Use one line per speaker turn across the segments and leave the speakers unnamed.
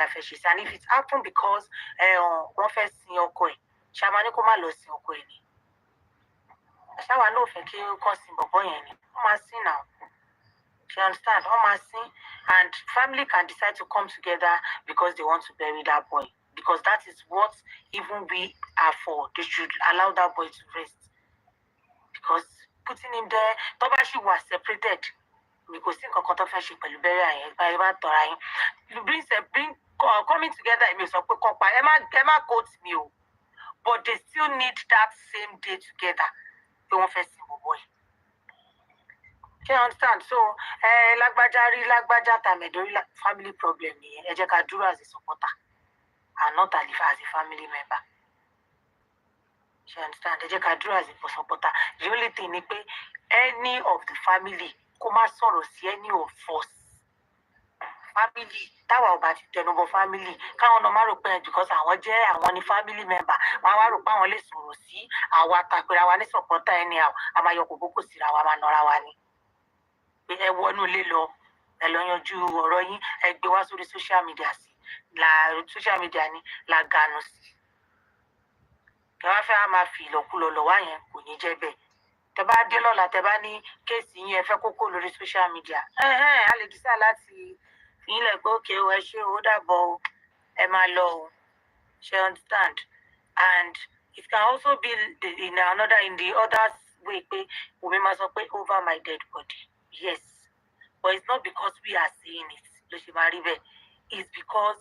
and if it happened because one first sin ọkọ ẹ̀ ṣàmánì kó má lọ sin ọkọ ẹ̀ ni ṣáwa náà fẹ́ kí kọ́ sin bọ̀bọ̀ yẹn ni wọ́n máa sin now. You understand? Wọ́n máa sin and family can decide to come together because they want to bury that boy because that is what even we are for. They should allow that boy to rest because putting him there tó bá ṣì wà separated because sí nǹkan kan tó fẹ́ ṣe pẹ̀lú bẹ́rẹ̀ àyẹ̀ gba ẹ bá tọ́ra yín bring coming together èmi sọ pé kọ́ pa ẹ má quote me o but they still need that same day together pé wọ́n fẹ́ sin bọ̀bọ̀ yìí. You understand? So lágbájá rí lágbájá tàmẹ̀dórí family problem nìyẹn ẹ jẹ́ ká dúró as a supporter and not as a family member. You understand? Ẹ jẹ́ ká dúró as a supporter. The only thing ni pé any of the family kó má sọ̀rọ̀ sí any of us. Family táwa ò bá ti tẹnubọ family káwọn náà má rò pé because àwọn jẹ́ àwọn ní family member wọn wá rò pé àwọn lè sọ̀rọ̀ sí àwa tàpéra wa ní supporter anyhow a máa yọ kókó síra wa máa nọra wa ni. Pé ẹ wọnú ilé lọ ẹ lọ yanjú ọ̀rọ̀ yín ẹ gbé wá sórí social media sí social media ni la ganu sí. Kẹ wá fẹ́ máa fi ìlọkulọ lọ wá yẹn kò ní jẹ́ bẹ́ẹ̀. Tẹ bá dé lọ́la tẹ bá ní kéèsì yín ẹ fẹ́ kókó lórí social media a lè dísà láti fi ilẹ̀ pé òkè o ẹ ṣé o dàbọ̀ o ẹ máa lọ o ṣe understand and it can also be in the other way pé Wunmi máa sọ pé over my dead body yes but it's not because we are saying it ló ṣe máa rí bẹ́ẹ̀ it's because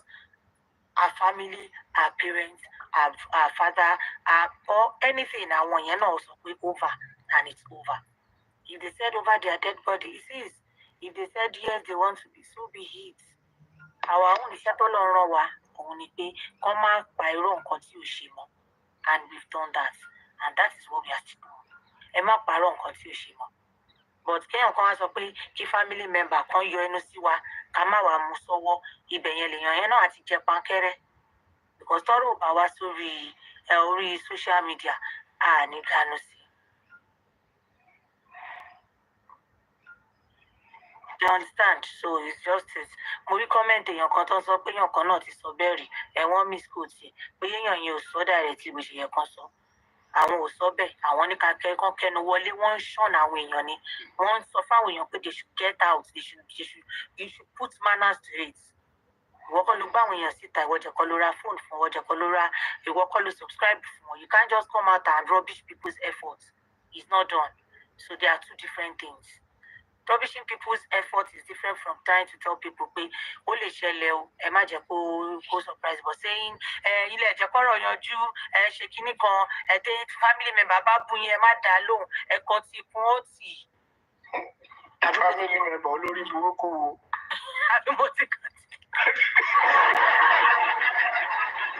our family our parents our father or anything àwọn yẹn náà sọ pé over and it's over. If they said over their dead body it is. If they said yes they want to be so be it. Our own iṣẹ́ tó lọ rán wa òun ni pé kọ́ máa pa irọ́ nǹkan tí ò ṣe mọ́ and we've done that and that is what we are still doing. Ẹ má parọ́ nǹkan tí ò ṣe mọ́ but kéèyàn kan wá sọ pé kí family member kan yọ ẹnu sí wa ká má wàá mú sọ́wọ́ ibẹ̀ yẹn lèèyàn yẹn náà àti jẹ pankẹ́rẹ́ because tọ́rọ̀ ò bá wá sórí orí social media ní ganu sí. You understand? So it's justice. Mo rí comment èèyàn kan tó sọ pé èèyàn kan náà ti sọ bẹ́ẹ̀ rí ẹ̀wọ̀n miss kò tiẹ̀ pé èèyàn yẹn ò sọ direct bó ṣe yẹ kan sọ. Àwọn ò sọ bẹ́ẹ̀ àwọn ní ká kẹ́kọ̀ọ́ kẹnu wọlé wọ́n ń ṣọ̀nà àwọn èèyàn ni wọ́n ń sọ fáwọn èèyàn pé they should get out you should put manners to it. Ìwọ kọ́ ló gbá àwọn èèyàn síta ìwọ jẹ́ kọ́ ló ra phone fún ìwọ jẹ́ kọ́ ló ra ìwọ kọ́ ló subscribe fún wọn. You can't just come out and rubbish people's efforts. It's not done. So there are two different things. Rubbishing people's effort is different from trying to tell people pé ó lè ṣẹlẹ̀ o ẹ má jẹ́ kó surprise but saying ilé ẹ̀jẹ̀ kọ́rọ̀ yanjú ṣe kinní kan tẹ́ family member bá bú yín ẹ má dá lóhùn ẹ̀kọ́ ti kún ó tì.
Family member olórí burúkú wo.
Àbí mo ti kàn tí.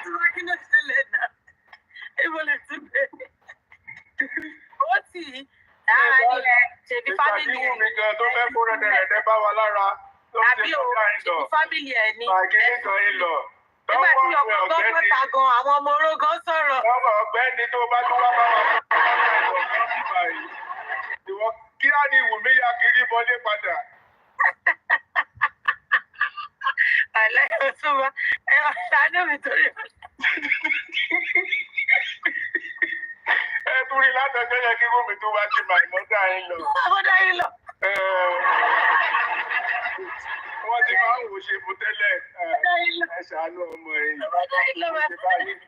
Tí wọ́n kí ló ṣẹlẹ̀ náà èèwọ̀ lè tún bẹ̀rẹ̀. Ó tì í. Ṣèbí family ẹ̀
Wummi gan tó fẹ́ kó rẹ̀dẹ̀rẹ̀dẹ̀ bá wa lára tó ń ṣe ọjà ìlọ.
Family ẹ̀ ní.
Àkíní kan ìlọ.
Nígbà tí ọkọ̀ gbọ́dọ̀ ta gan àwọn ọmọ orógan sọ̀rọ̀.
Lọ́wọ́ ọ̀gbẹ́ni tó bá tún wá bá wa fún ọjà ìlọ kan nígbà yìí. Ìwọ kí á ní Wummi ya kiri bọ́lé padà.
Àlẹ́ yóò tún wá ṣáájú mi torí ọ̀la.
Torí látọjọ́ yẹ kí Wummi tó wá ti máa mọ́dá yín lọ.
Mọ́dá yín lọ.
Wọ́n ti máa ń wò ṣe fún tẹ́lẹ̀. Ẹ ṣàánú ọmọ yìí.
Mọ́dá yín lọ bá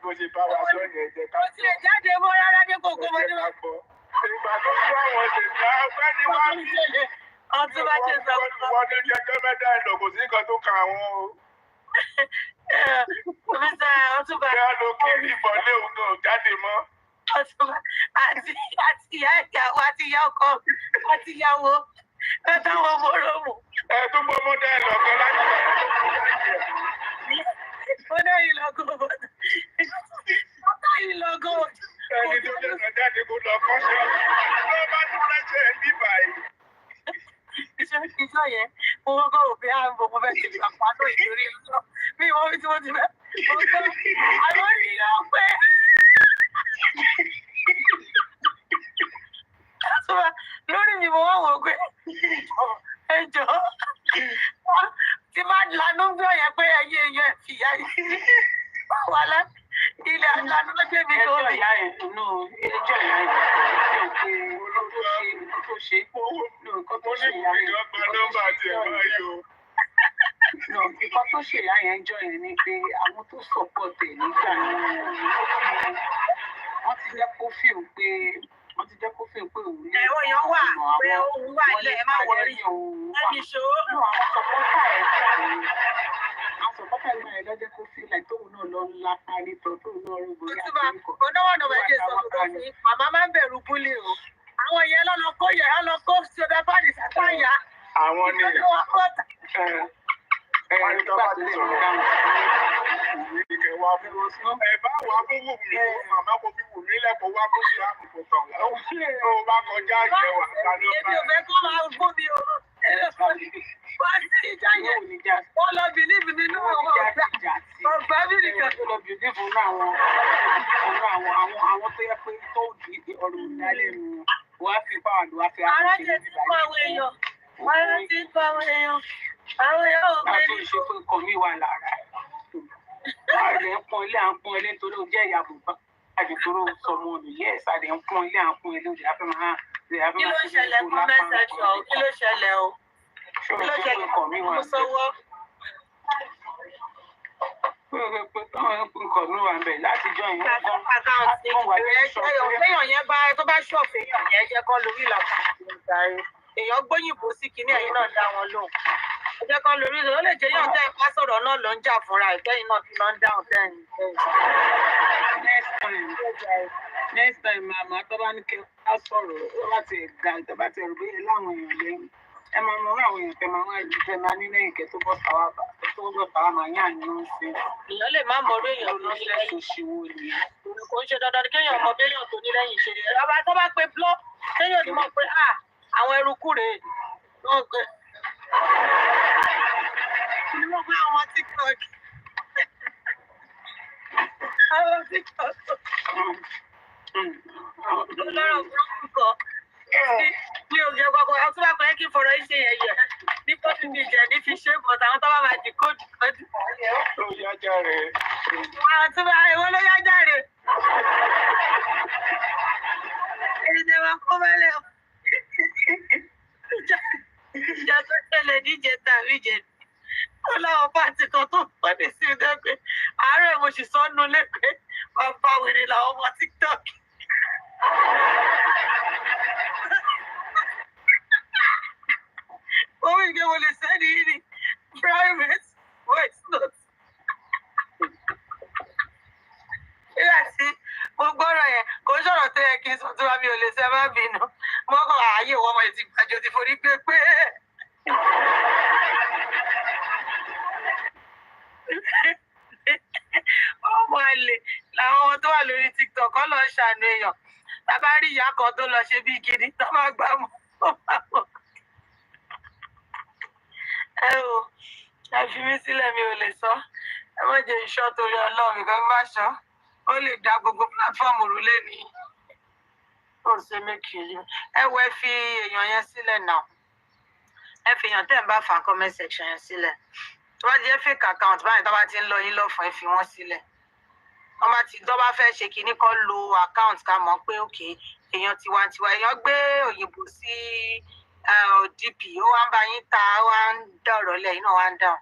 bó ṣe bá wa sọ yẹn jẹ ká.
Mo ti lè jáde mọ́ rárá ní kòkó mọ́dé wá.
Ìgbà tó tún àwọn ṣèṣà ọgbẹ́ni wá bí.
Ọtún bá ṣe sọ.
Wọ́n ní jẹjọ́ mẹ́ta ìlọ kò sí nǹkan tó kà wọ́n o.
Ọtún bá.
Kí á lo kiri ìbọ̀lé òun náà jáde mọ́.
Àti ìyá ìyàwó àti ìyá ọkọ àti ìyàwó látàwọn ọmọ olómù.
Tó gbọ́ mọ́dá ẹ̀ lọ́gán láti wà.
Mọ́dá yìí lọ́gán. Mọ́dá yìí lọ́gán.
Ẹni tó jẹ́ jáde kó lọ kọ́ṣẹ́. Ló bá tún rẹ́ṣẹ̀ ní báyìí.
Iṣẹ́ yẹn, mo gbọ́ òfin ààbò mo fẹ́ ti pàpà tó ìtorí ọjọ́. Mi ò rí tí mo ti fẹ́. Àwọn ènìyàn pé. Lórí mi mo wá wò pé ẹjọ́ tí máa lanú bí ọ̀yẹ́ pé ẹyẹ ẹyẹ fìyà ìyá yìí wàhálà ilé àná ló gbé mi kó mi.
ẹjọ́ ìyá ẹ̀ nù ẹjọ́ ìyá ẹ̀ tó ṣe nǹkan tó ṣe ìyá ẹ̀ nǹkan tó ṣe ìyá yẹn jọ yẹn ni pé àwọn tó sọpọ̀tẹ̀ nígbà yẹn wọ́n ti jẹ́ kó fíìmù pé òun ní
ẹ̀wọ̀n yẹn wà pé òun wà ilẹ̀ ẹ̀ má wọrí ẹni ṣòro.
àwọn sọpọ́tà ẹ̀ lọ́jọ́ kó fílẹ̀ tóun náà lọ ń lápá nítorí tóun náà rògbò ní àtúnkọ̀.
onáwọ̀nà méje sọ̀rọ̀ fún màmá máa ń bẹ̀rù búlì o àwọn yẹn lọ́nà kó yẹ lọ́nà kó ṣọdá báàdì sápáyà.
àwọn ni ẹni tó bá ti sọ̀rọ̀ ìkẹ́ wa fún ẹ bá wà fún Wùmí màmá kò fi Wùmí lẹ́kọ̀ọ́ wá fún ìyá àkókò kan tó bá kọjá ìjẹ́ wà lánàá.
èmi ò fẹ́ kó máa gbó mi o wọ́n ti ìjà yẹn wọ́n lọ bìlíìfù nínú ọgbà mi nìkan.
wọ́n lọ bìlíìfù nínú àwọn tó yẹ pé tó di ọ̀rọ̀ ìdálé mu wọ́n á fi bá wà ló wá fi
ara jẹ ti kọ àwọn èèyàn ara ti kọ àwọn èèyàn àwọn èèyàn ò gbé
ní. láti ṣe pé nǹkan mi wà lára àrẹ ń pọn ilé à ń pọn ilé nítorí ó jẹ́ ìyàbò bá àdìgbòrò sọmọ olùyẹ àrẹ ń pọn ilé à ń pọn ilé òde àfẹ́ máa
kí ló ṣẹlẹ̀ comment section kí ló ṣẹlẹ̀ o kí ló ṣẹlẹ̀ kó sọ́wọ́.
nǹkan mi wà ń bẹ̀ láti jọ ìyẹn gan.
téèyàn yẹn bá tó bá ṣọ̀fù èèyàn yẹn jẹ́ kọ́ lórí ìlànà èèyàn gbóyìnbó sí kinní ẹ̀yìn náà dá wọn lóhùn ẹ jẹ́ kọ́ lórí ìlànà ó lè jẹ́ yàn tẹ́ ẹ̀ ká sọ̀rọ̀ náà ló ń jà fúnra ìtẹ́yìn náà fi máa ń dáhùn tẹ́yìn.
next time màmá tó bá ní kí ká sọ̀rọ̀ ó bá ti ga tó bá ti rò bí láwọn èèyàn lẹ́yìn ẹ máa mọ àwọn èèyàn tẹ máa wá ìlú tẹ máa ní lẹ́yìn kẹ tó bọ́ sáwà máa yá àyàn ń ṣe.
èèyàn lè má mọ orí èèyàn tó ní lẹ́yìn
ṣòṣìwò ni.
kò ń ṣe dandan kéèyàn mọ bí èèyàn tó ní lẹ́yìn ṣe rẹ̀ ọba tó bá pe blọ́ kéèyàn ti mọ̀ pé àwọn eruku rèé wọ́n gbé. ìlú pé àwọn TikTok àwọn TikTok olóró burúkú kan mi ò jẹ kọkọ ọtún bá kọ yẹ kí n fọ̀rọ̀ yìí ṣe yẹ̀yẹ́ ní pọtù mi jẹ ní fi ṣe bọ táwọn tó bá máa di kóòdù kóòdù.
ó yájà rẹ.
àwọn tó bá ìwọ ló yájà rẹ. èyí tẹ máa kó mẹ́lẹ̀ o. ìjà tó ṣẹlẹ̀ níjẹ tàbí jẹ ó láwọn pàtì kan tó pàdé sí i dẹ́gbẹ́ àárẹ̀ mo sì sọ́nù lẹ́gbẹ́ bàbá wèrè làwọn ọmọ TikTok. Oh, we get what they said in private voice notes. Láti mo gbọ́dọ̀ yẹn kò sọ̀rọ̀ tó yẹ kí n sọ tí wàá mi ò lè ṣe má bínú. Mo kọ́ ààyè wọ́n mọ̀ ti gbàjọ ti forí pé pé. Ọmọ àlè làwọn ọmọ tó wà lórí TikTok kọ́ lọ ṣàánú èèyàn. Bàbá rí ìyá kan tó lọ ṣe bí gidi tó máa gbà mọ́. Ẹ o ẹ fi mí sílẹ̀ mi ò lè sọ ẹ má jẹ iṣọ́ torí Ọlọ́run nǹkan bá ṣọ́ ó lè dá gbogbo pílátífọ́ọ̀mù rú lẹ́ni ó ṣe méjì yìí ẹ wọ ẹ fi èèyàn yẹn sílẹ̀ náà ẹ fi èèyàn tẹ̀ ń bá fa comment section yẹn sílẹ̀ tó bá jẹ́ fake account báyìí tó bá ti ń lọ yín lọ́fọ̀ọ́ ẹ fi wọ́n sílẹ̀ wọ́n bá ti tó bá fẹ́ ṣe kinní kan lo account ká mọ̀ pé òkè èèyàn tiwantiwa èèyàn gbé òyìnbó sí DP ó wá ń bá yín ta ó wá ń dọ̀rọ̀ lẹ́yìn náà wá ń dáhùn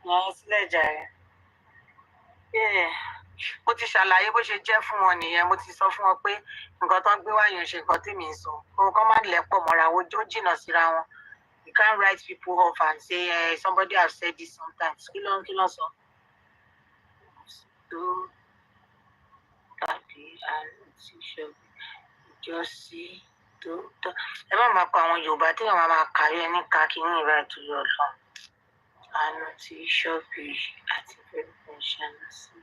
yẹn sílẹ̀ jàre mo ti ṣàlàyé bó ṣe jẹ́ fún wọn nìyẹn mo ti sọ fún wọn pé nǹkan tó ń gbé wáyé ń ṣe nǹkan tí mi ń sọ òun kan má lẹ́pọ̀ mọ́ra wọn ó jìnnà síra wọn you can't write people off and say somebody have said this sometimes kí ló sọ. tó tàbí àti ṣọ́ọ̀bù ìjọsí tó tọ́ ẹ má máa kọ àwọn Yorùbá tí wọn máa kàrí ẹni ká kí ní ìrà ìtòlú Ọlọ́run àánú tí ṣọ́ọ̀bù àti fẹ́ẹ́ fẹ́ ṣáná sí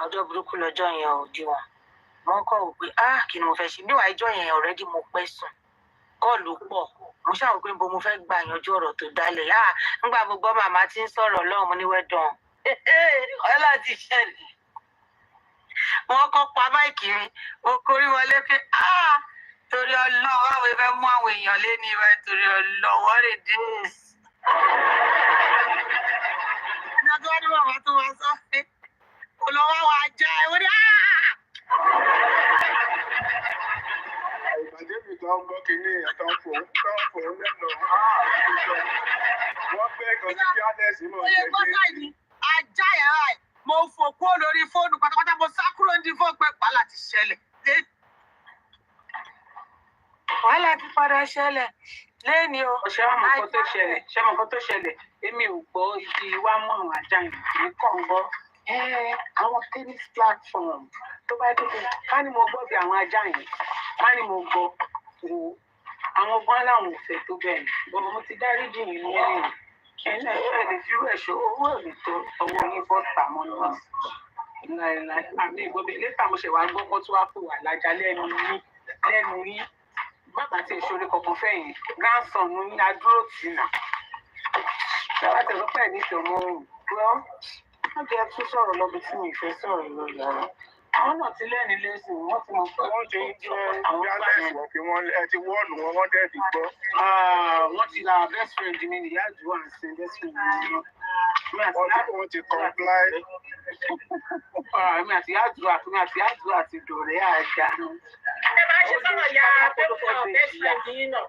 ọjọ́ burúkú lọ́jọ́ yẹn ò di wọn wọ́n kọ́ wò pé kí ni mo fẹ́ ṣe níwàá ìjọ yẹn ọ̀rẹ́dì mo pẹ́ sùn kọ́ọ̀lù pọ̀ mo ṣàwò pé mo fẹ́ gbà yanjú ọ̀rọ̀ tó dálẹ̀ nígbà gbogbo màmá tí ń sọ̀rọ̀ lọ́hùn mo ní wẹ́dọ̀n ọlá ti ṣẹlẹ̀ wọ́n kọ́ pa máìkì mi mo korí wọlé pé torí Ọlọ́run àwọn ìfẹ́ mú àwọn èèyàn lé ní ìwà torí Ọlọ́run what it is. ọjọ́ tí wọ́n ní màmá tó wá sọ pé kò lọ wá wá já ẹ wọ́n ní
ìpàdé mi tó ń gbọ́ kínní ẹ̀tọ́ fò lẹ́nu wọ́n gbé kan sí kíánẹ́sì náà
oye gbọ́dọ̀ ní ajá yẹn ráì mo fò kúrò lórí fóònù pátápátá mo sá kúrò ní fóònù pé wàhálà ti ṣẹlẹ̀ wàhálà ti padà ṣẹlẹ̀ lẹ́ni o.
ṣé wọn mọ nǹkan tó ṣẹlẹ̀ èmi ò gbọ́ ibi wá mú àwọn ajá yẹn ní kọ̀ǹgọ́ àwọn tennis platform tó bá dé ká ní mo gbọ́ bí àwọn ajá yẹn ká ní mo gbọ́ wo àwọn ọgbọ́n láwọn ò fẹ́ tó bẹ́ẹ̀ bọ́n mo ti dáríjì yìí ní ẹ̀yìn ẹ̀yìn náà ẹ̀ lè fi rú ẹ̀ṣọ́ owó ẹ̀ lè tó ọwọ́ yín bọ́ tàmọ́ náà láìláì àmì ìgbọ́bẹ̀ lẹ́tà mo ṣe wá gbọ́ pọ́ tó wá fò wà lájà lẹ́nu rí bàbá tí ìṣòro kankan fẹ́yìn grandson ní adúró tì náà bàbá tẹ̀sán pẹ̀ ní ìṣòro ohun gbọ́ wọ́n jẹ́ tún sọ̀rọ̀ lọ́bi tí mi ìfẹ́ sọ̀rọ̀ lórí ara àwọn náà ti lẹ́ni lẹ́sìn wọ́n ti mọ̀ pé
wọ́n ti jẹ́ kíánẹ́sì wọ́n fi wọ́n ẹ ti wọ́ọ̀nù wọn wọ́n dẹ̀ ti gbọ́.
wọ́n ti la best friend mi nìyá àdúrà àti best friend mi
wọ́n ti comply.
mi àti àdúrà àti dòrè àjà.
ẹ máa ṣe sọ̀rọ̀ ya best friend yín náà.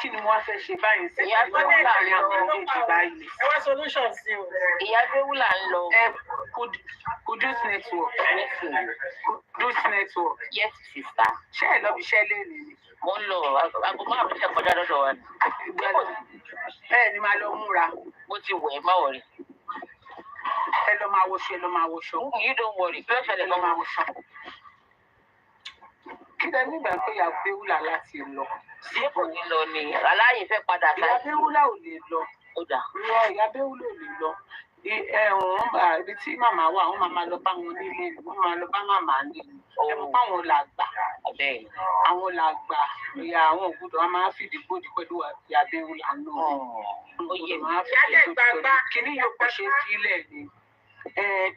Kí ni wọ́n fẹ́ ṣe báyìí sí ìyá Béwúlà láàrin àwọn méjèèjì báyìí?
Ẹ wá solution sí o.
Ìyá Béwúlà ń lọ.
Kudus network. Kudus network.
Yes, sister.
Ṣé ẹ lọ bí iṣẹ́ léèrè ni?
Mo ń lọ aago márùn-ún ṣe kọjá lọ́dọ̀ wa ni.
Bẹ́ẹ̀ ni máa lọ múra.
Mo ti wẹ̀ má wọ̀rí.
Ẹ lọ máa wọṣọ.
You don't worry. Kí ló ṣẹlẹ̀
lọ máa wọṣọ? Kí lẹ nígbà pé ìyá Béwúlà láti lọ?
Ṣé kò ní lọ ni? Aláyè fẹ́ padà sáyé.
Ìyá Béwúlà ò lè lọ.
Ó dà.
Ìyá Béwúlà ò lè lọ. Ibi tí màmá wà, wọ́n máa lọ bá wọn nílé, wọ́n máa lọ bá màmá nílé. Ẹ mọ̀ pé àwọn làgbà. Àwọn làgbà. Ìyá àwọn ògùdọ̀ wọn máa fìdí gbòdì pẹ̀lú ìyá Béwúlà náà. Kíní yóò kò ṣe fílẹ̀ ni.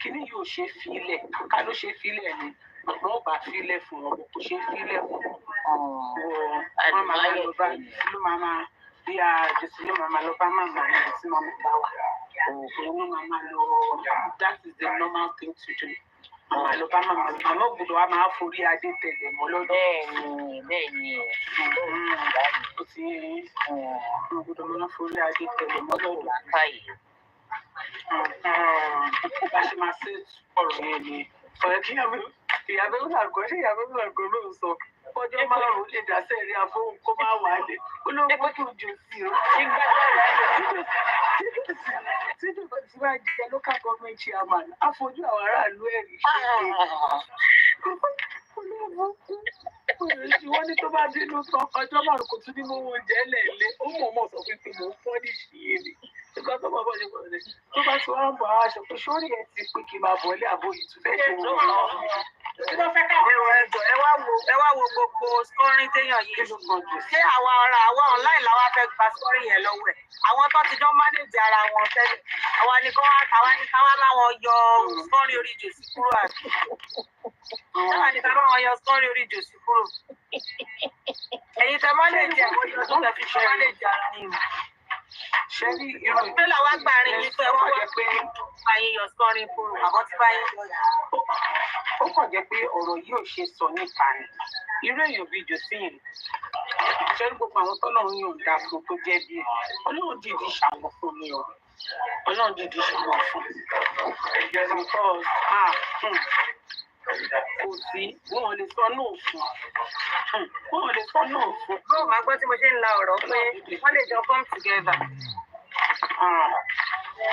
Kíní yóò ṣe fílẹ̀. Ká ló ṣe fílẹ̀ ni. Àwọn ọba fílẹ̀ fún wọn, kò ṣe fílẹ̀ fún wọn. Wọ́n máa lọ bá ìdílé màmá bí àjẹsílé màmá lọ bá màmá ní tí màmá bá wà. Òun màmá lọ, that is the normal thing to do. Màmá lọ bá màmá lọ. Màmá ògùdọ̀ wa máa forí adé tẹ̀lé mọ́ lọ́dọ̀.
Bẹ́ẹ̀ni.
Ó ti yẹn. Ògùdọ̀ máa forí adé tẹ̀lé mọ́ lọ́dọ̀. Bá ṣe máa ṣe ọ̀rọ̀ yẹn ni. Ọ̀rẹ́ kí ìyá Béwúlà gan ṣé ìyá Béwúlà gan ló ń sọ ọjọ́ márùn-ún lè dá sẹ́ẹ̀rí àfọwọ́ kó má wà á lé olówó tó jù sí o. Tí ìjọba ti máa jẹ local government chairman àfojú àwọn aráàlú ẹ̀rí ṣe wọ́n ní tó bá bínú tán ọjọ́ márùn-ún kò tún ní mú oúnjẹ lẹ́ẹ̀lé ó mọ̀ sọ pé mo fọ́ ní ṣìyẹ ni nígbà tó bá bọ̀ ṣe pọ̀ ní tó bá ti wá ń bọ̀ aṣọ pé sórí ẹ̀ ti pé kí n máa bọ̀ ilé àbò yìí tún fẹ́ ṣe wọn lọ.
Ẹ wá wo gbogbo scoring téèyàn yìí ṣé àwa online làwa fẹ́ gba scoring yẹn lọ́wọ́ ẹ̀ àwọn tó ti dán manage ara wọn tẹ́lẹ̀ àwa ni káwá láwọn yọ scoring orí jòsí kúrò àti àwa ni káwá wọn yọ scoring orí jòsí kúrò ẹ̀yin tẹ manage àwọn yọ tó tẹ fi ṣe manage ara yín
ṣé ní irú
ìpínlẹ̀ wa gbà rìn yín pé wọ́n wọ́n pé báyìí yọ scoring kúrò àbọ̀ tí báyìí yọ yà.
Ó kàn jẹ́ pé ọ̀rọ̀ yìí ò ṣe sọ nípa ni irú èèyàn bíi jòsíyìn ṣé ní gbogbo àwọn tọ́lọ́run yọ̀ǹda fún tó jẹ́ bí Ọlọ́run dìdí ṣàwọn fún mi o Ọlọ́run dìdí ṣàwọn fún kò sí wọn lè sọ náà fún
Bọ́ọ̀ máa gbọ́ tí mo ṣe ń la ọ̀rọ̀ pé wọ́n lè jọ come together.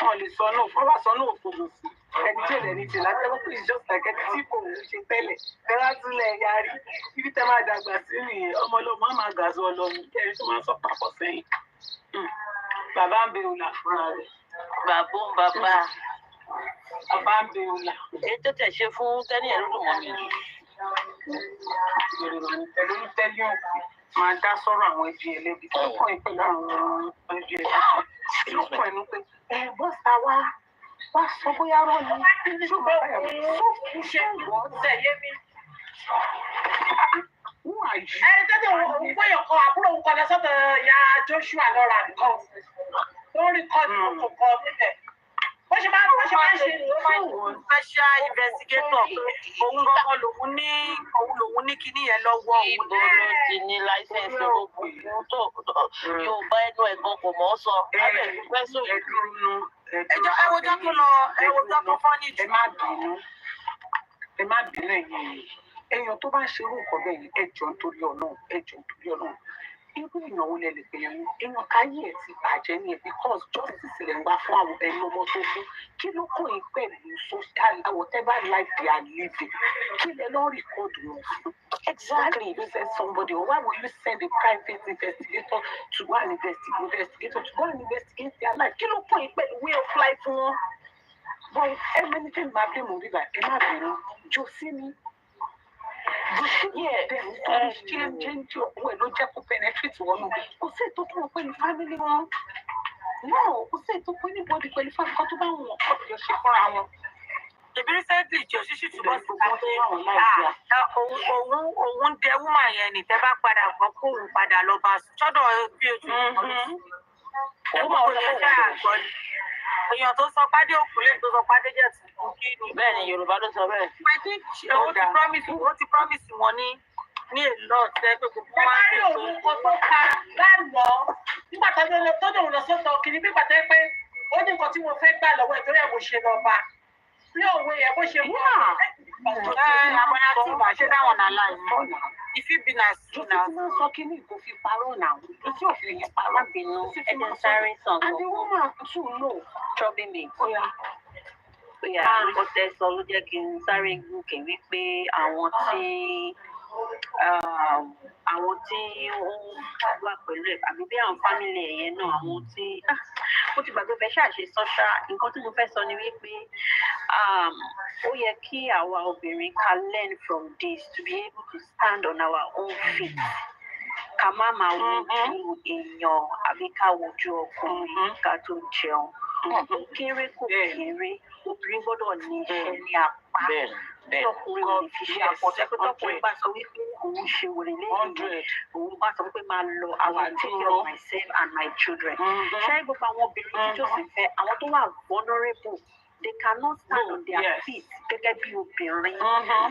Wọn lè sọ náà fún wa sọ náà fún mi sí ẹni tí ò lẹ́ni tí láti ẹgbẹ́ pé ìjọba ẹ̀kẹ́ tí kò ń ṣe tẹ́lẹ̀ ẹ̀rá túnlẹ̀ yarí ibi tẹ́ máa dàgbà sí nìyẹn ọmọ ọlọ́mọ á máa gàzọ́ ọlọ́run ẹni tó máa sọ papọ̀ sẹ́yìn. Bàbá ń Béwúlà fúnra rẹ̀. Bàbá ń Béwúlà.
Èyí tó tẹ̀ ṣe fún Tẹ́nì ẹ̀rú dùn mọ́ mi.
Pẹ̀lú tẹ́lẹ̀ òkú máa dá sọ́rọ̀ àwọn ẹbí ẹlẹ́bí tó kàn ń pẹ̀lú àwọn ẹbí ẹlẹ́bí. Inú kan ẹnu pé bọ́sà wá sọ bóyá rọ́ ni ṣùgbọ́n ṣé ìwọ́n tẹ̀lé mi.
Ẹni tẹ́tẹ̀ òun gbọ́yọ̀ kan àbúrò òun kan lọ sọ́dọ̀ ìyá Joshua lọ́ra nǹkan. Tó
lórí kọ́ọ̀tù kọ̀ọ̀kan níbẹ̀. Bó ṣe máa ń ṣe
special investigator òun gangan lòun ní kíní yẹn lọ́wọ́ òun.
Ibo ló ti ní láísẹ̀nsì gbogbo Yorùbá ẹnu ẹ̀gbọ́n kò mọ̀ ọ́ sọ.
Ẹwọ́jọ́ tó fọ́ ní jù.
Ẹ má bínú ẹ̀yin èèyàn tó bá ń ṣerú nǹkan bẹ́ẹ̀ ẹ jọ̀ọ́ nítorí Ọlọ́run. Irú èèyàn wo lẹ lè pè yẹn? Èèyàn káyé ẹ̀ ti bàjẹ́ ní ẹ̀ because justice lè ń gbà fún àwọn ẹni ọmọ tó kú. Kí ló kàn yín pẹ̀lú social whatever life they are living? Kí lẹ lọ record wọn fún? Exactly, you send somebody or why will you send a private investigator to go and investigate their life? Kí ló kàn yín pẹ̀lú way of life wọn? But ẹ mẹ́ni tí màá bí mo rí bá ẹ má bẹ̀rù jọ sí mi. Change owó ẹ̀ ló jẹ́ kó penetrate wọnú. Kò sí ètò tó wọ́n pé ní family wọn. No, kò sí ètò pé ní body pẹ̀lú family kan tó bá wọn kọ́ tó yọ ṣe fúnra wọn.
Ìbí recently jẹ́ òṣìṣì túbọ̀ sí òun dẹ woman yẹn ní tẹ́ bá padà gbọ́ kó òun padà lọ bá sọ́dọ̀ bí ojú èèyàn tó sọ pádé òkúlé tó sọ pádé jẹ́ ti kú kí ni.
Bẹ́ẹ̀ ni Yorùbá ló sọ bẹ́ẹ̀.
I think ó ti promise wọn ní èlò ọ̀tẹ́ pé gbogbo
wọn. Ẹ bá rí òun kan tó ka lánàá nígbà tó dòun lọ sọ́tọ̀ kìíní nígbà tó yẹ pé ó ní nǹkan tí mo fẹ́ gbà lọ́wọ́ ìtorí ẹ̀ mo ṣe lọ bá. Bí òwe yẹn bó ṣe mú
àbọ̀nà tí màá ṣe dáwọn nàlá yìí. Ìfí bí náà sí náà.
Tí wọ́n sọ kí ní ìgò fi parọ́ náà, tí ò fi lè parọ́ bínú.
Ẹni sáré sàn
kan. Àbí wọ́n máa tún lò.
Trouble me. Bóyá nǹkan tẹ́ sọ ló jẹ́ kí n sáré gòkè wípé àwọn tí ó wà pẹ̀lú ẹ̀ àbí bí àwọn fámìlì ẹ̀yẹ náà àwọn tí ó ti gbàgbé fẹ́ ṣàṣe sọ́ṣà nǹkan tí mo fẹ́ sọ ni wípé ó yẹ kí àwa obìnrin ká learn from this to be able to stand on our own feet ká má máa wojú èèyàn àbí ká wojú ọkùnrin ká tó jẹun ó kéré kò kéré obìnrin gbọ́dọ̀ ní iṣẹ́ ní apá tọkùnrin ò lè fi ṣe àpọ̀tẹ́ pé tọkùnrin bá sọ wípé òun ṣe wèrè lẹ́yìn òun bá sọ wípé máa lọ I will take care of myself and my children ṣé gbogbo àwọn obìnrin tí Joseph fẹ́ àwọn tó wà vulnerable they cannot stand on their feet gẹ́gẹ́ bí obìnrin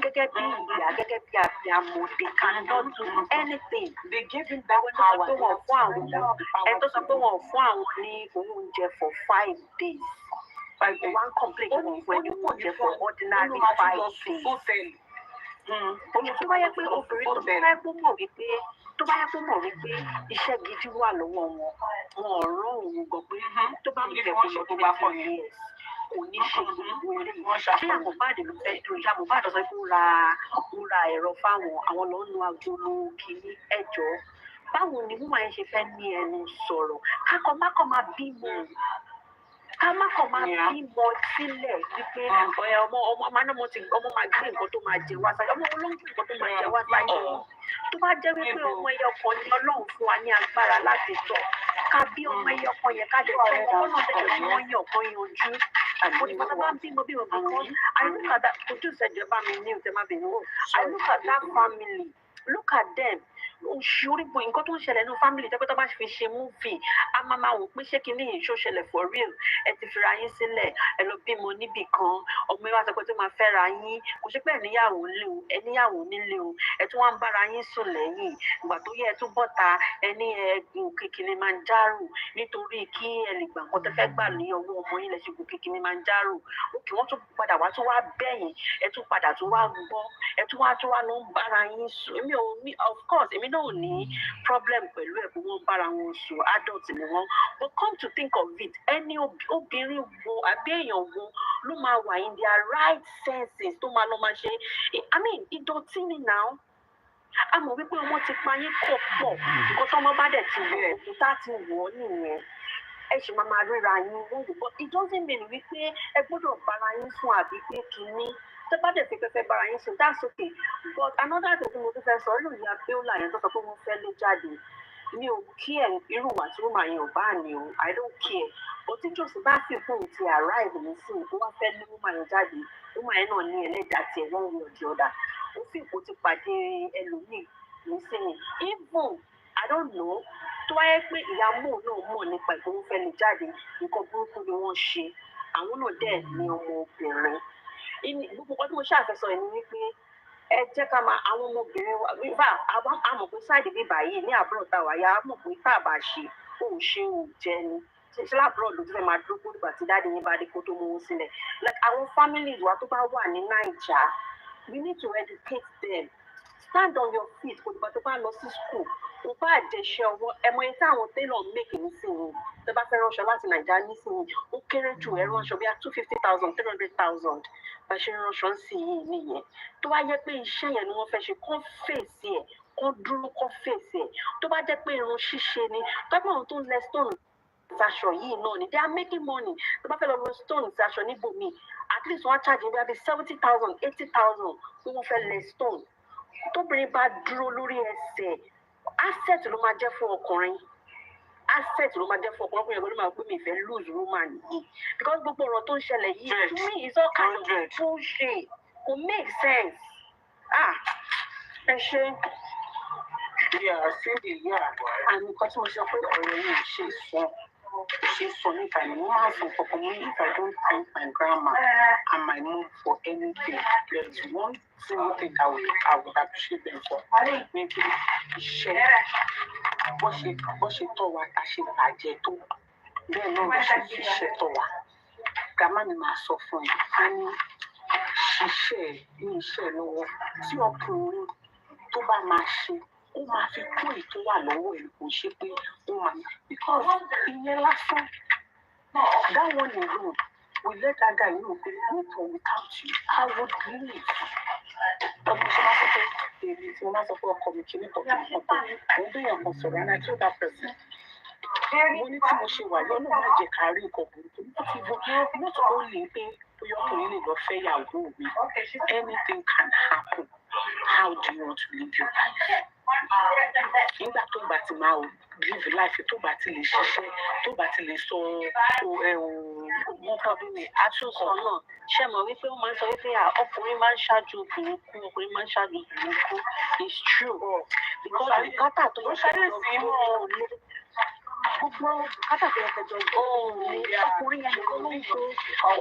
gẹ́gẹ́ bí ìyá gẹ́gẹ́ bí abiyamọ they cannot do anything they give him that power ẹ tó sọ pé wọ́n fún àwọn ní oúnjẹ for 5 days. One complaint when you want it for ordinary 5 days. Tó bá yẹ pé obìnrin tó bá yẹ kó mọ̀ wípé iṣẹ́ gidi wà lọ́wọ́ wọn ò rán òun gbọ́ pé tó bá ń bẹ̀ kó lọ tó bá kọ̀ ní ẹ̀ kò ní ṣe gbogbo eré ṣé Mohbad ló fẹ́ dùn ìyá Mohbad sọ pé ó ra ẹ̀rọ fáwọn àwọn lọ́ọ́ nu agolo kìíní ẹ̀jọ́ báwo ni wọ́n yẹn ṣe fẹ́ ní ẹnu sọ̀rọ̀ kákọ́ mákọ́ máa bímọ ká má kàn máa bímọ sílẹ̀ wípé ọmọ máa gbé nǹkan tó máa jẹ wá sáyé ọmọ olóńgbò nǹkan tó máa jẹ wá sáyé tó bá jẹ́ wípé ọmọ ẹyọ kan ní Ọlọ́run fún wa ní agbára láti tọ́ ká bí ọmọ ẹyọ kan yẹn ká lè tọ́ ọmọ náà tẹ̀lé tí wọ́n yàn kan yanjú òdìbò bá ń bímọ because I look at that ojú ìṣèjọba mi ní ìtẹ́mábìnrin I look at that family look at them orígbò nǹkan tó ń ṣẹlẹ̀ nínú family jẹ́ pé tó bá fi ṣe movie a máa wò pé ṣé kí ní ìṣó ṣẹlẹ̀ for real ẹ ti fira yín sílẹ̀ ẹ lọ bímọ níbì kan ọmọ ẹ wá sọ pé tó máa fẹ́ra yín kò ṣe pé ẹníyàwó nílé o ẹníyàwó nílé o ẹ tún wá ń bára yín sùn lẹ́yìn ìgbà tó yẹ ẹ tún bọ́ta ẹní ẹgùn kékeré máa ń járù nítorí kí ẹ lè gbà nǹkan tẹ́ fẹ́ gbà ní ọwọ́ ọmọ yín lẹ́sìn gùn kékeré máa ń járù òkè wọ́n tún padà wá tún wá bẹ́yìn ẹ tún padà tún wá gbọ́ ẹ tún wá lọ ń bára yín sùn of course èmi náà ò ní problem pẹ̀lú ẹ̀ bí wọ́n bára wọn sùn adult ni wọ́n but come to think of it ẹni obìnrin wo àbí èèyàn wo ló máa wà in their right senses tó máa lọ máa ṣe I mean ìdọ̀tí ni now a mọ̀ wípé ọmọ ti pa yín kọ̀ pọ̀ nǹkan tó ọmọ bá dẹ̀ ti wọ̀ òkúta ti wọ̀ ọ́ nìyẹn ẹ ṣì máa ríra yín wọ́n wò but it doesn't mean wípé ẹ gbọ́dọ̀ bára yín sùn àbí pé kínní tó bá dẹ̀ fi pẹ́pẹ́ bára yín sùn that's okay but another thing tí mo tún fẹ́ sọ ọ́ lòdì abẹ́ọ́là yẹn tó sọ pé wọ́n fẹ́ lé jáde mi ò kí ẹ̀ irú wà tí wọ́n máa yẹn ò bá ní o I don't care but tí jòsì bá sì fún ti arrive ní sí i wọ́n fẹ́ lé wọ́n máa yẹn jáde wọ́n máa yẹn náà ní ẹlẹ́dàá tiẹ̀ wọ́n wọ ọ̀dì ọ̀dà ó sì kó ti pàdé ẹlòmíì nísìnyí even I don't know tó wáyé pé ìyàmú náà mọ̀ nípa ìgbóhùn fẹ́ lè jáde nǹkan burúkú ni wọ́n ṣe àwọn náà dẹ̀ ní ọmọ obìnrin gbogbo ọdún mo ṣàfẹ́sọ ẹ̀ ní wípé ẹ jẹ́ ká máa àwọn ọmọbìnrin wa nígbà a mọ̀ pé sáìdì bíbà yìí ní àbúrò táwa yá a mọ̀ pé tá a bá ṣe òun ṣe òun jẹ ni ṣe láàbúrò ló ti fẹ́ máa dúró kó nígbà tí dáàdi yín bá dé kó tó mú wọn sílẹ̀ like àwọn families wa tó bá wà ní Naija we need to educate them stand on your feet kó nígbà tó bá lọ sí school kó bá àjẹsẹ ọwọ́ ẹmọ yẹn táwọn tailor make nísìnyí tó bá fẹ́ ránṣọ láti Naija nísìnyí ó kéré jù ẹ ránṣọ bí i 250,000 300,000 bá ṣe ránṣọ sí yìí nìyẹn tó bá jẹ́ pé iṣẹ́ yẹn ni wọ́n fẹ́ ṣe kán fèsì ẹ̀ kán dúró kán fèsì ẹ̀ tó bá jẹ́ pé irun ṣíṣe ni tọ́pọ̀ àwọn tó ń lẹ stone aṣọ yìí náà ni they are making money tó bá fẹ́ lọ lọ stone aṣọ níbòmí at least wọ́n á charge bí i 70,000 80,000 pé wọ́n fẹ́ lẹ stone tóbìnrin bá dúró lórí ẹsẹ̀ asset ló máa jẹ́ fún ọkùnrin asset ló máa jẹ́ fún ọkùnrin yẹn ló máa gbé mi ìfẹ́ lose woman yìí because gbogbo ọ̀rọ̀ tó ń ṣẹlẹ̀ yìí to me is all kind of bullshit kò make sense ẹ ṣe.
Cindy àmì kan tí mo sọ pé ọ̀rọ̀ yìí ṣe sọ níta ni mo máa ń sọ fọkàn mi if I don't thank my grandma and my mom for anything there is one single thing I would appreciate them for maybe iṣẹ́ bó ṣe tọ́ wa ta ṣe bàjẹ́ tó bẹ́ẹ̀ náà ló ṣe fi iṣẹ́ tọ́ wa grandma mi máa sọ fún ẹ á ní ṣiṣẹ́ ní iṣẹ́ lọ́wọ́ tí ọkùnrin tó bá máa ṣe ó máa fi kún ètò wà lọ́wọ́ ẹ̀ kò ṣe pé ó máa because ìyẹn lásán that one alone we let that guy know pé with or without you I would leave. ọmọ ṣe máa sọ pé èmi tí mo máa sọ pé ọkọ mi kì í ní kọ̀ọ̀kan mo ń bẹ̀yàn kan sọ̀rọ̀ and I told that person mo ní tí mo ṣe wà lọ́nà má jẹ́ ká rí nǹkan burúkú not only pé bóyá ọkùnrin lè lọ fẹ́ yàwó mi anything can happen how do you want to live your life nígbà tó bá ti máa live life tó bá ti lè ṣiṣẹ́ tó bá ti lè sọ
nǹkan bí àtúnṣe náà ṣe mọ̀ wípé wọ́n máa ń sọ wípé ọkùnrin máa ń ṣáájú obìnrin kú ọkùnrin máa ń ṣáájú obìnrin kú it's true because bùkátà tó ń ṣẹlẹ̀ sí mọ́ gbogbo bùkátà tó yẹ kẹjọ ọkùnrin yẹn ló ń so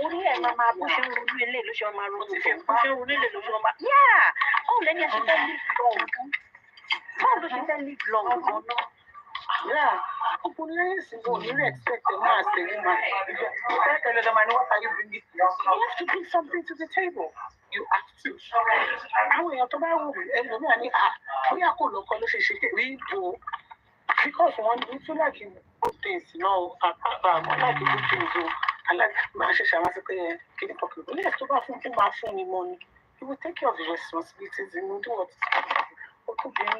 orí ẹ̀ máa bó ṣe ń ronú ilé ló ṣe máa ronú bó ṣe ń ronú ilé ló ṣe máa báwo lẹ́yìn ẹ̀ṣẹ̀ fẹ́ live long báwo ló ṣe fẹ́ live long gan-an
ọkùnrin lẹ́yìn ìsìnkú òní rẹ̀ expect ẹ̀ máa ṣe ní ma ìfẹ́ tẹ̀lé ọmọ ni what are you bringing you have to bring something to the table you have to. àwọn èèyàn tó bá wù ẹlòmíràn ní bóyá kò lọ́kọ́ ló ṣe ṣe rí ìbò because wọ́n ní feel like good things náà àmọ́ like good things o máa ṣẹ̀ṣẹ̀ àwọn sí pé kí ni pọ̀kì ní ẹ̀ tó bá fún tó máa fún ni mọ́ ni you will take care of the responsibilities and you do what ọkùnrin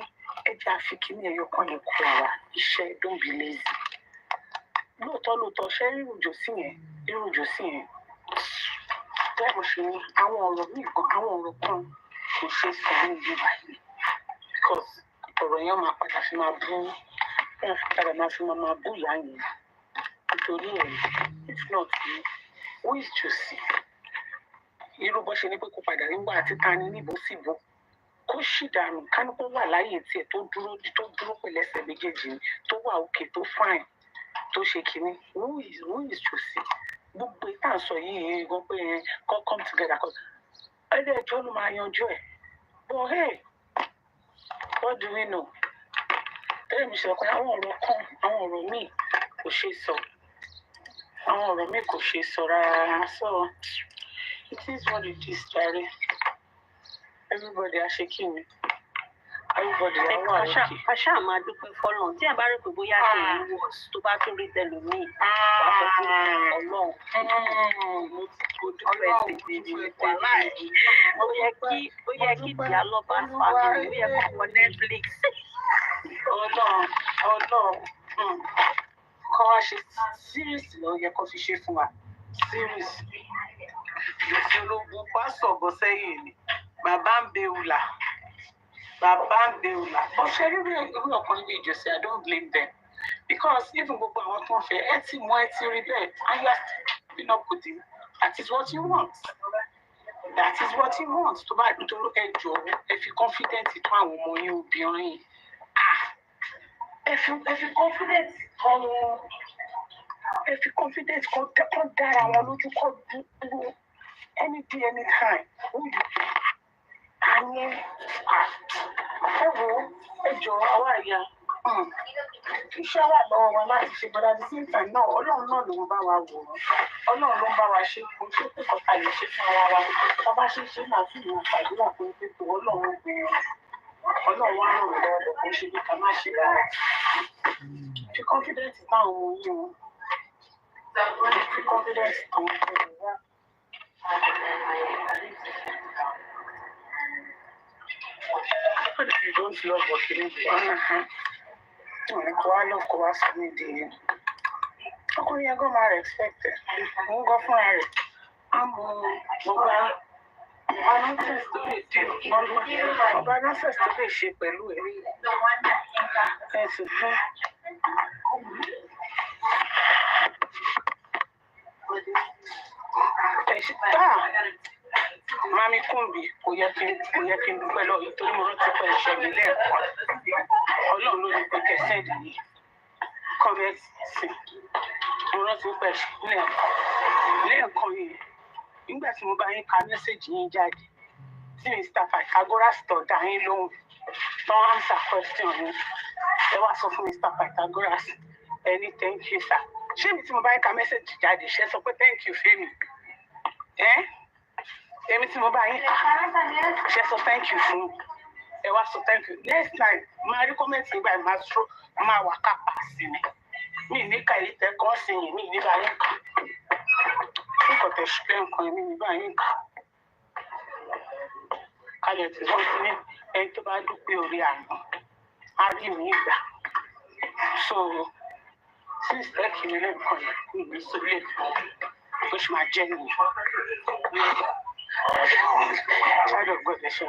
ẹja àfikíní ẹyọ kan lè kó ara iṣẹ́ don't be lazy lóòótọ́ ṣé irújò sí yẹn bẹ́ẹ̀ mo ṣe ní àwọn ọ̀rọ̀ míì kan àwọn ọ̀rọ̀ kan kò ṣe sọ ní ìlú báyìí because ọ̀rọ̀ yẹn máa padà fi máa bú máa bú ìyá yẹn nítorí ẹ̀ if not who is to see irú bó ṣe ní pé kó padà nígbà àti tani níbo sì bó kó sì dànù kánúkó wà láyé tiẹ̀ tó dúró pẹ̀lú ẹsẹ̀ méjèèjì tó wà òkè tó fine tó ṣe kínní who is to see gbogbo ìta sọ yìí gan pé come together ẹ̀dẹ̀ ẹjọ́ ló máa yanjú ẹ̀ but hey what do we know tẹ́lẹ̀ mi sọ pé àwọn ọ̀rọ̀ míì kò ṣe sọ rárá so it is what it is jare everybody aṣekínni everybody àwọn àlòkè.
àṣà máa dúpẹ́ fọlọ́n tí ẹ bá rí pé bóyá kì í wọ̀ tó bá tún rí tẹlòmíì wàá sọ fún ọlọ́run ó yẹ kí di Aloba family ó yẹ kó wọ Netflix.
ọlọ́run kọ́ wá ṣe series ló yẹ kó fi ṣe fún wa series gbèsè ológun pásọ̀ bọ́ sẹ́yìn ni bàbá ń bẹ wùlà ọ̀ṣẹ́ irú ọkùnrin bíi Jose I don't blame them because even gbogbo àwọn tó ń fẹ́ ẹ ti mọ ẹ ti rí bẹ́ẹ̀ and you are still putting up with it that is what you want tó bá nítorí ẹ jọ̀ọ́ ẹ fi confidence tó àwọn ọmọ yín obìnrin If you confidence kan dára wọn lójú kọ́ dúró any day anytime. Àní ẹ jọ̀ọ́ àwa ìyá iṣẹ́ wà lọ́wọ́ wọn láti ṣe bọ́dá the same time náà ọlọ́run náà ló ń bá wa wò ó ọlọ́run ló ń bá wa ṣe kó ṣe kó kọ́ta lè ṣe fún ara wa tá bá ṣe ṣe náà fún ìwọ̀n àdúrà pé pípọ̀ ọlọ́run gbìyànjú ọlọ́run wá ràn wọ́n lọ́wọ́ kó ṣe bí ká má ṣe rárá fi confidence táwọn ohun yìí wọn fi confidence tó ń fún wa. You don't love what you need. Kò wá lọ kó wá sọ nídìí yẹn. Ọkùnrin yẹn gan máa respect ẹ̀. Òun gan fúnra rẹ̀. Ọba nonsense tó lè ṣe pẹ̀lú ẹ̀. Ẹ̀sùn fún. Mami Kumbi kò yẹ kí n dúpẹ́ lọ nítorí mo rántí pé ẹ̀ṣẹ̀ mi lẹ́ẹ̀kan ọlọ́run ló ní pé kẹsẹ́ẹ̀dì yìí kọ́mẹ́tì sí mo rántí pé ẹ̀ṣẹ̀ mi lẹ́ẹ̀kan yìí nígbà tí mo bá yín ka mẹ́sẹ̀gì yín jáde tí Mr. Pythagoras tọ̀ dá yín lóhùn tó ń answer question yín ẹ wá sọ fún Mr. Pythagoras ẹni thank you sir ṣé mi tí mo bá yín ka mẹ́sẹ̀gì jáde ṣe sọ pé thank you Fẹ́mi èmi tí mo bá yín kà ṣe sọ thank you fún ẹ wá sọ thank you next time máa rí kọ́mẹ́ǹtì nígbà máa wà kápá sí mi ní ká èyí tẹ kọ́ sí yìí mi ní bá yín kà nǹkan tẹ̀ ṣe nǹkan èmi ní bá yín kà kalẹ̀ tí wọ́n ti ní ẹni tó bá dúpẹ́ orí àná á rí mi gbà so since ẹ kì í lẹ́ẹ̀kan yẹn ní sórí ètò ó sì máa jẹ́ nìyẹn. Child of God, listen.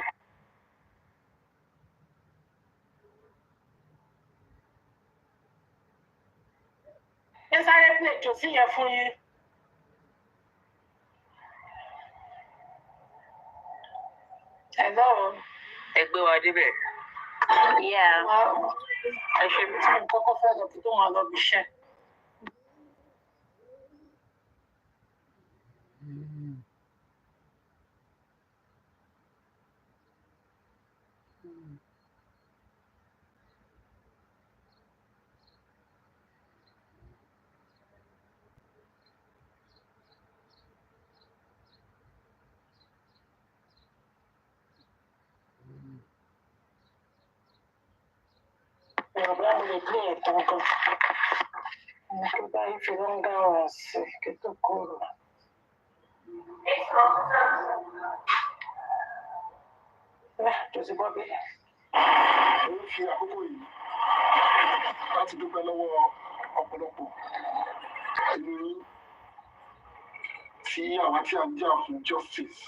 Yes, I play to see your phone. Hello.
Ẹgbẹ́ wa débẹ̀.
Yeah.
I should be telling Coco Feather to do my love share. Hablamos de cliente, que está ahí filando así, que tu curva. Tó sì bọ́ bí.
Ó fi àkókò yìí láti dúpẹ́ lọ́wọ́ ọ̀pọ̀lọpọ̀ ìlú tí àwọn tí a ń jà fún justice.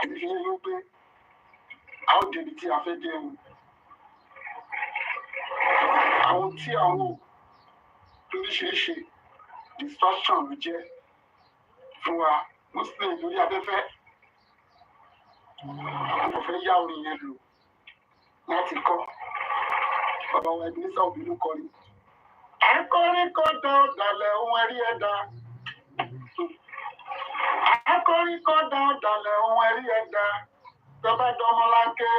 Èmi fi yé pé a ó débi tí a fẹ́ dé o. Àwọn tí àwọn oríṣiríṣi distraction ló jẹ́ fún wa Muslim lórí afẹ́fẹ́. Mo fẹ́ yá orin yẹn lò láti kọ́. Bàbá wa ẹgbẹ́ sáà òbí ló kọ́ ni. Akọrin kan dán dalẹ̀ ohun ẹ̀rí ẹ̀dá. Akọrin kan dán dalẹ̀ ohun ẹ̀rí ẹ̀dá. Tọ́ba dọ́mọláńké,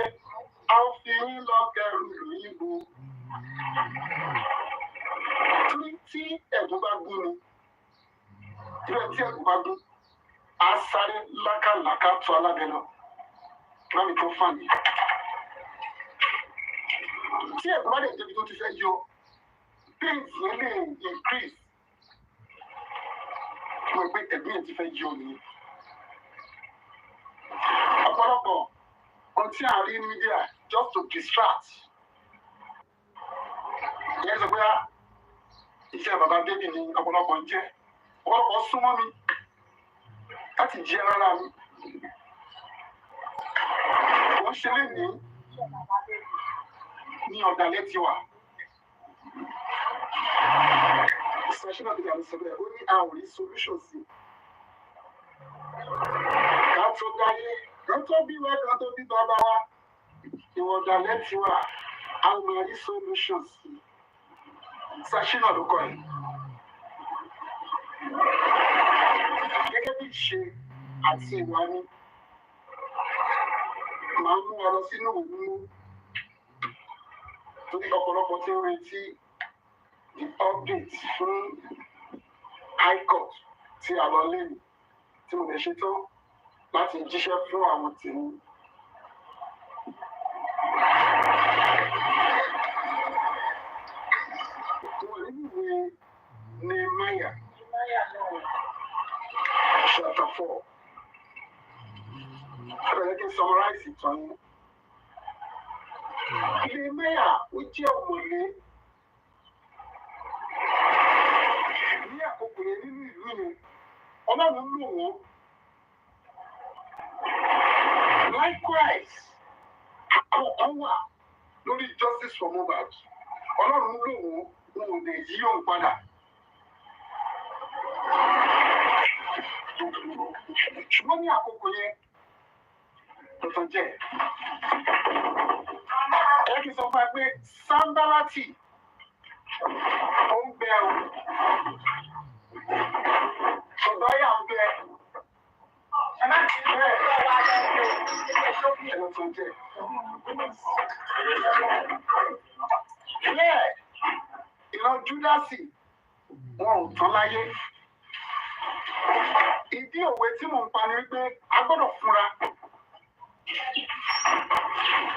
a ó fi yín lọ kẹrù lóyìnbó. Tí ẹ̀gún bá gún ni, tí ẹ̀gún bá gún, a sáré lákàlàkà tó alábẹ́ lọ. Láti tó fà mí. Tí ẹ̀gbọ́n bá lè débi tó ti fẹ́ yọ, pains yẹn lè increase. Mo rò pé ẹ̀gbọ́n yẹn ti fẹ́ yọ nìyẹn. Ọ̀pọ̀lọpọ̀ ohun tí a rí ní media just to distract. Ìyẹn sọ pé iṣẹ́ bàbá bébì ni ọ̀pọ̀lọpọ̀ ń jẹ́. Ọ̀pọ̀lọpọ̀ súnmọ́ mi láti jẹ́ rárá mi. Wọ́n ṣe lé ní ọ̀dàlẹ̀ ti wà. Ìṣẹ̀ṣẹ̀ àti àlùsọ̀rọ̀ ó ní a ò rí solution sí. Ká tó dáyé, ká tó bí wá, ká tó bí bàbá wa, ìwọ̀n ọ̀dàlẹ̀ ti wà. a máa rí solution sí ṣàṣìnà ló kọ́ ẹ̀. Gẹ́gẹ́ bí ìṣe àti ìwà ni màá mú wa lọ sínú òwú torí ọ̀pọ̀lọpọ̀ tí ń retí the update fún high court tí a lọ lẹ́yìn tí mo lè ṣetán láti jíṣẹ́ fún àwọn tèmi. Wọ́n nínú ìwé Nehemiah chapter 4. Let me summarize it on you. Nehemiah ó jẹ́ ọ̀mọ̀lé ní àkókò yẹn nínú ìlú yẹn. Ọlọ́run lò wọ́n. Likewise, àwọn wà lórí justice for Mohbad. Ọlọ́run lò wọ́n, wọn ò lè yí òun padà. Ṣùgbọ́n ní àkókò yẹn, tuntun jẹ́. Ẹ kì í sọ fún ẹ pé Sámbálátì ó ń bẹ o. Ṣọ̀dáyà ń bẹ. Tuntun jẹ́. Bẹ́ẹ̀ ìran Júdásì wọn ò tán láyé. Ìdí òwe tí mò ń pa ni wípé a gbọ́dọ̀ fúnra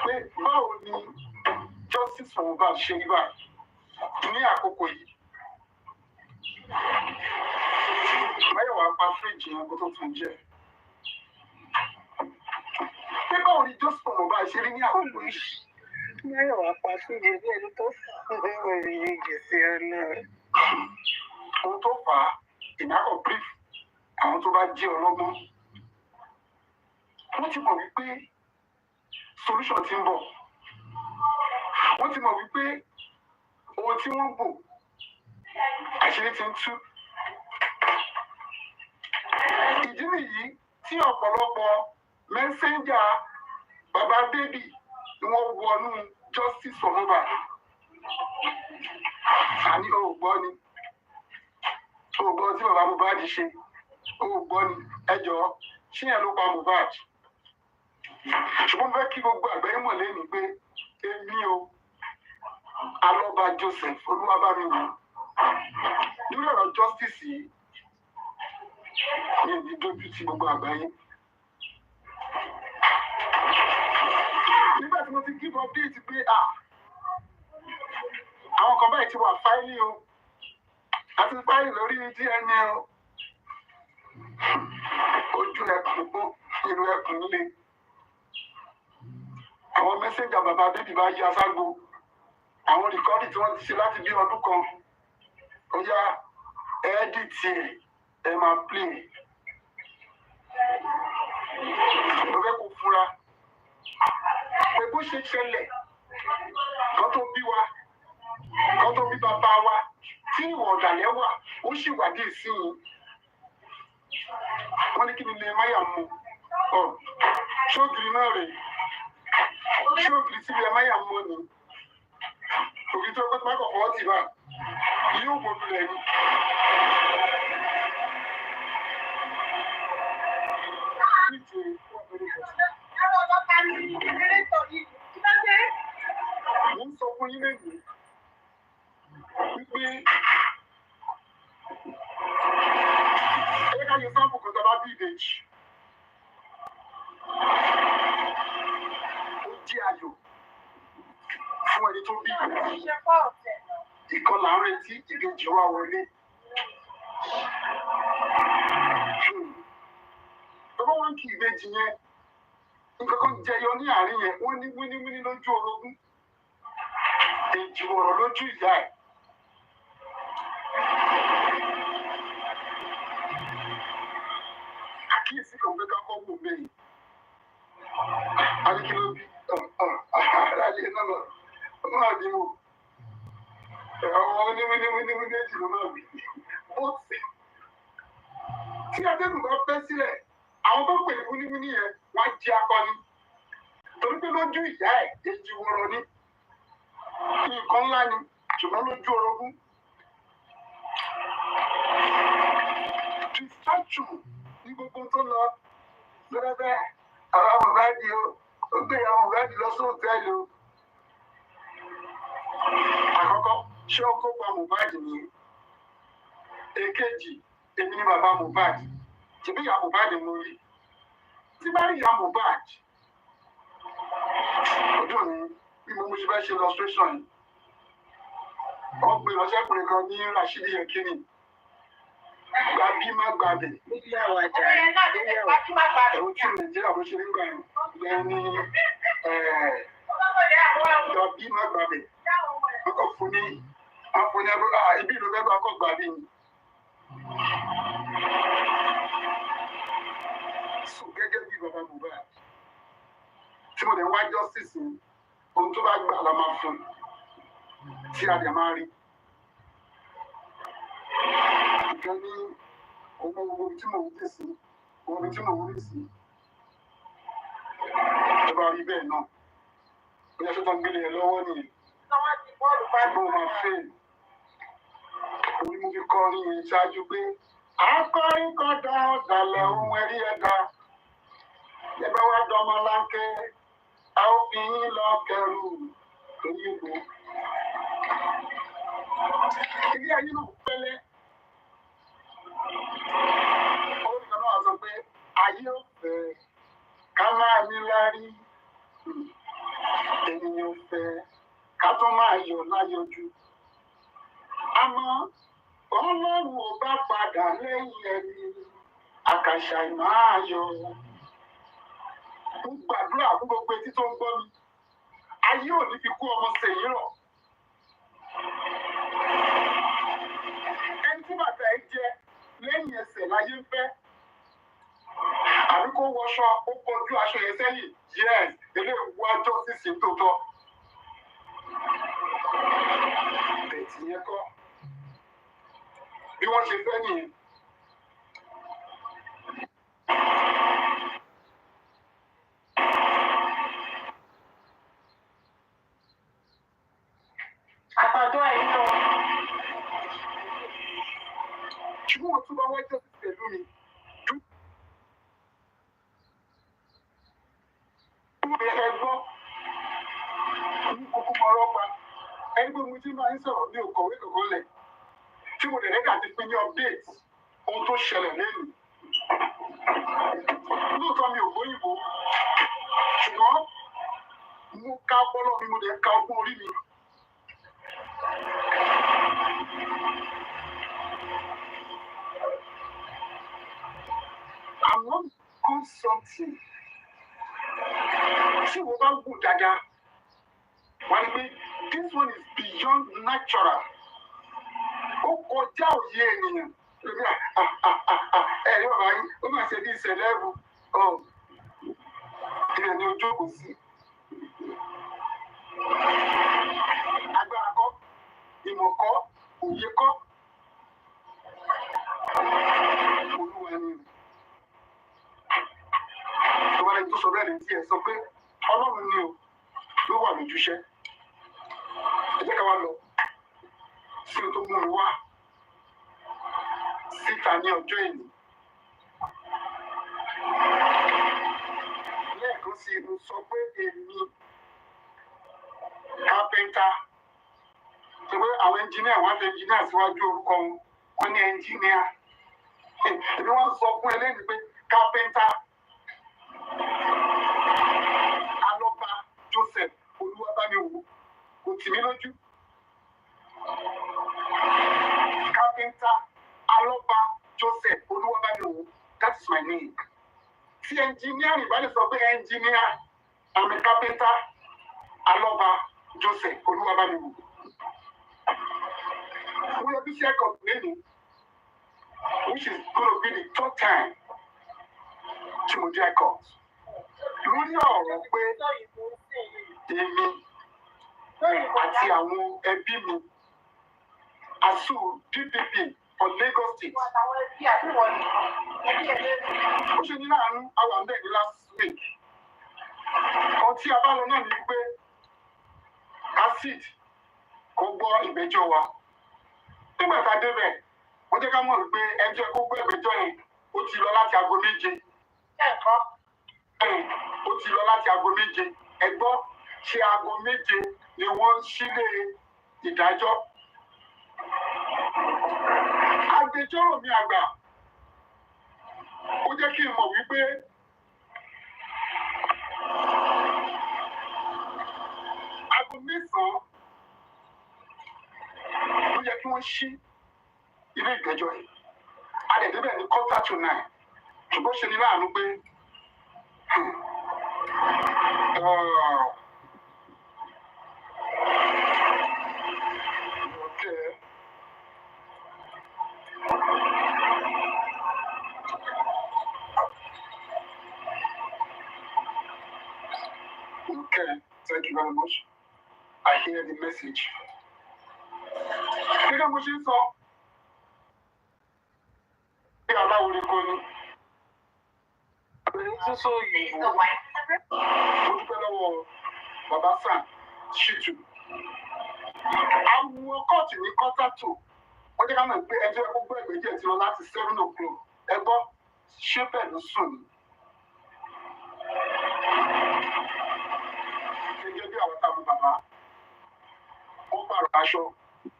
pé báwo ni justice for Mohbad ṣe rí báyìí ní àkókò yìí. Máyọ̀wá pa fíríjì yẹn kó tó tún jẹ́. Pé báwo ni justice for Mohbad ṣe rí ní àkókò yìí.
Máyọ̀wá pa fíjì bí ẹni tó fún ìrìn gbèsè ọlọ́run.
Ohun tó fà á ìnákọ̀ brief àwọn tó bá jẹ́ ọlọ́gbọ́n. Wọ́n ti mọ̀ wípé solution ti ń bọ̀. Wọ́n ti mọ̀ wípé ohun tí wọ́n bò àṣírí ti ń tú. Ìdí nìyí tí ọ̀pọ̀lọpọ̀ mẹ́sẹ́ńjà bàbá bébì ni wọ́n wọnú justice for Mohbad. Àní òògbọ́ ni òògbọ́ tí bàbá Mohbad ṣe òògbọ́ ni ẹjọ́ ṣé yẹn ló pa Mohbad. Ṣùgbọ́n mo fẹ́ kí gbogbo àgbáyé mọ̀ lẹ́nu pé èmi o Aloba Joseph Olúwabámiwò lórí ọ̀rọ̀ justice yìí ní ìdí dójú ti gbogbo àgbáyé. Nígbà tí mo ti give update pé àwọn kan báyìí ti wà fáìlì o àti fáìlì lórí DNA o. Ojú ẹkùn gbó irú ẹkùn nílé. Àwọn mẹ́sẹ̀njà bàbá bébì bá yí aṣágbó. Àwọn rìkọ́dì tí wọ́n ti ṣe láti bí ọdún kan. Ó yá ẹ́ẹ́dìtì ẹ̀ máa play. Mo fẹ́ kó fura pé bó ṣe ṣẹlẹ̀ kan tó bí wa kan tó bí bàbá wa tí ìwà ọ̀dàlẹ̀ wà ó sì wà dé ìsinyìí. Wọ́n ní kí ni Nehemiah mú ṣóògìrì náà rè ṣóògìrì tí Nehemiah mú ni ògì tó pẹ́ pẹ́ kọ̀ọ̀kan ti bá yóò gbọdọ̀ rẹ̀ ni. Mo ń sọ fún yín lẹ́yìn wípé ẹ ká yẹ sáàpù kan tó bá bí ìbejì. Ó jẹ́ ayọ̀ fún ẹni tó bí ìbejì. Ìkan là ń retí ìbejì wa wọlé. Tọ́wọ́ wọn kì í ìbejì yẹn. Nǹkan kan jẹyọ ní àárín yẹn, wọ́n ní wíníwíní lójú orogún. Èjì wọ̀rọ̀ lójú ìyá ẹ̀. Àkíyèsí kan gbé kákọ́ wò bẹ́ẹ̀. Adékìló bí àlàyé náà lọ, ọmọ àdìmọ̀. Àwọn wíníwíní èjì ló máa bí. Tí atẹ́gùn bá fẹ́ sílẹ̀, àwọn tó pè wíníwíní yẹn, wọ́n á jẹ́ akọni. Torí pé lójú ìyá ẹ̀, èjì wọ̀rọ̀ ni. nǹkan ńlá ni ṣùgbọ́n lójú orogún. Distraction ní gbogbo tó lọ lọ́dọ́dẹ́ àwọn Mohbad ó gbé àwọn Mohbad lọ sí hòtẹ́ẹ̀lì o. Àkọ́kọ́ ṣé ó kópa Mohbad ni? Èkejì èmi ni bàbá Mohbad tìbí ìyá Mohbad mo rí. Tí bá rí ìyá Mohbad ọdún mi bí mo ṣe fẹ́ ṣe illustration yìí wọ́n gbé lọ́sẹ̀kùnrin kan ní Rashidi Yekini gba bí má gbàdé ẹ̀rọ tí Nàìjíríà bó ṣe ń gbà lẹ́ni gba bí má gbàdé wọ́n kọ́ fún ní ibi ìlú fẹ́ bá kọ́ gbàdé ni. Sùn gẹ́gẹ́ bí bàbá Mohbad tí mo lè wá justice ohun tó bá gbà la máa fún tí a lè máa rí. Ìkan ní ohun tí mò ń dì sí ohun tí mò ń rí sí tó bá rí bẹ́ẹ̀ náà ó yẹ tó gbélé ẹ lọ́wọ́ nìyẹn ṣùgbọ́n máa fẹ́ orí mo fi kọ́ ní ìṣáájú pé akọrin kan dá ọ̀dàlẹ̀ ohun ẹ̀rí ẹ̀dá ẹ bá wá dọmọ láńkẹ́ a ó fi yín lọ kẹrù lórí ìbò. Ilé ayé náà pẹ́lẹ́. Olùkọ́ náà sọ pé ayé ò fẹ́ ká máa ní lárí. Ènìyàn ò fẹ́ ká tó máa yọ̀ láyọjú. Àmọ́ Ọlọ́run ò bá padà lẹ́yìn ẹni àkàṣà ìmáa yọ. Mo gbàdúrà fún gbogbo etí tó ń gbọ́ mi. Ayé ò ní fi kú ọmọ sèyí rọ̀. Ẹni tí bàtà ẹ jẹ lẹ́yìn ẹsẹ̀ láyé ń fẹ́. Àbí kó wọṣọ ó kọjú aṣọ yẹn sẹ́yìn. Yes, eléyìí wá justice tó tọ́. Bẹ̀tì yẹn kọ́. Bí wọ́n ṣe fẹ́ nìyẹn.
Àtọ̀dọ́ ẹ̀ nínú.
Ṣùgbọ́n wọ́n tún bá wájú pẹ̀lú mi. Ẹ gbọ́, ní kókó mọ ọlọ́pàá, ẹni pé mo ti máa ń sọ̀rọ̀ ní òkọ̀wé kankan lẹ̀. Tí mo dẹ̀ lẹ́gà ti pín ní update ohun tó ṣẹlẹ̀ lẹ́nu. Lóòótọ́ mi ò gbóyìnbó, ṣùgbọ́n mo ká ọpọlọ mi, mo dẹ̀ ká ọgbọ́n orí mi. I want good something. Tí mo bá wù dáadáa, wọ́n ní pé this one is beyond natural. Ó kọjá òye ènìyàn. Ẹ̀rí bàbá yín, ó máa ṣe bí ìṣẹ̀lẹ̀ ẹ̀rù. Ilẹ̀ ni ojú kò sí. Agbára kọ́, ìmọ̀ kọ́, òye kọ́. Olúwa ni. Ìwọ́n ẹni tó sọ bẹ́ẹ̀ ni tí ẹ sọ pé Ọlọ́run ni o ló wà lójúṣẹ́. Ẹ jẹ́ ká wá lọ sí o tó mú mi wá síta ní ọjọ́ ìní. Lẹ́ẹ̀kan sí mo sọ pé èmi kápẹ́ńtà ṣe pé àwọn ẹnjìníà wọ́n á fi ẹnjìníà síwájú orúkọ wọn wọ́n ní ẹnjìníà. Èmi wọ́n sọ fún ẹlẹ́ni pé kápẹ́ńtà Aloba Joseph Olúwabámiwò kò tì mí lójú. Kápẹ́ńtà Aloba Joseph Olúwabámiwò, that is my name. Tí ẹnjìníà bá lè sọ pé ẹnjìníà àmì kápẹ́ńtà Aloba Joseph Olúwabámiwò. We are busy complaining, which is going to be the third time tí mo jẹ́ ẹ̀kọ́. Lórí ọ̀rọ̀ pé èmi àti àwọn ẹbí mi ASU DPP for Lagos State. Ó ṣe ní láàánú àwọn àbẹ̀ ní last week. Ohun tí a bá lọ náà ni pé acid kó gbọ́ ìgbẹ́jọ́ wa. Nígbà tá a débẹ̀, wọ́n jẹ́ ká mọ̀ wípé ẹjọ́ kó gbọ́ ìgbẹ́jọ́ yẹn ó ti lọ láti aago 7. Ó ti lọ láti aago 7. Ẹ gbọ́ ṣé aago 7 ni wọ́n sílé ìdájọ́. Agbẹjọ́rò mi àgbà ó jẹ́ kí n mọ̀ wípé aago 9 ló yẹ kí wọ́n ṣí ilé ìgbẹ́jọ́ yìí. A lè débẹ̀ ní 8:45. Ṣùgbọ́n ṣe ni láàánú pé Okay, thank you very much. I hear the message. Gẹ́gẹ́ bó ṣe ń sọ, bí aláwo ni kò ní.
Sísọ yìí.
Mo dúpẹ́ lọ́wọ́ bàbá Sam Shitu. Àwọn kóòtù ní 2:45. Wọ́n jẹ́ ká mọ̀ pé ẹjọ́ gbogbo ìgbẹ́jọ́ ti lọ láti 7 o'clock. Ẹ gbọ́ ṣé pẹ̀lú sùn ni. Gẹ́gẹ́ bí àwọn táwọn bàbá, wọ́n pààrọ̀ aṣọ,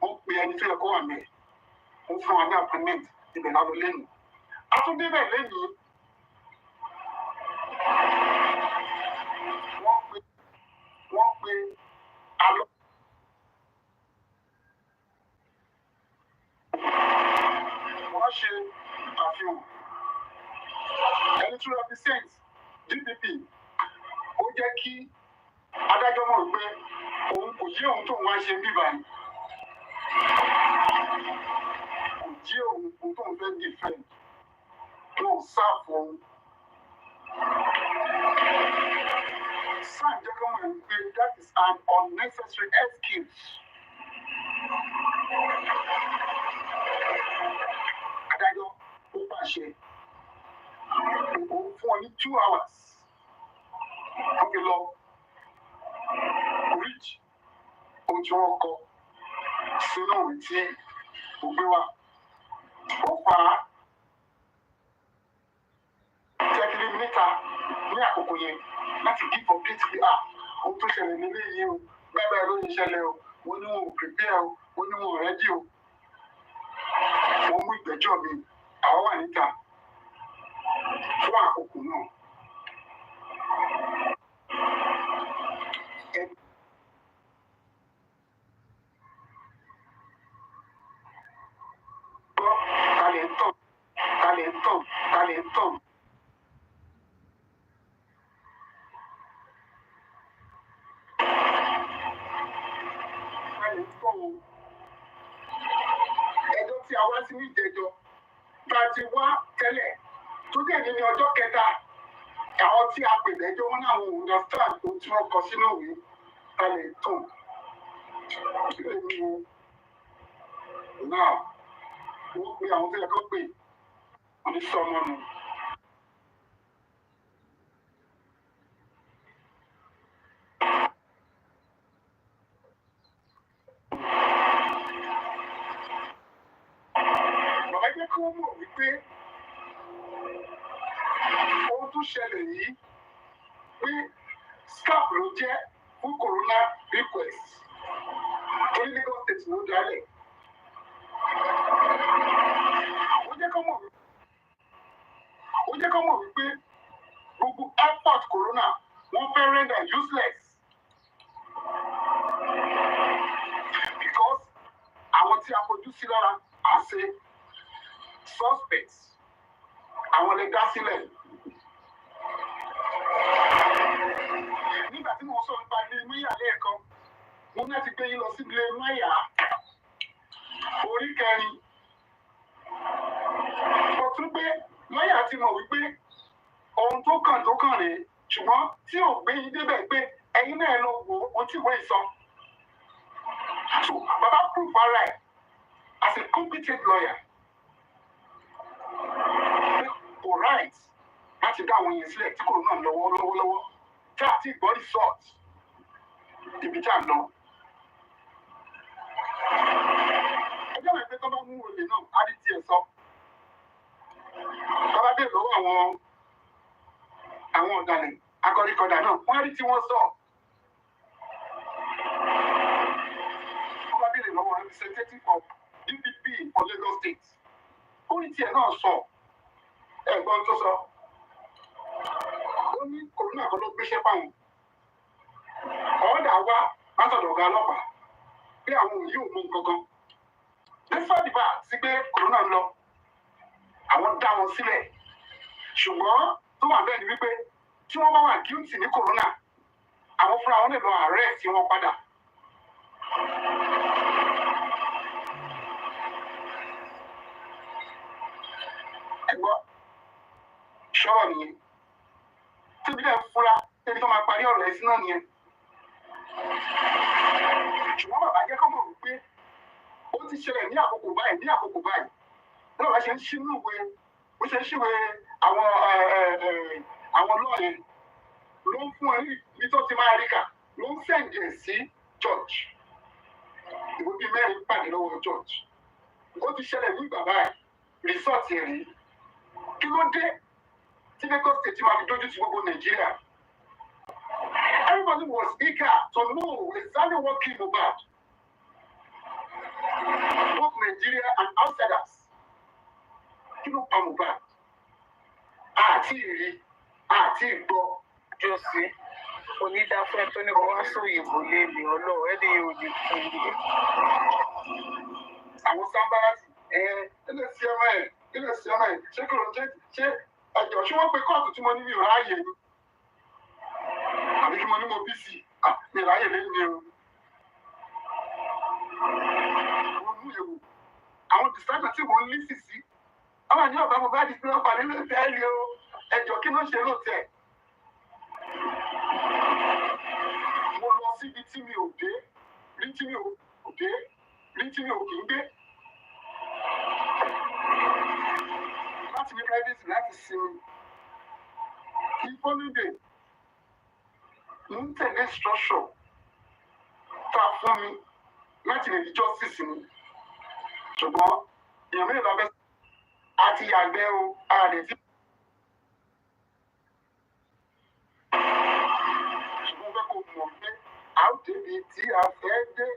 wọ́n pe ẹni tí ẹ kó wà mẹ́, wọ́n fún wa ní appointment ibẹ̀ lálọ́ lẹ́nu. A tún débẹ̀ lẹ́yìn. Wọ́n pe Aloba. Wọ́n ṣe àfihàn. Ẹni tó represent DPP ó jẹ́ kí adájọ́ mọ̀ pé òun kò yé òun tó wá ṣe bíbá yìí. Kò yé òun tó ń fẹ́ defend. Wọ́n sáàfù òun. Sam jẹ́ kí wọ́n mọ̀ pé that is an unnecessary excuse. Adájọ́ ó pàṣẹ. Òun fún ọ ní 2 hours. Wọ́n fi lọ reach ohun tí wọ́n kọ sínú ìwé tí ó gbé wá. Ó pa tẹ́kílì níta ní àkókò yẹn láti give update pé ohun tó ṣẹlẹ̀ nílé yìí o, bẹ́ẹ̀ ló ń ṣẹlẹ̀ o, wọ́n ní wọn ò prepare o, wọ́n ní wọn ò ready o. Wọ́n mú ìgbẹ́jọ́ mi, àwọn wà níta fún àkókò náà. Talentão. Ẹjọ́ tí a wá sí ní ìjẹjọ́ bá ti wá tẹ́lẹ̀ tó dẹ̀ ní ọjọ́ kẹta àwọn tí a pè lẹ́jọ́ wọn náà wọ́n understand ohun tí wọ́n kọ sínú ìwé talentão. Náà wọ́n pe àwọn tó yẹ kó pè wọ́n ní sọmọ nù. Bàbá jẹ́ kí wọ́n mọ̀ wípé ohun tó ṣẹlẹ̀ yìí pé scap ló jẹ́ fún corona request torí Lagos State ló dálẹ̀. Ó jẹ́ kó mọ̀ wípé gbogbo airport corona wọ́n fẹ́ render useless because àwọn tí a fojú sí lára as a suspects àwọn lè dá sílẹ̀. Nígbà tí mo sọ nípa ilé Máyà lẹ́ẹ̀kan, mo ní láti gbé yín lọ sí ilé Máyà orí 4. Mo tún gbé Máyà ti mọ̀ wípé ohun tó kàn rèé, ṣùgbọ́n tí ò gbé yín débẹ̀ pé ẹ̀yin náà lọ wo ohun tí ìwé ìsọ. So bàbá proof ara ẹ̀ as a competent lawyer. Kò right láti dá àwọn èèyàn sílẹ̀ tí kò náà lọ́wọ́lọ́wọ́ tí a ti gbọ́ resort ibi tí a lọ. ẹjọ́ ìpè tó bá mú olè náà á rí tiẹ̀ sọ. Bàbá dé lọ́wọ́ àwọn ọ̀dàlẹ̀ akọ́ríkọ̀dà náà wọ́n á rí tí wọ́n sọ. Bàbá dé lọ́wọ́ representative of DPP for Lagos State. Ó rí tiẹ̀ náà sọ. Ẹ̀gbọ́n tó sọ. Ó ní kòrónà kan ló gbéṣẹ́ fáwọn. Ọ̀ọ́dà wá látọ̀dọ̀ ọ̀gá ọlọ́pàá pé àwọn òun yóò mú nǹkan kan. Despite the fact sí pé kòrónà lọ, àwọn dá wọn sílẹ̀. Ṣùgbọ́n tó wà bẹ́ẹ̀ ni wípé tí wọ́n bá wà guilty ní kòrónà, àwọn fúnra wọn lè lọ arrest wọn padà. Ẹ̀gbọ́n ṣọ́ọ̀ nìyẹn. Tóbi dẹ̀ fúnra tẹ́bí tó máa parí ọ̀rọ̀ ẹ̀sìn náà nìyẹn. Ṣùgbọ́n bàbá jẹ́ kọ́ mọ̀ wípé ó ti ṣẹlẹ̀ ní àkókò báyìí. Bí bàbá ṣe ń ṣínú ìwé, ó ṣe ń ṣíwé àwọn lọ́ọ̀yẹ̀ ló ń fún ẹ ní tó ti máa rí kà ló ń sẹ̀ǹdẹ̀ sí church. Ìwé bíi mẹ́rin pàdé lọ́wọ́ church. Ó ti ṣẹlẹ̀ ní bàbá ẹ̀ rìsọ́ọ̀tì ẹ̀rí. Kí ló dé tí Lagos State máa fi dójú ti gbogbo Nàìjíríà? Everybody was eager to know exactly what killed Mohbad. Both Nigeria and outsiders. Kí ló pa Mohbad? Àti ìrí, àti ìgbọ́.
Jọ́sí, onídàáfẹ́ tó ní kó wá sóyìnbó léèlé ọlọ́run ẹni yóò di fún mi.
Àwọn sábàrátì ilé sí ọmọ ẹ̀ ṣé kí ló ń jẹ́ ṣé ẹ̀jọ̀ ṣé wọ́n pe kóòtù tí mo ní mi ò ráàyè ni? Àbí kí mo ní mo bí sí mi ráàyè lẹ́yìn ni o. Mo mú ewu àwọn dìsáìtà tí mo ń lé sí sí. Àwọn àní ọ̀bá Mohbad ti lọ́ọ́ pàdé lóòótọ́ ẹ̀ lé o. Ẹ̀jọ̀ kí ló ń ṣe lóòótọ́ ẹ̀? Mo lọ síbi tí mi ò dé, rí tí mi ò kì í gbé. Láti ní privacy láti sinmi. Kí fọ́nìdè ń tẹ̀lé structure tá a fún mi láti lè rí justice mi. Ṣùgbọ́n èèyàn mélòó la fẹ́ àti yàgbẹ́ o, ààrẹ tí. Ṣùgbọ́n fẹ́ kó mọ̀ pé a ó débi tí a fẹ́ dé.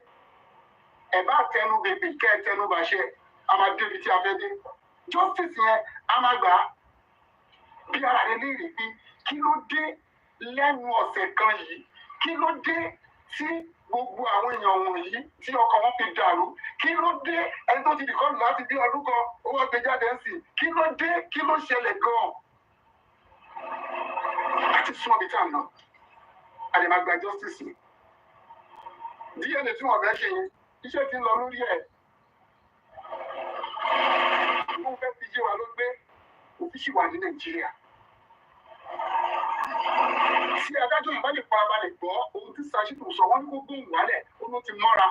Ẹ bá tẹnu bèbè kẹ́ ẹ tẹnu bàṣẹ, a máa débi tí a fẹ́ dé. Justice yẹn a máa gbà á. Bí ara rẹ léèrè bí kí ló dé lẹ́nu ọ̀sẹ̀ kan yìí? Kí ló dé tí gbogbo àwọn èèyàn wọ̀nyí tí ọkàn wọn fi dàrú? Kí ló dé ẹni tó ti dìkọ́lù láti bí ọdún kan ó wá gbé jáde ń sìn? Kí ló dé? Kí ló ṣẹlẹ̀ gan-an? Àti súnmọ́ bíi tá à ń lọ. A lè máa gba justice ni. DNA tí wọ́n fẹ́ ṣe yẹn, iṣẹ́ ti ń lọ lórí ẹ̀. Wọ́n fẹ́ fi yé wa ló gbé òfin ṣì wà ní Nàìjíríà. Tí adájọ́ yìí bá lè farabalẹ̀ gbọ́ ohun tí Sàṣítù sọ, wọ́n ní kó gbóhùn wálẹ̀, ó ló ti mọ́ra.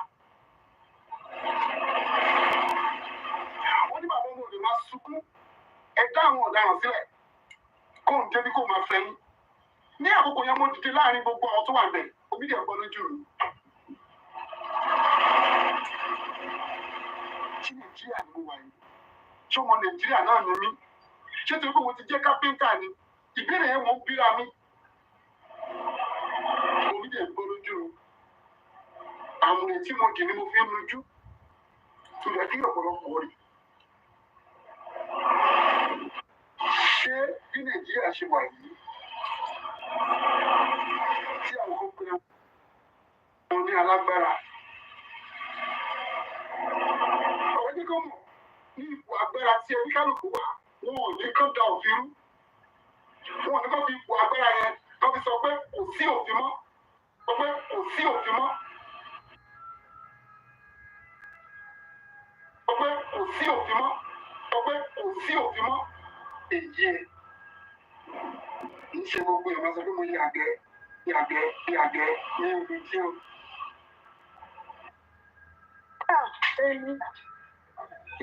Wọ́n ní bàbá ọmọ òde máa sunkún, ẹ dá àwọn ọ̀daràn sílẹ̀, kó ń débi kó máa fẹ́yìn. Ní àkókò yẹn mo dìde láàrin gbogbo àwọn tó wà bẹ̀, omi dẹ̀ gbọ́ lójú mi. Ṣé Nàìjíríà ni mo wà yìí? Ṣé ọmọ Nàìjíríà náà ni mí? Ṣé torí pé mo ti jẹ́ kápẹ́ńtà ni? Ìbéèrè yẹn mo ń bíra mi. Omi dẹ̀ gbọ́ lójú mi. Àwọn èyí tí mo dì ni mo fi ń lójú. Tó yẹ kí ọ̀pọ̀lọpọ̀ rí. Ṣé bí Nàìjíríà ṣe wà yìí? Tí àwọn kan pe wọn ní alágbára. Ọ̀rẹ́ kíkọ́ mọ̀ ní ipò agbára tí ẹni kálukú wà, wọn ò ní kán da òfin rú. Wọn ò ní kán fi ipò agbára yẹn kán fi sọ pé kò sí òfin mọ́. Sọ pé kò sí òfin mọ́. Sọ pé kò sí òfin mọ́. Sọ pé kò sí òfin mọ́. Èyí ẹ̀ ń ṣe gbogbo ìmọ̀ sọ pé mo yàgbẹ́ ní ibi tí o.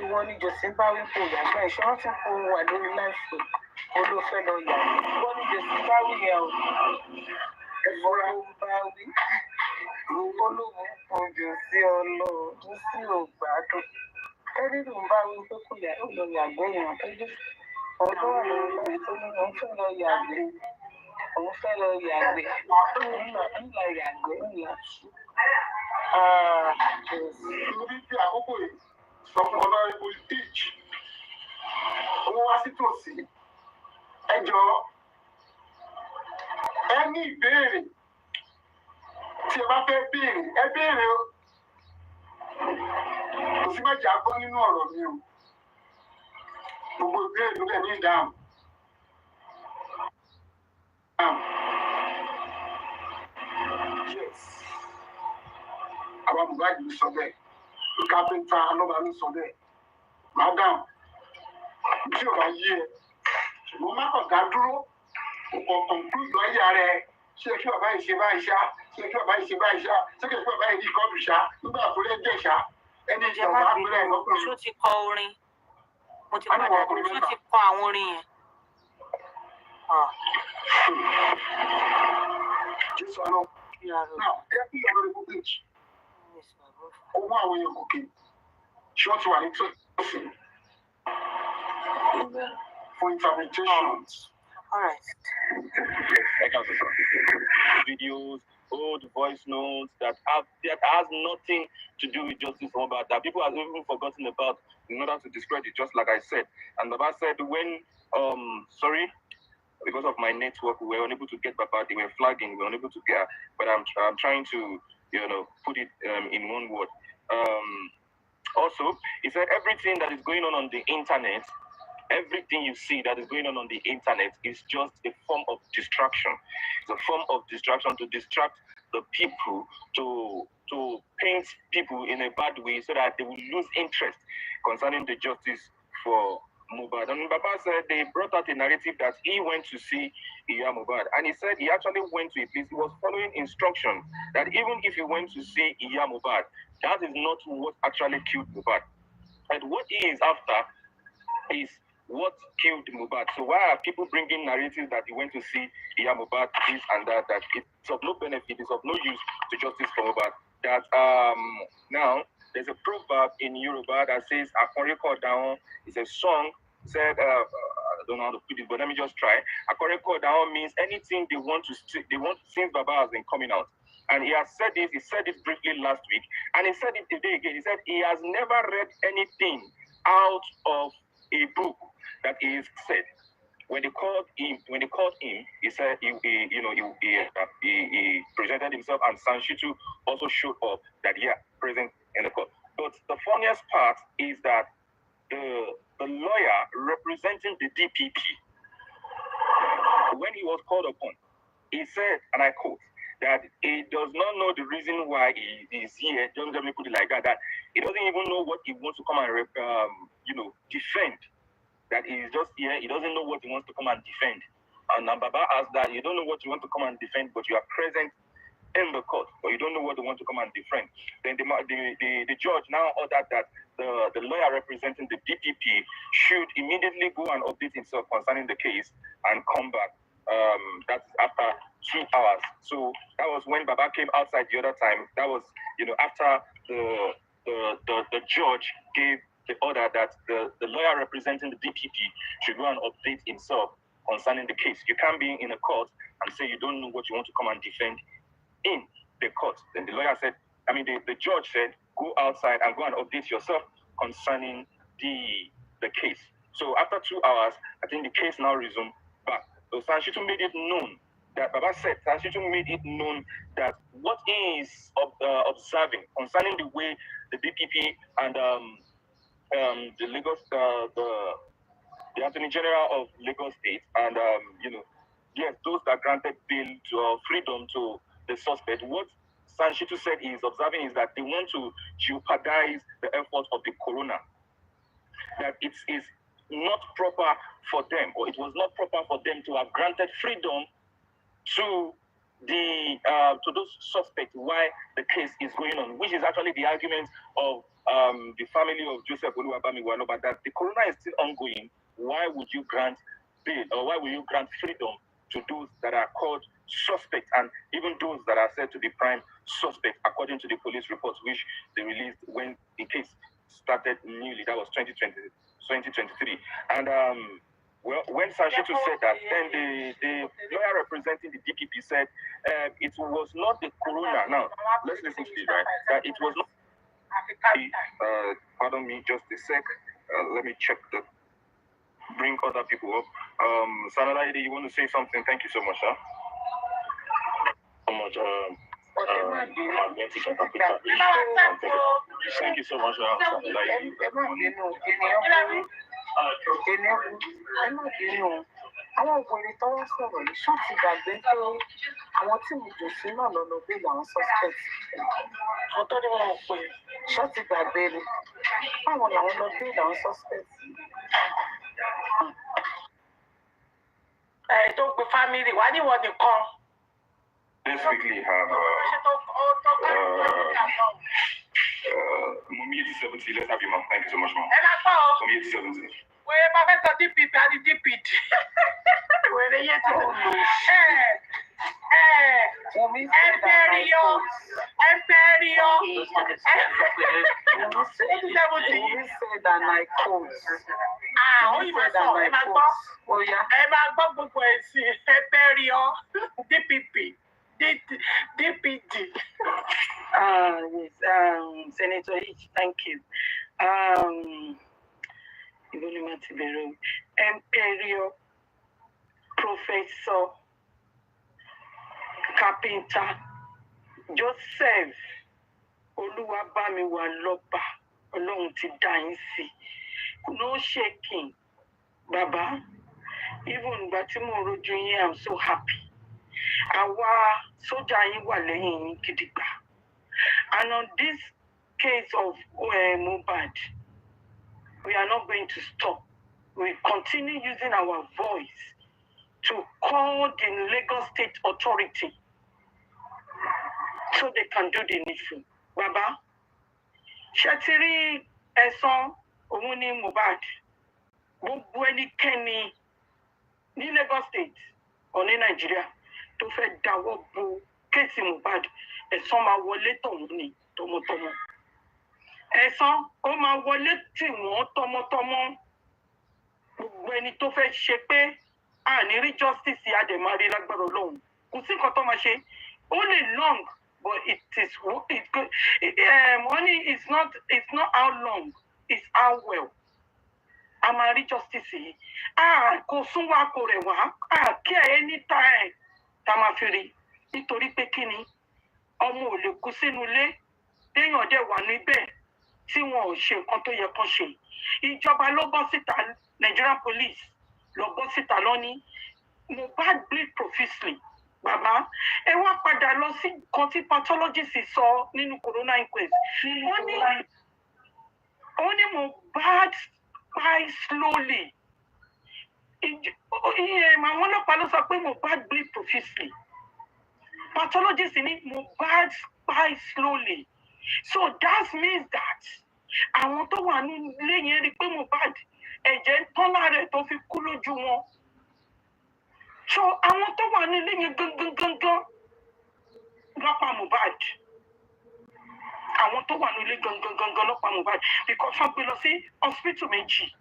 Ìwọ ni Jòsí bá wí pé ìyàgbẹ́ ìṣòro tí kò wà lórí láìpẹ́ olófẹ́ lọ yà. Ìwọ ni Jòsí bá wí yẹn o. Ẹ̀fọ́ra bá wí. olówó ojú sí ọlọ́run sí ògbádùn kẹ́rìndù ń bá wí pé kò yà ó lọ yàgbẹ́ èèyàn tó dé òun tó wà lórí lọ́wọ́ tó ní òun fẹ́ lọ yàgbẹ́ òun fẹ́ lọ yàgbẹ́ ńlá yàgbẹ́ ńlá.
Níbi tí àkókò yìí sọ fún ọlọ́run teach owó wá sí tòsí ẹ jọ̀ọ́ ẹ ní ìbéèrè tí ẹ bá fẹ́ béèrè ẹ béèrè o kò sí mẹ́jà gbọ́ nínú ọ̀rọ̀ mi o gbogbo ìbéèrè ló lẹ̀ ní ìdáhùn. Yes àwọn Mohbad ló sọ bẹ́ẹ̀ kápẹ́ńtà Aloba ló sọ bẹ́ẹ̀ madam tí ò bá yí ẹ ṣùgbọ́n má kàn dá dúró kò conclude lọ́ọ̀yà rẹ ṣé kí bàbá yìí ṣe báyìí ṣá ṣé kí bàbá yìí ṣe báyìí ṣá ṣé kí bàbá yìí rí kọ́ọ̀dù ṣá nígbà tó lè jẹ́ ṣá ẹni ìjọba àpẹẹrẹ lọ́kùnrin.
ṣó ti kọ orin mo ti padà dé ṣó ti kọ àwọn orin yẹn.
Jésù àná náà ẹ kí ìyàwó rẹ kó bèjì ó mú àwọn èèyàn gòkè ṣé wọ́n ti wà ní tòsí for interpretation.
All right.
Videos, old voice notes that has nothing to do with justice for Mohbad that people have even forgotten about in order to discredit, just like I said. And Baba said when because of my network, we were unable to get Baba. They were flagging, we were unable to get. But I'm trying to put it in one word. Also, he said everything that is going on the internet. Everything you see that is going on the internet is just a form of distraction. It's a form of distraction to distract the people, to paint people in a bad way so that they will lose interest concerning the justice for Mohbad. And Baba said they brought out a narrative that he went to see Mohbad. And he said he actually went to a place, he was following instruction that even if he went to see Mohbad, that is not what actually killed Mohbad. And what he is after is what killed Mohbad. So why are people bringing narratives that he went to see Mohbad, this and that it's of no benefit, it's of no use to justice for Mohbad? That now there's a proverb in Yoruba that says "Akoreko down" is a song. Said I don't know how to put it, but let me just try. Akoreko down means anything they want to since Baba has been coming out. And he has said this, he said it briefly last week, and he said it today again. He said he has never read anything out of a book that is said. When they called him, he said he presented himself, and Sanshitu also showed up that present in the court. But the funniest part is that the lawyer representing the DPP, when he was called upon, he said, and I quote, that he does not know the reason why he is here. Don't let me put it like that. That he doesn't even know what he wants to come and defend. That he is just here. He doesn't know what he wants to come and defend. And Baba asked that you don't know what you want to come and defend, but you are present in the court, but you don't know what they want to come and defend. Then the judge now ordered that the lawyer representing the DPP should immediately go and update himself concerning the case and come back. That's after 2 hours. So that was when Baba came outside the other time. That was after the judge gave the order that the lawyer representing the DPP should go and update himself concerning the case. You can't be in a court and say you don't know what you want to come and defend in the court. Then the lawyer said, the judge said, go outside and go and update yourself concerning the case. So after 2 hours, I think the case now resumed back. So Sanshitu made it known that Baba said, Sanshitu made it known that what he is observing concerning the way the DPP and the Lagos, the Attorney General of Lagos State, and yes, those that granted bail to freedom to the suspect. What Sanshitu said he is observing is that they want to jeopardize the effort of the coroner. That it is not proper for them, or it was not proper for them to have granted freedom to those suspects why the case is going on, which is actually the argument of the family of Joseph Aloba, that the coroner is still ongoing. Why would you grant bail, or why will you grant freedom to those that are called suspects, and even those that are said to be prime suspect, according to the police reports, which they released when the case started newly. That was 2023. And well, when Sanchitu said that, then the lawyer representing the DPP said it was not the corona. Now, let's listen to this, right? That it was not. Pardon me, just a sec. Let me check the. Bring other people up. Sanada, you want to say something? Thank you so much, sir. So much. Thank you so much,
àwọn obìnrin tó wá sọ̀rọ̀ yìí ṣó ti gbàgbé pé àwọn tí mo jò sí náà lọ́nà bí làwọn suspect mo tó ní wọn ò pè ṣó ti gbàgbé ni báwọn làwọn lọ bí làwọn suspect. tó pe family wá níwọ̀n nìkan.
Let's quickly have Wummi 70. Let's have you, ma'am. Thank you so much, ma'am. Wummi 70.
Where my best DPP and the DPP. Where they yet to Imperial.
Wummi said that I quote.
DPP. DPD.
Yes, Senator H, thank you. Imperial Professor Carpenter Joseph Oluwabamiwa Aloba Ọlọ́run ti dá yín sí. No shaking, Baba. Even ìgbà tí mo rojú yín, I'm so happy. Àwa sójà yín wà lẹ́yìn yín gidigba. And on this case of Mohbad, we are not going to stop. We continue using our voice to call the Lagos State Authority so they can do the needful. Baba, Shatiri Ẹ̀san òun ni Mohbad. Gbogbo ẹnikẹ́ni ní Lagos State or ní Nigeria tó fẹ́ dáwọ́ bo kéèsì Mohbad, ẹ̀san máa wọlé tọ̀hún ni tọmọtọmọ. Ẹ̀san ó máa wọlé tì wọ́n tọmọtọmọ. Gbogbo ẹni tó fẹ́ ṣe pé àní rí justice àdèmárì lágbára Ọlọ́run. Kò sí nǹkan tó máa ṣe. Ó lè long, but money is not how long, it's how well. A máa rí justice yìí. Kò sún wa kò rẹ̀ wá. Kí anytime tá máa fi rí. Nítorí pé kí ni ọmọ ò lè kú sínú ilé téèyàn dẹ̀ wà níbẹ̀ tí wọn ò ṣe nǹkan tó yẹ kán ṣe. Ìjọba ló bọ́ síta, Nigerian police lọ bọ́ síta lọ́ní Mohbad bleed profusely. Bàbá ẹ wá padà lọ sí nǹkan tí pathologist sọ nínú corona inquest. Wọ́n ní Mohbad die slowly. Àwọn ọlọ́pàá ló sọ pé Mohbad bleed profusely. Pathologist ní Mohbad die slowly. So that means that àwọn tó wà nílé yẹn rí pé Mohbad ẹ̀jẹ̀ ń tán lára ẹ̀ tó fi kú lójú wọn. So àwọn tó wà nílé yẹn gangan ló pa Mohbad. Àwọn tó wà nílé gangan ló pa Mohbad because wọ́n gbé lọ sí hospital méjì.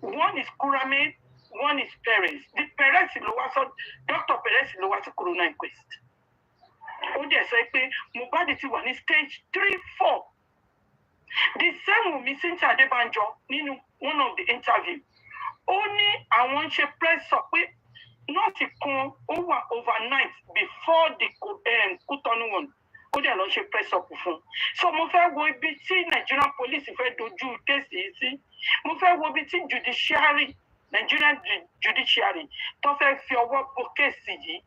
One is Kurame, one is Perez. The Perez ló wá sọ, Dr. Perez ló wá sí corona inquest. Ó dẹ̀ sọ pé Mohbad ti wà ní stage 3-4. The same Wummi Cynthia Adébánjọ nínú one of the interview. Ó ní àwọn ń ṣe press up pé nọ́ọ̀sì kan ó wà overnight before the Kútọ́nù one. Ó dẹ̀ lọ ṣe press up fún. So mo fẹ́ wo ibi tí Nigerian police fẹ́ dojú kéèsì yìí sí. Mo fẹ́ wo ibi tí judiciary, Nigerian judiciary tó fẹ́ fi ọwọ́ bo kéèsì yìí.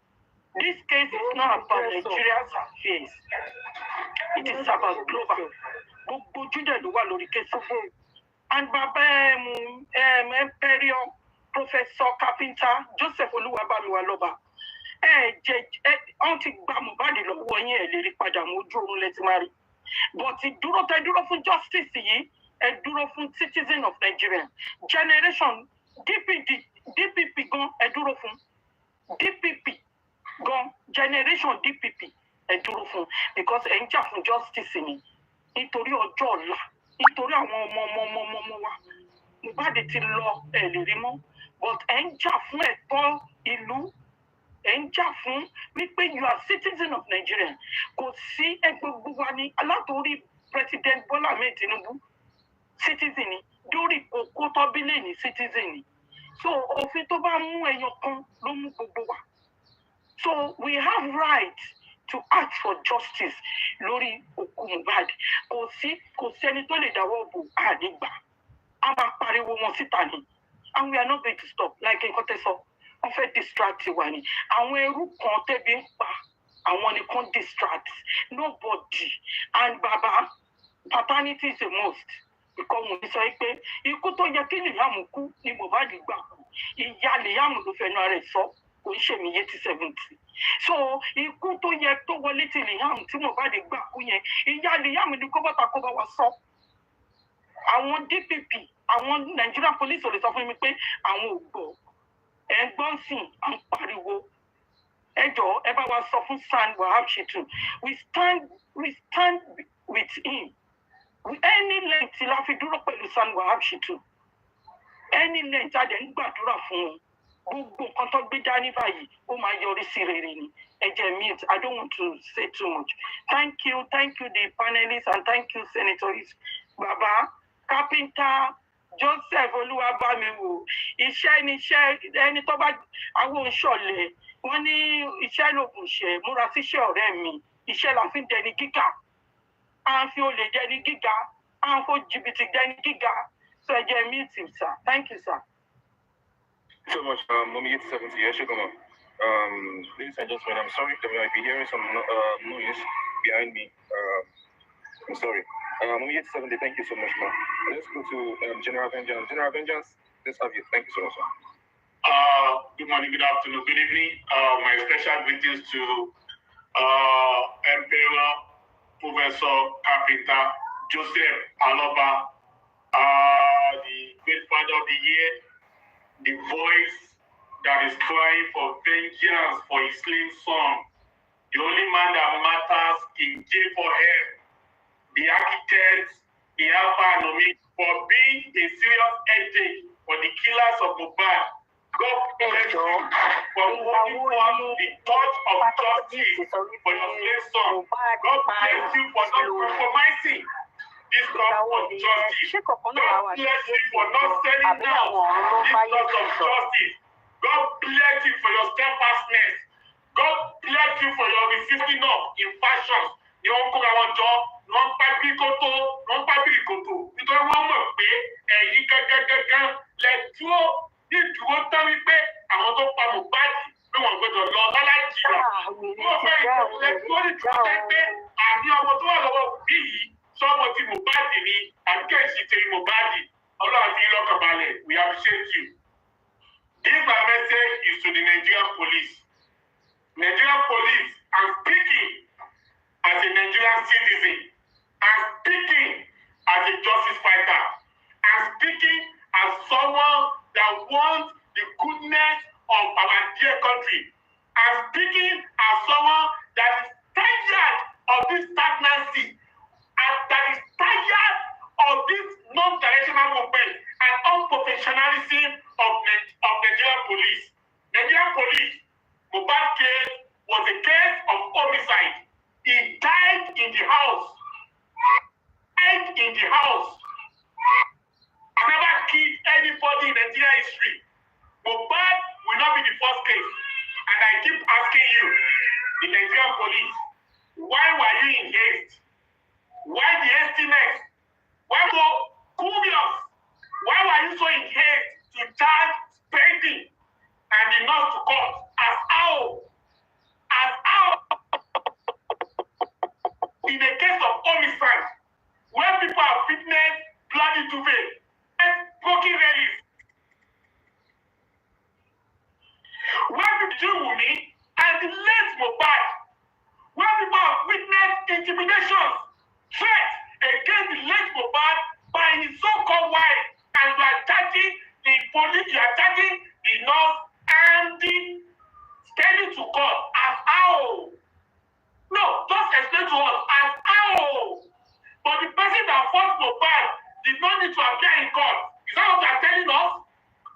This case is not about Nigeria's affairs. It is about global. Gbogbo Júdẹ̀ ló wà lórí kéèsì. And Baba Imperial Professor Carpenter Joseph Oluwabamiwa Aloba. Wọ́n ti gba Mohbad lọ́wọ́ yín ẹ̀ lè rí padà mọ́ ojú oorun lẹ́tí máa rí. But tẹ dúró fún justice yìí, ẹ dúró fún citizen of Nigeria. Generation DPP gan ẹ dúró fún. DPP gan generation DPP ẹ dúró fún because ẹ ń jà fún justice ni nítorí ọjọ́ ọ̀la nítorí àwọn ọmọ wa Mohbad ti lọ ẹ lè rí mọ́ but ẹ ń jà fún ẹ̀tọ́ ìlú ẹ ń jà fún wípé you are citizen of Nigeria kò sí gbogbo wa ní alátorí President Bola Ahmed Tinubu citizen ni lórí kókó tọ́bílẹ̀ ní citizen ni so òfin tó bá mú ẹyọ kan ló mú gbogbo wa so we have right to ask for justice lórí òkú Mohbad kò sí ẹni tó lè dáwọ́ bò àdìgbà a máa pariwo wọn síta ni and we are not going to stop like nǹkan tẹ́ sọ wọ́n fẹ́ distract wa ni àwọn ẹrú kan tẹ́bi ń pa àwọn nìkan distract nobody and baba paternity is a must because mo sọ pé ikú tó yẹ kí Liam kú ni Mohbad gbà kú ìyá Liam ló fẹnu ara ẹ̀ sọ kò ń ṣèmi 70 so ikú tó yẹ tó wọlé ti Liam tí Mohbad gbà kú yẹn ìyá Liam ni kó bọ́ta kó bá wa sọ àwọn DPP àwọn Nigerian police ò lè sọ fún mi pé àwọn ò gbọ́ ẹ gbọ́n sìn à ń pariwo ẹ jọ̀ọ́ ẹ bá wa sọ fún San Wahab Shittu we stand with him any length la fi dúró pẹ̀lú San Wahab Shittu any length a dẹ̀ ń gbàdúrà fún wọn gbogbo nǹkan tó gbé dání báyìí ó máa yọrí sí rere ni ẹ jẹ́ mute I don't want to say too much thank you the panelists and thank you senators baba carpenter Joseph Olúwabámiwò iṣẹ́ níṣẹ́ ẹni tó bá àwọn òṣọ̀lẹ̀ wọ́n ní iṣẹ́ lògùn ṣe múra síṣẹ́ ọ̀rẹ́ mi iṣẹ́ la fi ń dẹni gíga à ń fi olè dẹni gíga à ń fò jìbìtì dẹni gíga so ẹ jẹ́ mute sir thank you sir.
So much, Wummi 70. Yes, ladies and gentlemen, I'm sorry that I might be hearing some noise behind me. I'm sorry. Wummi 70, thank you so much, ma. Let's go to General Vengeance. General Vengeance, let's have you. Thank you so much, ma.
Good morning, good afternoon, good evening. My special greetings to Emperor Professor Carpenter Joseph Aloba, the great father of the year, the voice that is crying for vengeance for his slain son, the only man that matters in jail for help, the architect, the Alpha and Omega, for being a serious headache for the killers of Mohbad. God bless you for putting forth the touch of justice for your slain son. God bless you for not compromising this cause of justice. God bless you for not selling down this cause of justice. God bless you for your steadfastness. God bless you for your resisting up in fashions. Ni wọ́n kó àwọn jọ, ni wọ́n pa bí kótó, ni wọ́n pa bí ìkòtò. Nítorí wọ́n mọ̀ pé ẹ̀yin gángan lẹ dúró ní ìdúró tán wípé àwọn tó pa Mohbad pé wọ́n gbọ́dọ̀ lọ lọ́lájì rẹ̀. Wọ́n fẹ́ ìkòtò lẹ dúró ní ìdúró tẹ́ pé àní ọmọ tó wà lọ́wọ́ bí yìí sọ́mọ ti Mohbad ni àbíkẹ́ ìṣìṣẹ́ Mohbad. Ọlọ́run ti lọ́kàn balẹ̀. We appreciate you. This my message is to the Nigerian police. Nigerian police, I'm speaking as a Nigerian citizen. I'm speaking as a justice fighter. I'm speaking as someone that wants the goodness of our dear country. I'm speaking as someone that is tired of this stagnancy and that is tired of this non-directional movement and unprofessionalism of Nigerian police. Nigerian police, Mohbad case was a case of homicide. He died in the house. I never killed anybody in Nigerian history. Mohbad will not be the first case. And I keep asking you, the Nigerian police, why were you in haste? Why the hastiness? Why so curious? Why were you so in haste to charge spending and the not to court? As how in a case of homicide, where people have witnessed bloody duvet and broken relics, where people do Wummi and the late Mohbad, where people have witnessed intimidations, threats against the late Mohbad by his so-called wife, and you are charging the police, you are charging the nurse and the standing to court as how? No, just explain to us as how. But the person that fought Mohbad did not need to appear in court. Is that what you are telling us?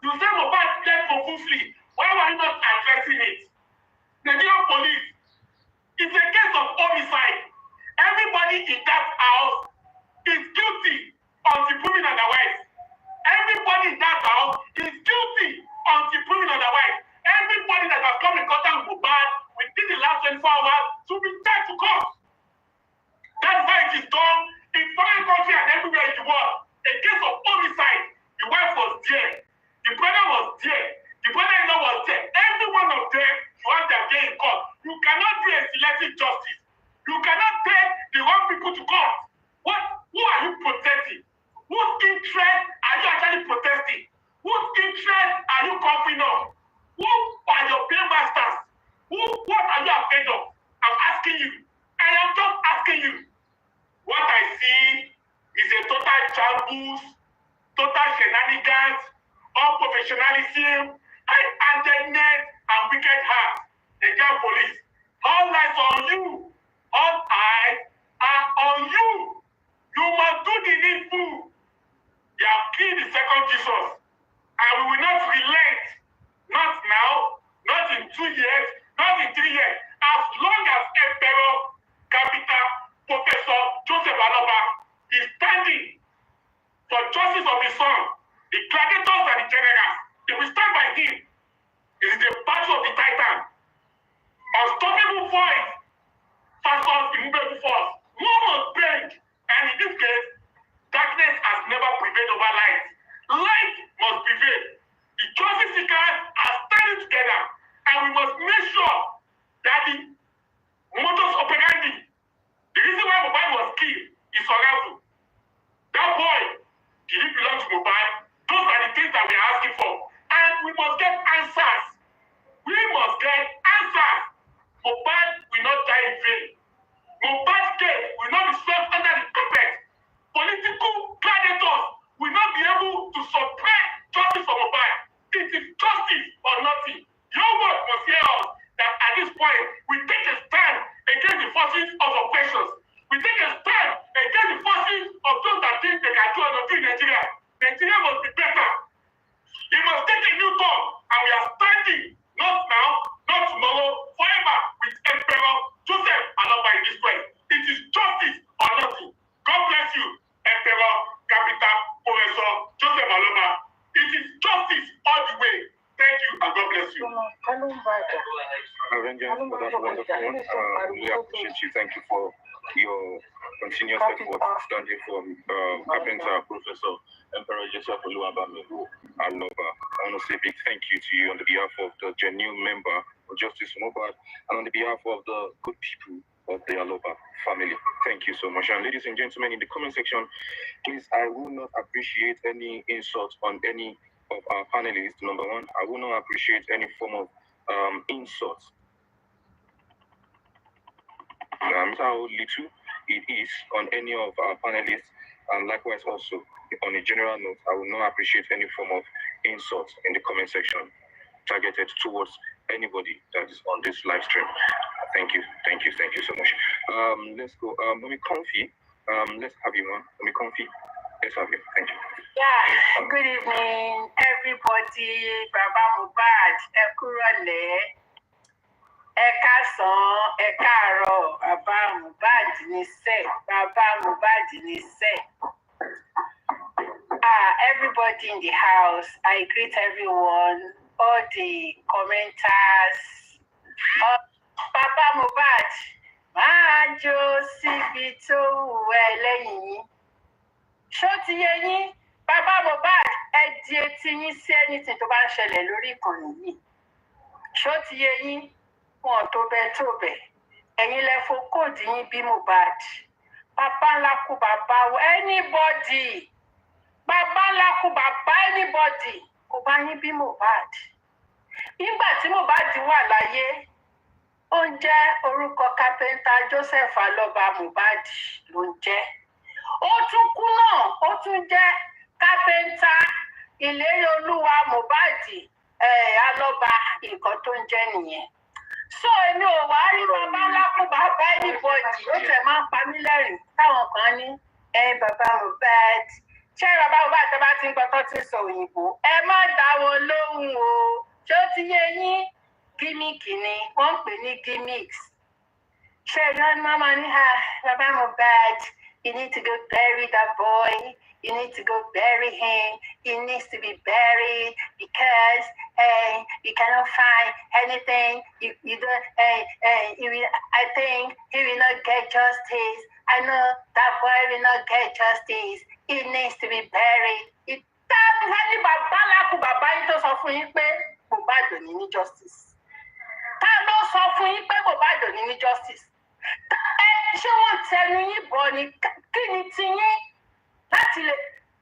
You say Mohbad fled profusely. Why were you not addressing it? Nigerian police, it's a case of homicide. Everybody in that house is guilty until proven otherwise. Everybody in that house is guilty until proven otherwise. Everybody that has come in contact with Mohbad within the last 24 hours should be taken to court. That's why it is done in foreign country and everywhere in the world. A case of homicide. The wife was there. The brother was there. The brother-in-law was there. Every one of them, you have their day in court. You cannot do a selective justice. You cannot take the wrong people to court. Who are you protecting? Whose interest are you actually protesting? Whose interest are you covering up? Who are your paymasters? What are you afraid of? I'm asking you. I am just asking you. What I see is a total shambles, total shenanigans, unprofessionalism, high-handedness, and wicked heart. The Nigerian police. All eyes on you. All eyes are on you. You must do the needful. You have killed the second Jesus. And we will not relent. Not now, not in 2 years, not in 3 years. As long as Emperor, Capital, Professor Joseph Aloba is standing for justice of his son, the gladiators and the generals, they will stand by him. It is the battle of the Titan. Unstoppable voice versus immovable force. No must bend. And in this case, darkness has never prevailed over light. Light must prevail. The justice seekers are standing together, and we must make sure that the modus operandi, the reason why Mohbad was killed, is unraveled. That boy, did he belong to Mohbad? Those are the things that we are asking for. And we must get answers. We must get answers. Mohbad will not die in vain. Mohbad's case will not be swept under the carpet. Political gladiators will not be able to suppress justice for Mohbad. It is justice or nothing. Your word must hear us that at this point we take a stand against the forces of oppressions. We take a stand against the forces of those that think they can do or not do in Nigeria. Nigeria must be better. It must take a new turn, and we are standing, not now, not tomorrow, forever with Emperor Joseph Aloba in this place. It is justice or nothing. God bless you, Emperor, Capital, Professor Joseph Aloba. It is justice all the way. Thank you, and God bless you.
Avengers, for that wonderful one. We appreciate you. Thank you for your continuous effort standing for Carpenter, Professor Emperor Joseph Oluwabami Aloba. I want to say a big thank you to you on the behalf of the genuine member of Justice Mohbad and on the behalf of the good people of the Aloba family. Thank you so much. And ladies and gentlemen, in the comment section, please, I will not appreciate any insult on any of our panelists. Number one, I will not appreciate any form of insult. How little it is on any of our panelists, and likewise also on a general note, I will not appreciate any form of insult in the comment section targeted towards anybody that is on this live stream. Thank you so much. Let's go. Wummi Comfy, let's have you on. Wummi Comfy, let's have you. Thank you.
Yeah, good evening, everybody. Baba Mohbad, ẹ kúrọ̀lẹ́. Ẹ káàsán, ẹ káàárọ̀. Baba Mohbad ní sẹ́. Baba Mohbad ní sẹ́. Everybody in the house, I greet everyone, all the commenters. Baba Mohbad, máa jó síbi tó wù ẹ́ lẹ́yìn. Ṣó ti yé yín? Baba Mohbad, ẹ di etí yín sí anything tó bá ń ṣẹlẹ̀ lórí ìkànnì yìí. Ṣó ti yé yín? Wọn tó bẹ́ẹ̀ tó bẹ́ẹ̀. Ẹ̀yin lẹ fo kóòdù yín bí Mohbad. Bàbá ńlá kú bàbá anybody. Bàbá ńlá kú bàbá anybody. Kò bá yín bí Mohbad. Nígbà tí Mohbad wà láyé, ó ń jẹ́ orúkọ Carpenter Joseph Aloba Mohbad ló ń jẹ́. Ó tún kú náà, ó tún jẹ́ Carpenter Ìlérí Olúwa Mohbad Aloba, nǹkan tó ń jẹ́ nìyẹn. so èmi ò wá rí bàbá ńlá fún bàbá anybody ó tẹ̀ máa ń pa mí lẹ́rìn táwọn kan ní bàbá Mohbad ṣé bàbá Mohbad tó bá ti ń gbọ́ tó ti sọ òyìnbó ẹ má dá wọn lóhùn o ṣé ó ti yé yín gímíkì ni wọ́n ń pè ní gimmicks ṣé ìdáná máma ní bàbá Mohbad you need to go bury that boy. You need to go bury him. He needs to be buried because you cannot find anything. You don't. I think he will not get justice. I know that boy will not get justice. He needs to be buried. Ìtàkùnfẹ́ni bàbá làkú bàbá yín tó sọ fún yín pé Mohbad ò ní justice. Ta ló sọ fún yín pé Mohbad ò ní justice? Ṣé wọ́n tẹnu yín bọ̀ ni kí ni tiyín? Láti lè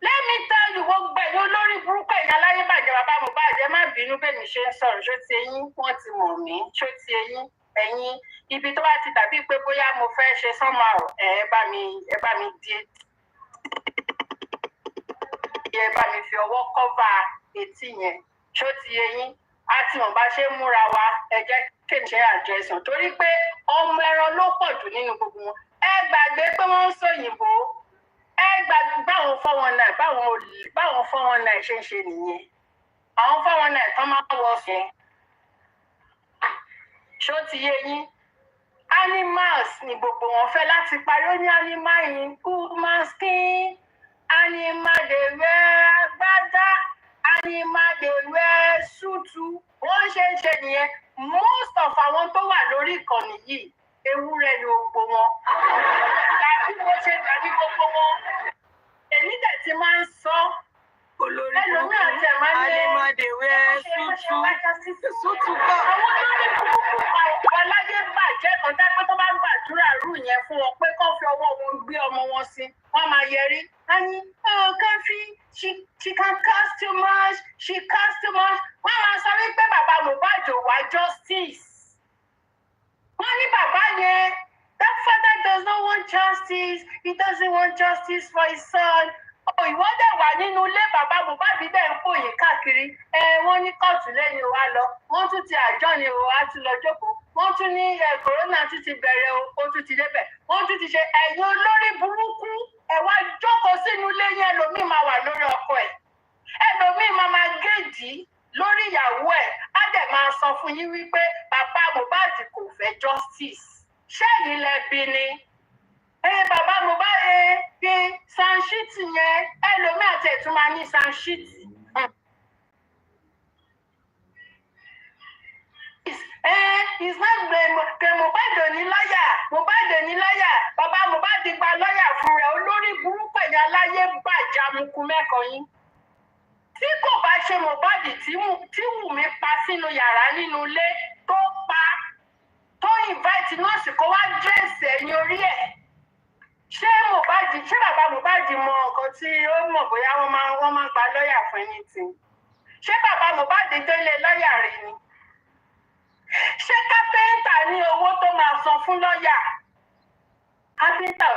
let me tell you wọ́n gbà yín olórí burúkú ẹ̀yìn aláyébàjẹ́ bàbá Mohbad ẹ má bínú bẹ́ẹ̀ mi ṣe ń sọ̀rọ̀ ṣó ti eyín wọ́n ti mọ̀ mí ṣó ti eyín ẹ̀yìn ibi tó bá ti dàbí pé bóyá mo fẹ́ ṣe sọ́mà ẹ bá mi di ẹ bá mi fi ọwọ́ kọ́fà etí yẹn ṣó ti eyín á ti mọ̀ bá ṣe ń múra wa ẹ jẹ́ kí n ṣe àjẹsùn torí pé ọmọ ẹran ló pọ̀ jù nínú gbogbo wọn ẹ gbàgbé pé wọ́n ń sòyìnbó ẹ gbàgbé báwọn 419 ṣe ń ṣe nìyẹn àwọn 419 tán máa ń wọ ọsẹ ṣó ti yé yín animals ni gbogbo wọn fẹ́ láti parí ó ní animal in human skin animal dey wear agbádá animal dey wear súùtù wọ́n ṣe ń ṣe nìyẹn most of àwọn tó wà lórí ìkànnì yìí ewúrẹ́ ni gbogbo wọn tàbí mo ṣe tàbí gbogbo wọn èmi dẹ̀ ti máa ń sọ ẹlòmíràn tẹ̀ máa ń lé
Alimadewẹ sútù kọ́.
àwọn olórí burúkú ọláyé bàjẹ́ kan dápẹ́ tó bá ń gbàdúrà rú yẹn fún wọn pé kán fi ọwọ́ wọn gbé ọmọ wọn sí wọ́n máa yẹrí á ní Kẹ́fí she can cast too much she cast too much wọ́n máa sọ wípé bàbá Mohbad ò wá justice wọ́n ní bàbá yẹn that father does not want justice he doesn't want justice for his son. Ìwọ dẹ̀ wà nínú ilé bàbá Mohbad dẹ̀ ń fòye káàkiri wọ́n ní kóòtù lẹ́yìn wa lọ wọ́n tún ti àjọ ni o á ti lọ jókòó wọ́n tún ní kòrónà tún ti bẹ̀rẹ̀ o ó tún ti débẹ̀ wọ́n tún ti ṣe ẹ̀yin olórí burúkú ẹ wá jókòó sínú ilé yẹn ẹlòmíì máa wà lórí ọkọ ẹ̀ ẹlòmíì máa géèjì lórí ìyàwó ẹ̀ á dẹ̀ máa sọ fún yín wípé bàbá Mohbad kò fẹ́ justice ṣẹ́yìn lẹ́bi ni. Bàbá Mohbad bí sanṣíìtì yẹn ẹlòmíì àti ẹ̀tún máa ní sanṣíìtì. It's not pé Mohbad ò ní lọ́yà Mohbad ò ní lọ́yà bàbá Mohbad gba lọ́yà fún rẹ̀ olórí burúkú ẹ̀yà aláyé bàjẹ́ amukú mẹ́kọ̀ọ́ yín. Tí kò bá ṣe Mohbad tí Wùmí pa sínú yàrá nínú ilé tó pa tó invite nọ́ọ̀sì kó wá dírẹ́sì ẹ̀yìn orí ẹ̀. Ṣé bàbá Mohbad mọ nǹkan tí ó mọ̀ bóyá wọ́n máa gba lọ́yà fún ẹni tí? Ṣé bàbá Mohbad délé lọ́yà rí ni? Ṣé kápẹ́ńtà ní owó tó máa san fún lọ́yà? Kápẹ́ńtà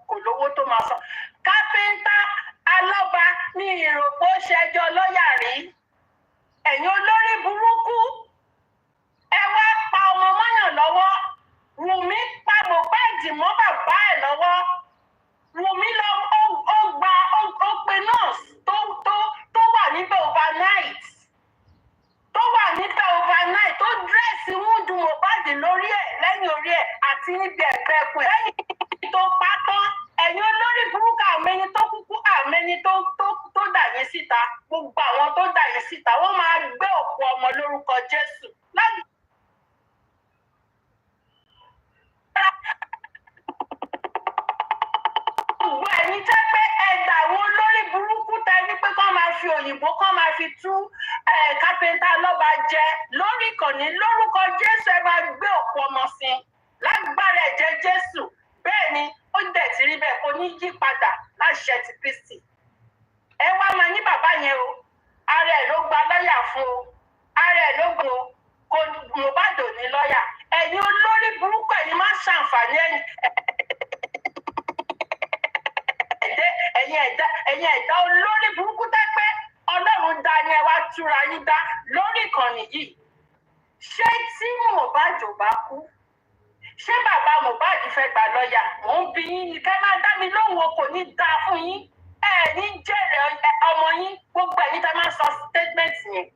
kò lówó tó máa san. Kápẹ́ńtà Aloba ní ìròpó ṣẹjọ́ lọ́yà rí. Ẹ̀yin olórí burúkú ẹ wá pa ọmọ mọ́yàn lọ́wọ́. Wùmí pa Mohbad mọ́ bàbá ẹ̀ lọ́wọ́. Wùmí lọ ó pe nọ́ọ̀sì tó wà níbẹ̀ overnight. Tó wà níbẹ̀ overnight tó dírẹ́sì wúndù Mohbad lórí ẹ̀ lẹ́yìn orí ẹ̀ àti níbi ẹ̀gbẹ́ ẹ̀kún ẹ̀. Lẹ́yìn tó pa tán ẹ̀yin olórí burúkú àmẹ́ni tó kúkú àmẹ́ni tó dà yín síta. Gbogbo àwọn tó dà yín síta wọ́n máa gbé òkú ọmọ lórúkọ Jésù. Gbogbo ẹ̀yin tẹ́ pé ẹ̀dà àwọn olórí burúkú tẹ́ ní pé kán máa fi òyìnbó kán máa fi tú kápẹ́ńtà Aloba jẹ lórí ìkànnì lórúkọ Jésù ẹ máa gbé òkú ọmọ sí lágbára ẹ̀jẹ̀ Jésù bẹ́ẹ̀ ni ó dẹ̀ ti rí bẹ́ẹ̀ kò ní yí padà láṣẹ ti Kristi. Ẹ wá máa ní bàbá yẹn o ara ẹ̀ ló gba lọ́yà fún o ara ẹ̀ ló gbọ́ kò Mohbad ò ní lọ́yà ẹ̀yin olórí burúkú ẹ̀yin máa ṣàǹfààní ẹ̀yin ẹ̀dá olórí burúkú tẹ́ pé Ọlọ́run dá ni ẹ wá túra yín dá lórí ìkànnì yìí ṣé tí Mohbad ò bá kú ṣé bàbá Mohbad fẹ́ gba lọ́ọ̀yà mò ń bi yín ni kẹ́ máa dá mi lóhùn o kò ní dáa fún yín ní jèrè ọmọ yín gbogbo ẹ̀yin tá máa sọ statement yẹn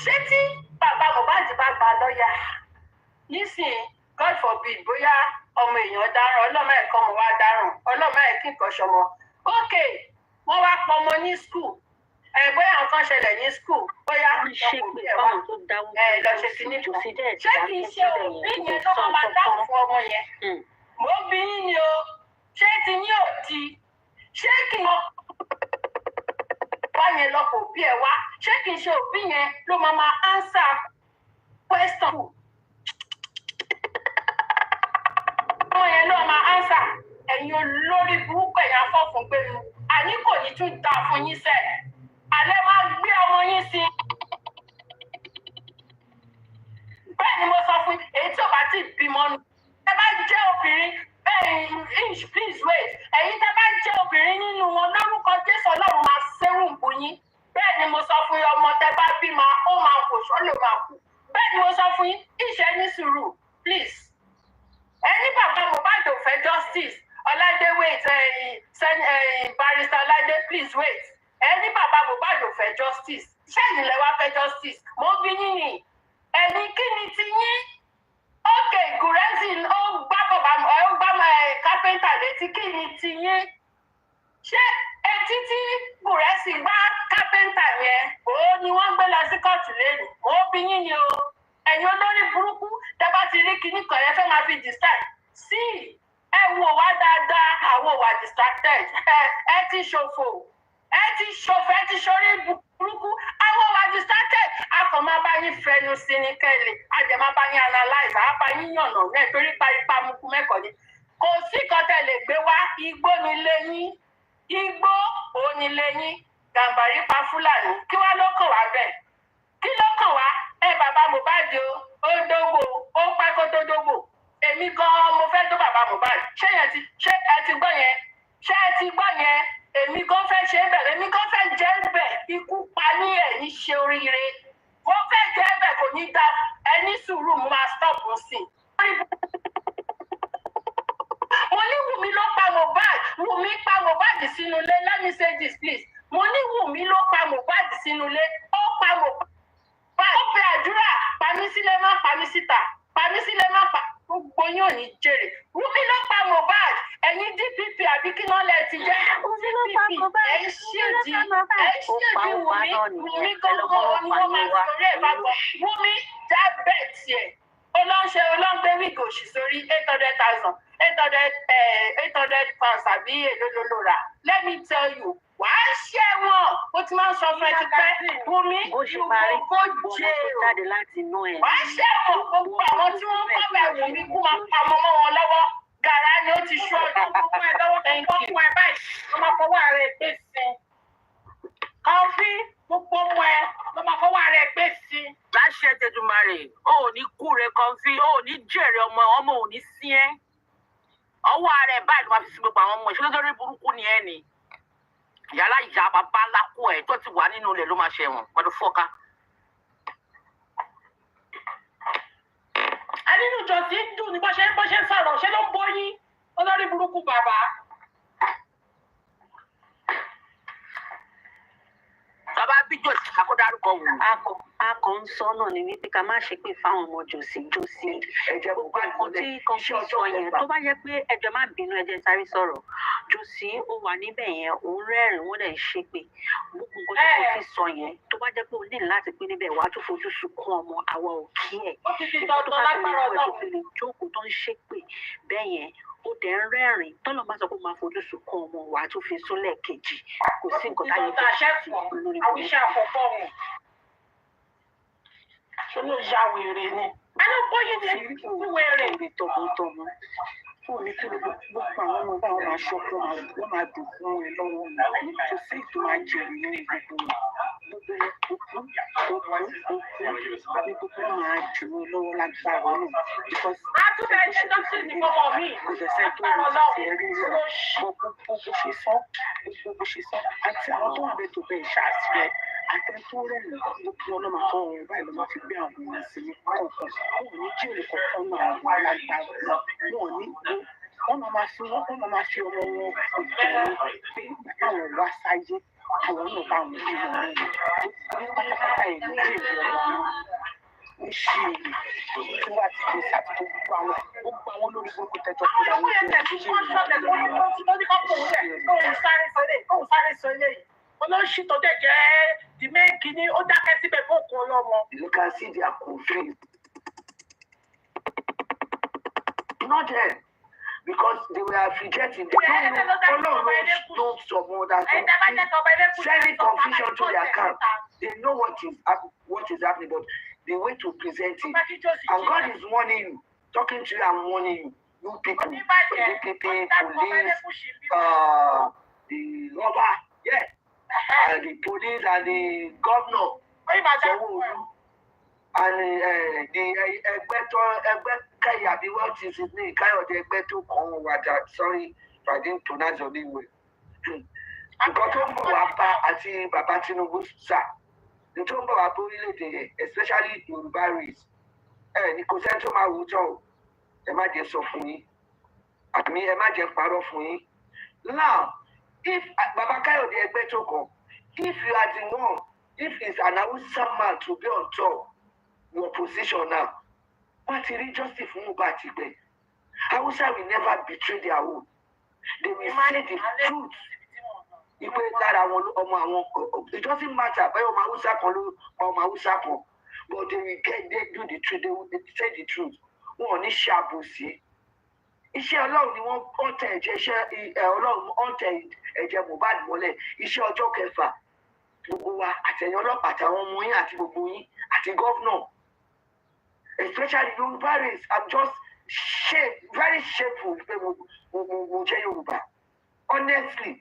ṣé tí bàbá Mohbad bá gba lọ́ọ̀yà nísìnyí God forbid bóyá ọmọ èèyàn dáràn ọlọ́mọ ẹ̀kọ́ ọmọ wa dáràn ọlọ́mọ ẹ̀kí nǹkan ṣọmọ ókè wọ́n wá pọ̀ ọmọ ní skul bóyá nǹkan ṣẹlẹ̀ ní skul bóyá lọ ṣe kíní kan ṣé kì í ṣe òbí yẹn tó máa dáhùn fún ọmọ yẹn mo bí yín ni o ṣé ti yín ò di ṣé kì í wá yẹn lọ kò bí ẹ wá ṣé kì í ṣe òbí yẹn ló máa answer question ọmọ yẹn ló máa answer ẹ̀yin olórí burúkú ẹ̀yà fọ́fun pé mu àní kò ní tún da fún yín sẹ́ alẹ́ máa gbé ọmọ yín sí. bẹ́ẹ̀ ni mo sọ fún èyí tí ò bá ti bímọ nù ẹ bá jẹ́ obìnrin please wait ẹ̀yin tẹ́ bá jẹ́ obìnrin nínú wọn lórúkọ Jésù Ọlọ́run máa ṣẹ́rùn bù yín bẹ́ẹ̀ ni mo sọ fún yín ọmọ tẹ́ bá bímọ ó máa kò sọ́lẹ̀ máa kú bẹ́ẹ̀ ni mo sọ fún yín ìṣẹ́ ní sùúrù please ẹni bàbá Mohbad ò fẹ́ justice Ọládé wait barrister Ọládé please wait ẹni bàbá Mohbad ò fẹ́ justice ṣẹ́yìn lẹ wá fẹ́ justice mo bí yín ni ẹni kí ni ti yín ókè Gúrẹ́sì ó gbá kápẹ́ńtà létí kí ni ti yín ṣé etí tí Gúrẹ́sì gbá kápẹ́ńtà yẹn òun ni wọ́n gbé lọ sí kóòtù lẹ́nu mo bí yín ni o ẹ̀yin olórí burúkú tẹ́ bá ti rí kinní kan yẹn fẹ́ máa fi distract sí ẹ wò wá dáadáa àwọn wà distracted ẹ ti ṣòfò ẹ ti ṣorí burúkú àwọn wà distracted a kàn máa bá yín fẹnu sí ní kẹ́lẹ̀ a jẹ́ máa bá yín analyze a bá yín yànnà náà torí paripa mukú mẹ́kọ̀ọ́ ni kò sí kan tẹ́ lè gbé wá igbó ni lẹ́yìn igbó òun ni lẹ́yìn Gàmbàrí pa Fúlàní kí wá ló kàn wá bẹ́ẹ̀ kí ló kàn wá bàbá Mohbad ó dógbò ó pẹ́ kó tó dógbò èmi gan mo fẹ́ tó bàbá Mohbad ṣé ẹ ti gbọ́ yẹn ṣé ẹ ti gbọ́ yẹn èmi gan fẹ́ ṣe bẹ̀rẹ̀ èmi gan fẹ́ jẹ́ bẹ̀ ikú pa ní ẹ̀ ní ṣe oríire mo fẹ́ jẹ́ bẹ̀ kò ní da ẹni sùúrù mo máa stop sí mo ní Wùmí ló pa Mohbad Wùmí pa Mohbad sínú ilé let me say this please mo ní Wùmí ló pa Mohbad sínú ilé ó pa Mohbad ó pe àdúrà pàmí sílẹ̀ má pàmí síta pàmí sílẹ̀ má pa gbogbo yín ò ní jèrè Wùmí ló pa Mohbad ẹ̀yin DPP àbí kí wọ́n lẹ̀ ti jẹ́ DPP ẹ̀ ṣèdí Wùmí gángan ni wọ́n máa fi orí ẹ̀ bá bọ̀ Wùmí já bẹ́ẹ̀ tiẹ̀ olóńgbé wíìgì òṣì sórí 800,000 £800 àbí èlò ló rà let me tell you wàá ṣe wọn ó ti máa ń sọ fún ẹ ti pẹ́ Wùmí kó jẹ́ o wàá ṣe wọn gbogbo àwọn tí wọ́n kọ́ bẹ̀ Wùmí kú máa pa ọmọ mọ́ wọn lọ́wọ́ gàrà ni ó ti ṣú ọdún kókó ẹ lọ́wọ́ kókó ẹ báyìí ló máa fọwọ́ rẹ gbé sí i kọfí gbogbo ọmọ ẹ ló máa fọwọ́ rẹ gbé sí i.
láṣẹ Tẹ̀dùmarè ó ní kú rẹ kọfí ó ní jèrè ọmọ ò ní sí ẹ ọwọ́ ara ẹ̀ báyìí ló máa fi sí gbogbo àwọn ọmọ ìṣẹ́ lórí burúkú ni ẹ ní yàrá ìyá bàbá ńlá kú ẹ tó ti wà nínú ilẹ̀ ló máa ṣẹ̀wọ̀n pẹ̀lú fọ́ká.
nínú ìjọ tí ń dùn ní bó ṣe ń sọ̀rọ̀ ṣé ló ń bóyín olórí burúkú bàbá.
bàbá bí jòsì kakó dárúkọ wò.
a kàn ń sọ náà ni wípé ká má ṣe pé fáwọn ọmọ jòsì gbogbo nǹkan tí kan fi sọ yẹn tó bá jẹ́ pé ẹjọ́ má bínú ẹjẹ́ sáré sọ̀rọ̀ jòsì ó wà níbẹ̀ yẹn òun rẹ́rìn wọ́n dẹ̀ ṣépè gbogbo nǹkan tí kan fi sọ yẹn tó bá jẹ́ pé o ní láti pé níbẹ̀ wàá tún fojú sunkún ọmọ àwa ò kí ẹ̀ ìgbà tó bá fi lè wọ ẹ̀ tó fi lè jókòó tó ń ṣépè bẹ́ẹ̀ yẹn ó dẹ̀ ń rẹ́rìn tọ́lọ́ bá sọ pé máa fojú sunkún ọmọ wàá tún fi súnlẹ̀ kejì kò sí nǹkan táyé tó ṣe lórí
àwíṣẹ́ àkọ́kọ́ wọn ṣe ló ya wèrè ni alóbóyè ti wèrè
tọmọtọmọ fún mi kí gbogbo àwọn ọmọ bá wọn máa ṣọkọ wọn máa dùn fún wọn lọ́wọ́ mi kò sí ìtò máa jẹrì nínú gbogbo wọn gbogbo ní gbogbo máa jù ú lọ́wọ́ lágbára náà because
àtúntẹ̀ ẹ̀jẹ̀ dọ́kítì ní gbogbo mi
kò dẹ̀sẹ̀ tó ń ti ẹ̀rí rẹ̀ gbogbo bó ṣe sọ àti àwọn tó wà bẹ́ẹ̀ tó bẹ́ẹ̀ ṣáàtì rẹ̀
akẹ́kọ̀ọ́ rẹ̀ gbogbo ọlọ́mọ fún òun báyìí ló máa fi gbé àwọn ọmọ sí ní kọ̀ọ̀kan wọn ò ní jèrè kọ̀ọ̀kan náà àwọn alágbára wọn ò ní gbó wọn máa fi ọmọ wọn òkè pé ìgbà táwọn wá sáyé àwọn náà bá wọn bí wọn rẹ̀ ní pátápátá ẹ̀ ní jèrè ọmọ náà ń ṣe èyí tí wọ́n ti gbé sàtúntò gbogbo àwọn olórí gbogbo tẹ́jọ́ pé àwọn
olóṣì tó dẹ̀ jẹ́ the main kìíní ó dákẹ́ síbẹ̀ fún òkú ọlọ́mọ.
You can see their conflict. Not there because they were rejecting. They don't know some other things. Sending confusion to their camp. They know what is happening, but the way to present it. And God is warning you, talking to you and warning you. You people, the police, the robber, yeah. And the police and the governor, and the Egbeto, what is his name? Kayode Egbeto Konwada. Sorry if I didn't pronounce your name well. Nǹkan tó ń bọ̀ wá bá àti bàbá Tinubu sà, ní tó ń bọ̀ wá bá orílẹ̀-èdè especially Yorùbá race, ní kò sẹ́ni tó máa wùjọ́ o, ẹ má jẹ́ sọ fún yín, àmì ẹ má jẹ́ parọ́ fún yín. Now, if Baba Kayode Egbeto come, if you are the one, if it's an Hausa man to be on top, your position now, what is it justice for Mohbad? Hausa will never betray their own. They will say the truth. It doesn't matter, but they will do the truth. They will say the truth. Wọ́n ní ṣàbòsí. Iṣẹ́ Ọlọ́run ni wọ́n tẹ ẹ̀jẹ̀ Mohbad mọ́lẹ̀. Iṣẹ́ ọjọ́ kẹfà gbogbo wa àtẹ̀yìn ọlọ́pàá àtàwọn ọmọ yín àti gbogbo yín àti gọ́vnọ̀. Especially Yorùbá race, I'm just very shameful pé mo jẹ́ Yorùbá. Honestly,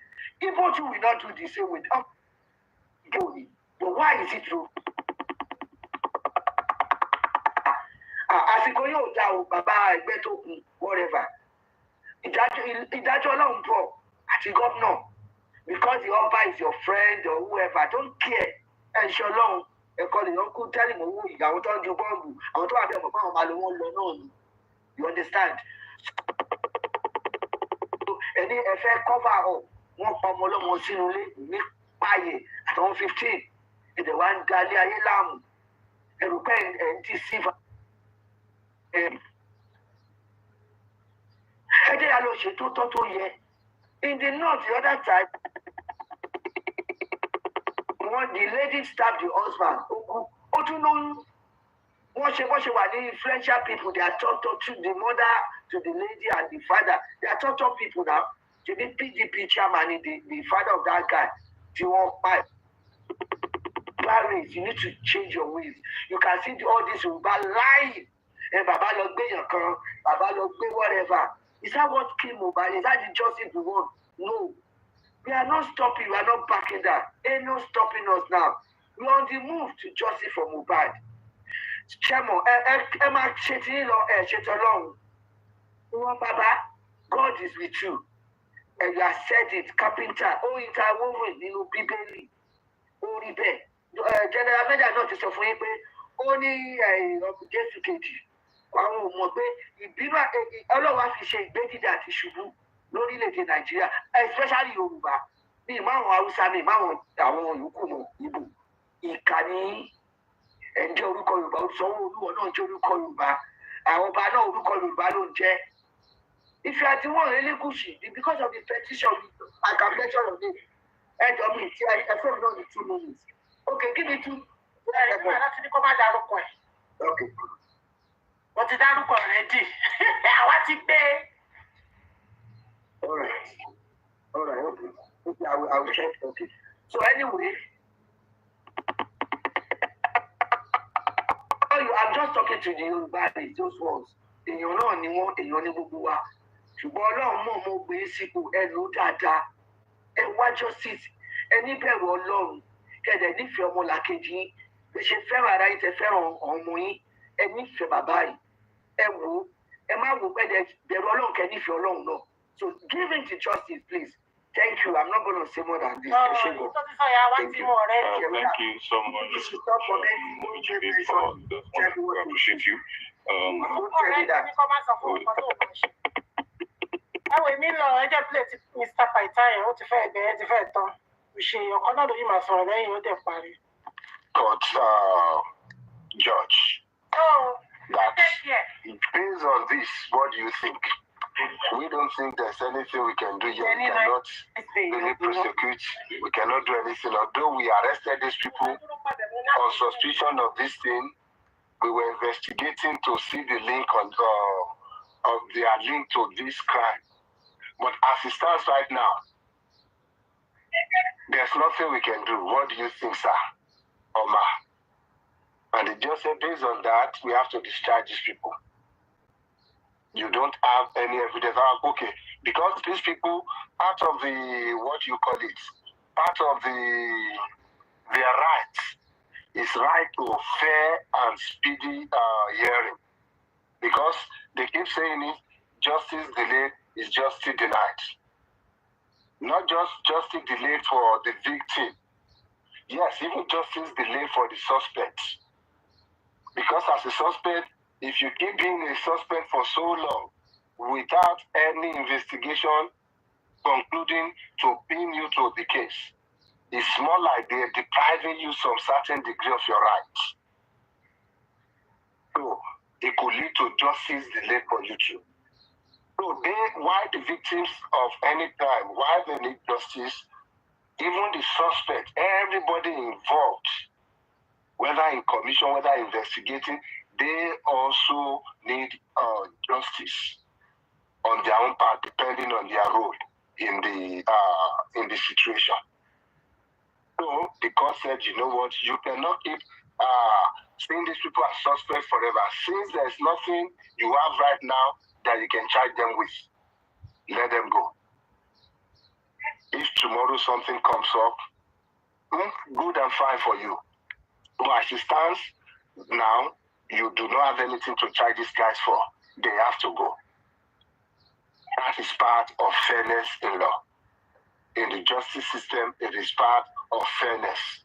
Igbo too will not do the same with Igbo. But why is it true? Àsìkò yóò dá o bàbá ẹgbẹ́ tó kù whatever. Ìdájọ́ Ọlọ́run bọ̀ àti gọ́vnọ̀ because the Oba is your friend or whoever, don't care. Ẹ ṣe Ọlọ́run ẹ̀kọ́ lè yàn kú tẹ́lẹ̀ mọ́ owó ìyá àwọn tó ń ju bọ́ọ̀lù àwọn tó wà bẹ́ẹ̀ mọ̀ fún àwọn máa lo wọn lọ náà ni. You understand? Ẹni ẹ fẹ́ cover up wọ́n pa ọmọ ọlọ́mọ sínú ilé ní páyé àtàwọn 15 èdè wa ń dalé ayé láàmú ẹrù pẹ́ ẹ̀ ń tí sífà. Ẹ jẹ́ ya lọ ṣètò tó yẹ. In the north the other time the lady stabbed the husband ó tún lóyún wọ́n ṣe wà ní influential people. They are talk to the mother, to the lady and the father. They are talk people now. To the PDP chairman, the father of that guy. You need to change your ways. You can see all this Yoruba lying. And Baba Logbe Yankan, Baba Logbe whatever. Is that what killed Mohbad? Is that the justice we want? No. We are not stopping. We are not backing that. Ain't no stopping us now. We are on the move to justice for Mohbad. Chemo, Emma Chetolong. Baba, God is with you. And you have said it, carpenter. Oh, it's a woman, you know, Bibeli. Oh, Ribe. General Meda not to suffer, only Jesu Keji. Àwọn ọmọ pé ìbínú Ọlọ́run á fi ṣe ìgbédìde àti ṣubú lórílẹ̀‐èdè Nàìjíríà especially Yorùbá ní ìmáwọn Haúsá ní ìmáwọn àwọn yòókù mọ̀ Ìgbò ìkànnì ẹ̀jẹ̀ orúkọ Yorùbá Sanwó-Olú náà jẹ́ orúkọ Yorùbá àwọn ọba náà orúkọ Yorùbá ló ń jẹ́. If you are the one Elégùṣì because of the petition I can mention your name ẹjọ́ mi tí I fẹ́ náà ní 2 minutes. Okay, give me 2.
Láti ní kó má dárúkọ ẹ̀.
Okay.
Wọ́n ti dárúkọ rẹ̀ dì. Àwa ti gbé.
All right. Okay. I will check. Okay. So anyway, I'm just talking to the Yoruba, those ones. Èèyàn náà ni wọ́n, èèyàn ní gbogbo wa. Ṣùgbọ́n Ọlọ́run mọ̀ gbé sípò ẹ lò dáadáa. Ẹ wá justice. Ẹ ní bẹ̀rù Ọlọ́run. Kẹ̀dẹ̀ nífẹ̀ẹ́ ọmọlàkejì yín. Bẹ́ẹ̀ ṣe fẹ́ràn ara yín tẹ fẹ́ràn ọmọ yín. Ẹ nífẹ̀ẹ́ bàbá yìí. Ẹ wò ó. Ẹ má wò pé bẹ̀rù Ọlọ́run kẹ́ nífẹ̀ẹ́ Ọlọ́run náà. So give him the justice, please. Thank you. I'm not going to say more than this.
Thank you so much.
We appreciate you.
Èmi lọ ẹjẹ plate Mr. Paita yẹn ó ti fẹ́ bẹ̀rẹ̀ ti fẹ́ tán ìṣe ọ̀kan náà lórí màá sọ̀rọ̀ lẹ́yìn ó dẹ̀ parí.
But George, that based on this, what do you think? We don't think there's anything we can do yet. We cannot really prosecute. We cannot do anything. Although we arrested these people on suspicion of this thing, we were investigating to see the link of their link to this crime. But as it stands right now, there's nothing we can do. What do you think, sir? Oma? And it just said based on that, we have to discharge these people. You don't have any evidence. Okay, because these people, part of the, what you call it, part of their rights is right to fair and speedy hearing. Because they keep saying it, justice delayed is justice denied. Not just justice delayed for the victim. Yes, even justice delayed for the suspect. Because as a suspect, if you keep being a suspect for so long without any investigation concluding to pin you to the case, it's more like they're depriving you some certain degree of your rights. So it could lead to justice delay for you too. So why the victims of any crime, why they need justice, even the suspect, everybody involved, whether in commission, whether investigating, they also need justice on their own part, depending on their role in the situation. So the court said, you know what, you cannot keep seeing these people as suspects forever. Since there's nothing you have right now that you can charge them with, let them go. If tomorrow something comes up, good and fine for you. But as it stands now, you do not have anything to charge these guys for. They have to go. That is part of fairness in law. In the justice system, it is part of fairness.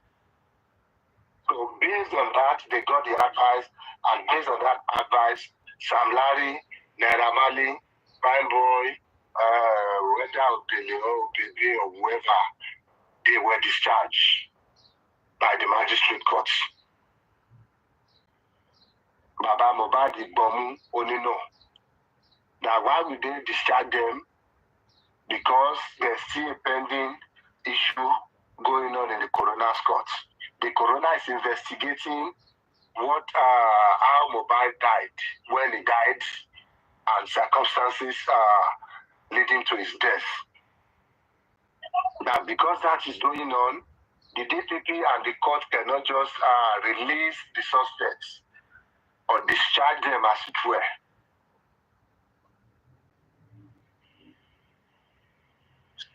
So based on that, they got the advice, and based on that advice, Sam Larry, Naira Marley, Prime Boy, whether Billy or Baby or whoever, they were discharged by the magistrate courts. Baba Mohbad Igbomu only know that why would they discharge them? Because there's still a pending issue going on in the coroner's court. The coroner is investigating what how Mohbad died, when he died, and circumstances leading to his death. Now, because that is going on, the DPP and the court cannot just release the suspects or discharge them, as it were.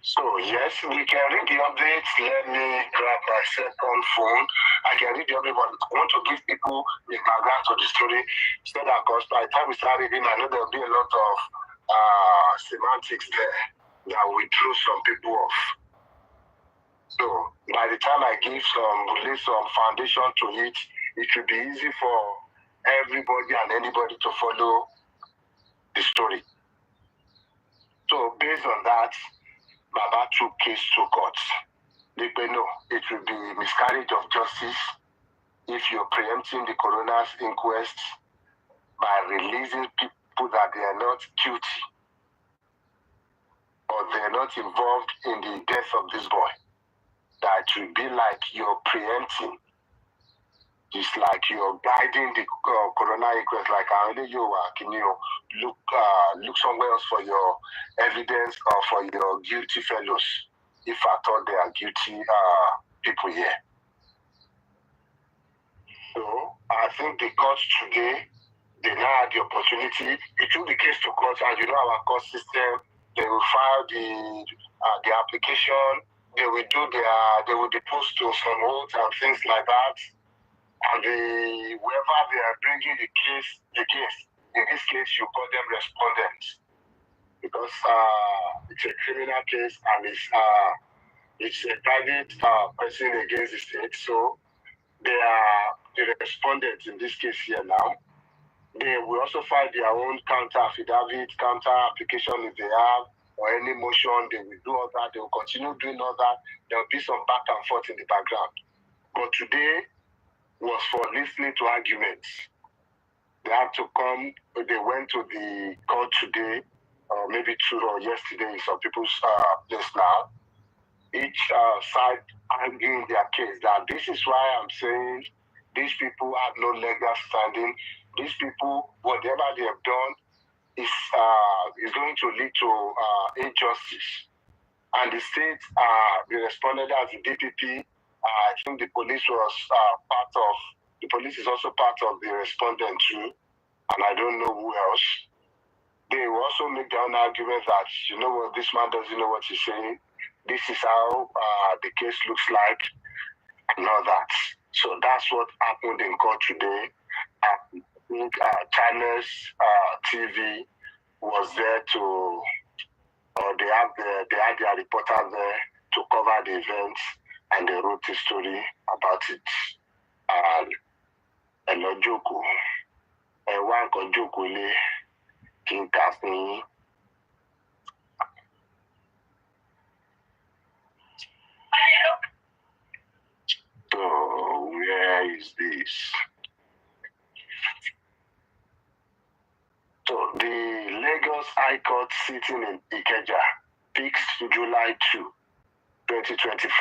So yes, we can read the updates. Let me grab my second phone. I can read the update, but I want to give people the background to the story. So that, because by the time we start reading, I know there'll be a lot of semantics there that will throw some people off. So by the time I give lay some foundation to it, it will be easy for everybody and anybody to follow the story. So based on that, Baba took case to court. They say no, it will be miscarriage of justice if you're preempting the coroner's inquest by releasing people that they are not guilty or they are not involved in the death of this boy. That will be like you're preempting. It's like you're guiding the coroner inquest, like only you can look somewhere else for your evidence or for your guilty fellows, if I thought they are guilty people here. So I think the court today, they now had the opportunity. They took the case to court, and you know our court system, they will file the application, they will depose to some oaths and things like that. And whoever they are bringing the case, in this case, you call them respondents. because it's a criminal case and it's a private person against the state. So they are the respondents in this case here now. They will also file their own counter affidavit, counter application if they have, or any motion. They will do all that. They will continue doing all that. There will be some back and forth in the background. But today was for listening to arguments. They had to come. They went to the court today, or maybe two or yesterday in some people's place now. Each side arguing their case that this is why I'm saying these people have no legal standing. These people, whatever they have done, is going to lead to injustice. And the state, they responded as the DPP. I think the police was the police is also part of the respondent too. And I don't know who else. They will also make their own argument that, you know what, this man doesn't know what he's saying. This is how the case looks like and all that. So that's what happened in court today. I think Channels TV was there to, or they had their reporter there to cover the events, and they wrote a story about it. And no joke, and one can joke with King Casting. So where is this? So the Lagos High Court sitting in Ikeja fixed July 2, 2025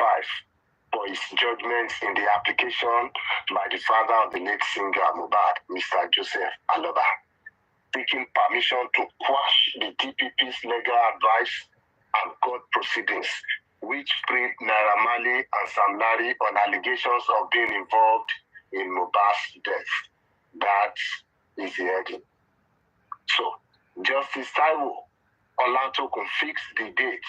for its judgment in the application by the father of the late singer Mohbad, Mr. Joseph Aloba, seeking permission to quash the DPP's legal advice and court proceedings, which freed Naira Marley and Sam Larry on allegations of being involved in Mohbad's death. That is the heading. So, Justice Taiwo Olatokun fixed the dates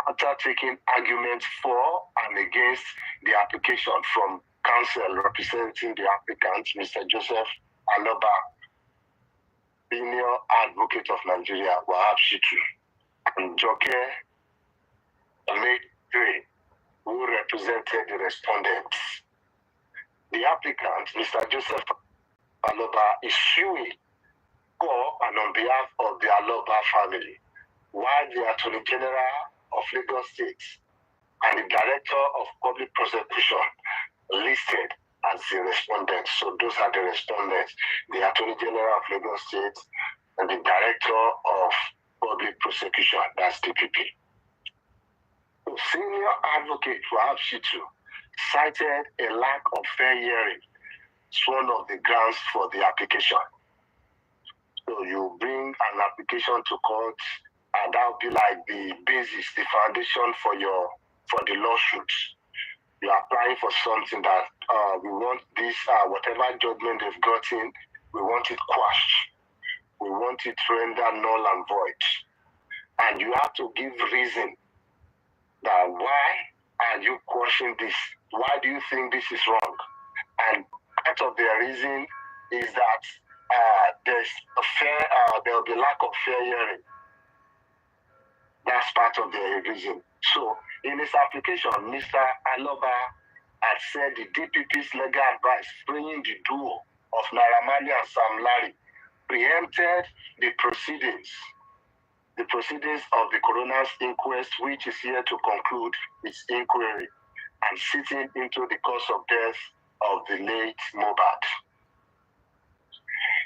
after taking arguments for and against the application from counsel representing the applicant, Mr. Joseph Aloba, Senior Advocate of Nigeria, Wahab Shitu, and Joke Omowummi, who represented the respondents. The applicant, Mr. Joseph Aloba, is suing for and on behalf of the Aloba family, while the Attorney General of Lagos State and the Director of Public Prosecution listed as the respondents. So those are the respondents, the Attorney General of Lagos State and the Director of Public Prosecution, that's DPP. The Senior Advocate Wahab Shitu cited a lack of fair hearing as one of the grounds for the application. So you bring an application to court, and that will be like the basis, the foundation for the lawsuit. You're applying for something that we want this, whatever judgment they've gotten, we want it quashed. We want it rendered null and void. And you have to give reason that why are you quashing this? Why do you think this is wrong? And part of their reason is that there will be lack of fair hearing. That's part of their reason. So, in his application, Mr. Aloba had said the DPP's legal advice freeing the duo of Naira Marley and Sam Larry preempted the proceedings of the coroner's inquest, which is here to conclude its inquiry and sitting into the cause of death of the late Mohbad.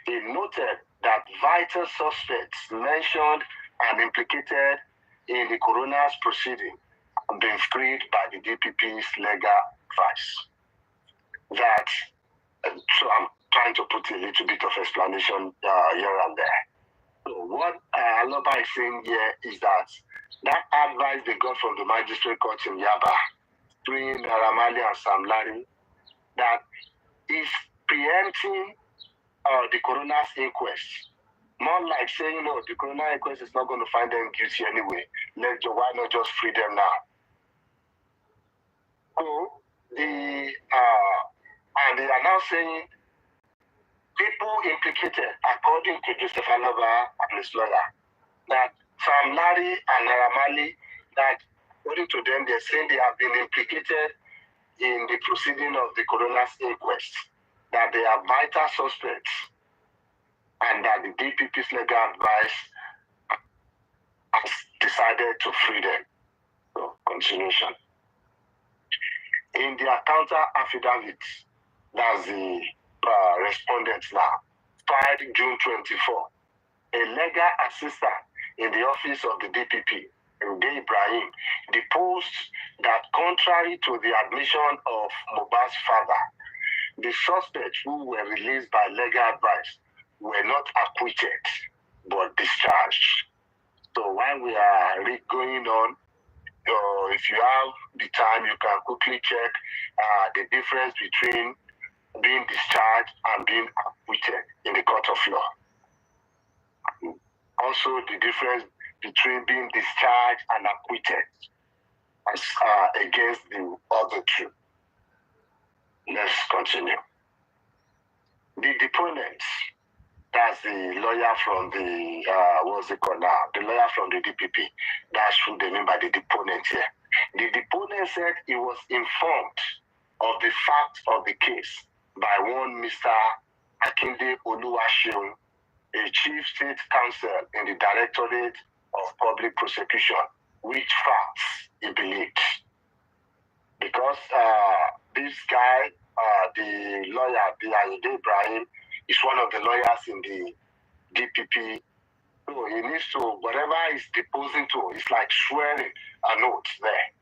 He noted that vital suspects mentioned and implicated in the coroner's proceeding have been freed by the DPP's legal advice. So I'm trying to put a little bit of explanation here and there. So what Aloba is saying here is that advice they got from the magistrate court in Yaba, freeing Naira Marley and Sam Larry, that is preempting the coroner's inquest. Not like saying, no, the coroner inquest is not going to find them guilty anyway. Why not just free them now? So, and they are now saying people implicated, according to Joseph Aloba and his lawyer, that Sam Larry and Naramali, that according to them, they're saying they have been implicated in the proceeding of the coroner's inquest, that they are vital suspects, and that the DPP's legal advice has decided to free them. So, continuation. In their counter affidavits, that's the respondents now, filed June 24, a legal assistant in the office of the DPP, Uday Ibrahim, deposed that contrary to the admission of Mohbad's father, the suspects who were released by legal advice were not acquitted, but discharged. So while we are going on, if you have the time, you can quickly check the difference between being discharged and being acquitted in the court of law. Also, the difference between being discharged and acquitted as against the other two. Let's continue. The deponents, that's the lawyer from the, what's it called now? The lawyer from the DPP. That's who they mean by the deponent here. The deponent said he was informed of the fact of the case by one Mr. Akinde Oluwaseun, a chief state counsel in the Directorate of Public Prosecution, which facts he believed. Because this guy, the lawyer, Uday Ibrahim, is one of the lawyers in the DPP. So he needs to, whatever he's deposing to, it's like swearing a note there.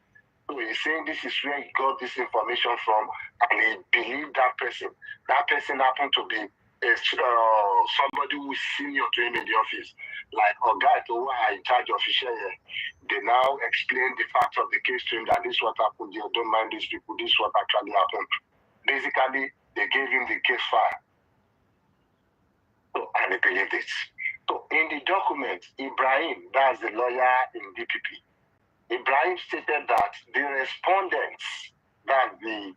So he's saying this is where he got this information from, and he believed that person. That person happened to be somebody who is senior to him in the office, like a guy who are in charge of his share. They now explain the facts of the case to him, that this is what happened here, don't mind these people, this is what actually happened. Basically, they gave him the case file. So, and he believed it. So in the document, Ibrahim, that's the lawyer in DPP, Ibrahim stated that the respondents, that the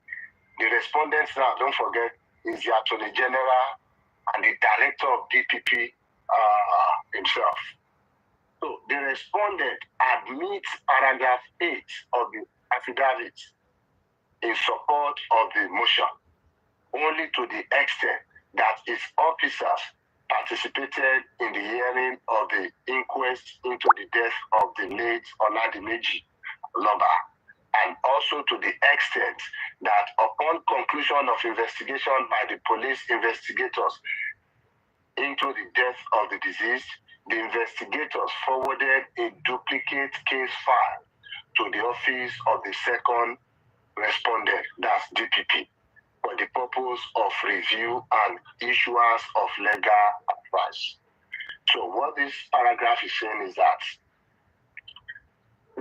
respondents now, don't forget, is the Attorney General and the Director of DPP himself. So the respondent admits paragraph 8 of the affidavit in support of the motion, only to the extent that its officers participated in the hearing of the inquest into the death of the late Oladimeji Aloba, and also to the extent that upon conclusion of investigation by the police investigators into the death of the deceased, the investigators forwarded a duplicate case file to the office of the second respondent, that's DPP, for the purpose of review and issuance of legal advice. So what this paragraph is saying is that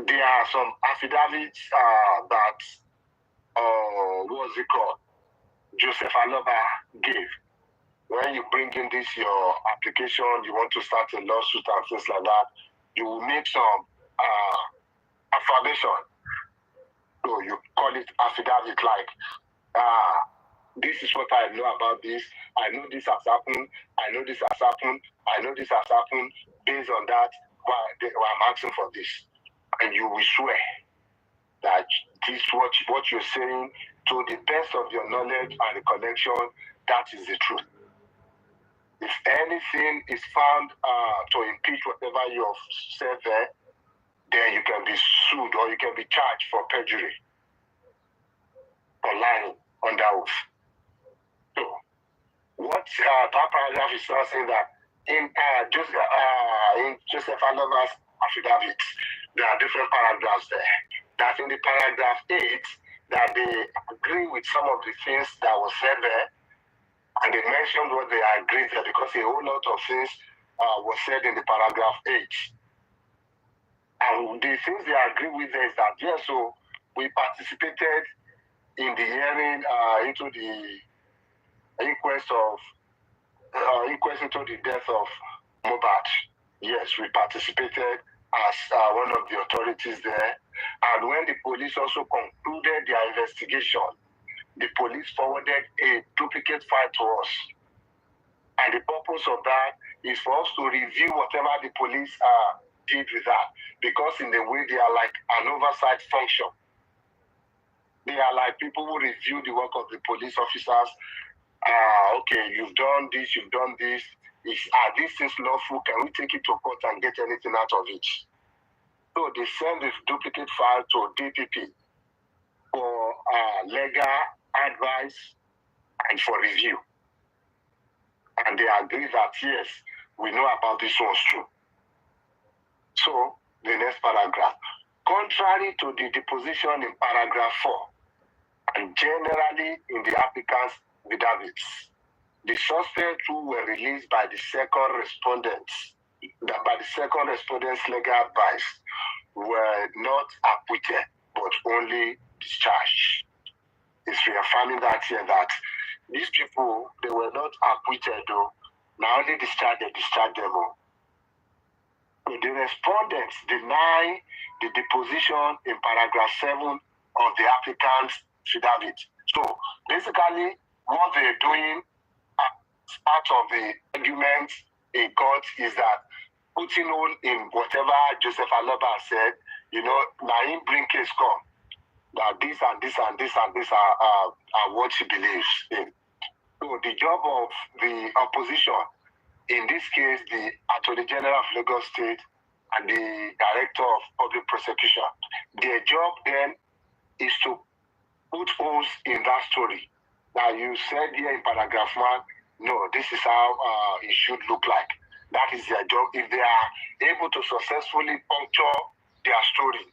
there are some affidavits that, what's it called, Joseph Aloba gave. When you bring in this, your application, you want to start a lawsuit and things like that, you will make some affirmation. So you call it affidavit, like, this is what I know about this. I know this has happened. I know this has happened. I know this has happened. Based on that, I'm asking for this. And you will swear that this what you're saying, to the best of your knowledge and recollection, that is the truth. If anything is found to impeach whatever you have said there, then you can be sued or you can be charged for perjury or lying under oath. So, what that paragraph is now saying that in Joseph Aloba's affidavit, there are different paragraphs there. That in the paragraph 8, that they agree with some of the things that was said there, and they mentioned what they agreed there, because a whole lot of things was said in the paragraph 8. And the things they agree with there is that, yes, so we participated in the hearing into the inquest into the death of Mohbad. Yes, we participated as one of the authorities there. And when the police also concluded their investigation, the police forwarded a duplicate file to us. And the purpose of that is for us to review whatever the police did with that, because in a way they are like an oversight function. They are like people who review the work of the police officers. Okay, you've done this, are these things lawful? Can we take it to court and get anything out of it? So they send this duplicate file to DPP for legal advice and for review. And they agree that, yes, we know about this one's true. So, the next paragraph. Contrary to the deposition in paragraph 4, and generally in the applicant's affidavits, the suspects who were released by the second respondent's legal advice were not acquitted, but only discharged. It's reaffirming that here that these people, they were not acquitted though. Now only discharged, they discharged them all. So the respondents deny the deposition in paragraph 7 of the applicant's affidavit. So basically, what they're doing as part of the argument in court is that putting on in whatever Joseph Aloba said, now him bring case come, that this and this and this and this are what he believes in. So the job of the opposition, in this case, the Attorney General of Lagos State and the Director of Public Prosecution, their job then is to put holes in that story. Now, you said here in paragraph 1, no, this is how it should look like. That is their job. If they are able to successfully puncture their story,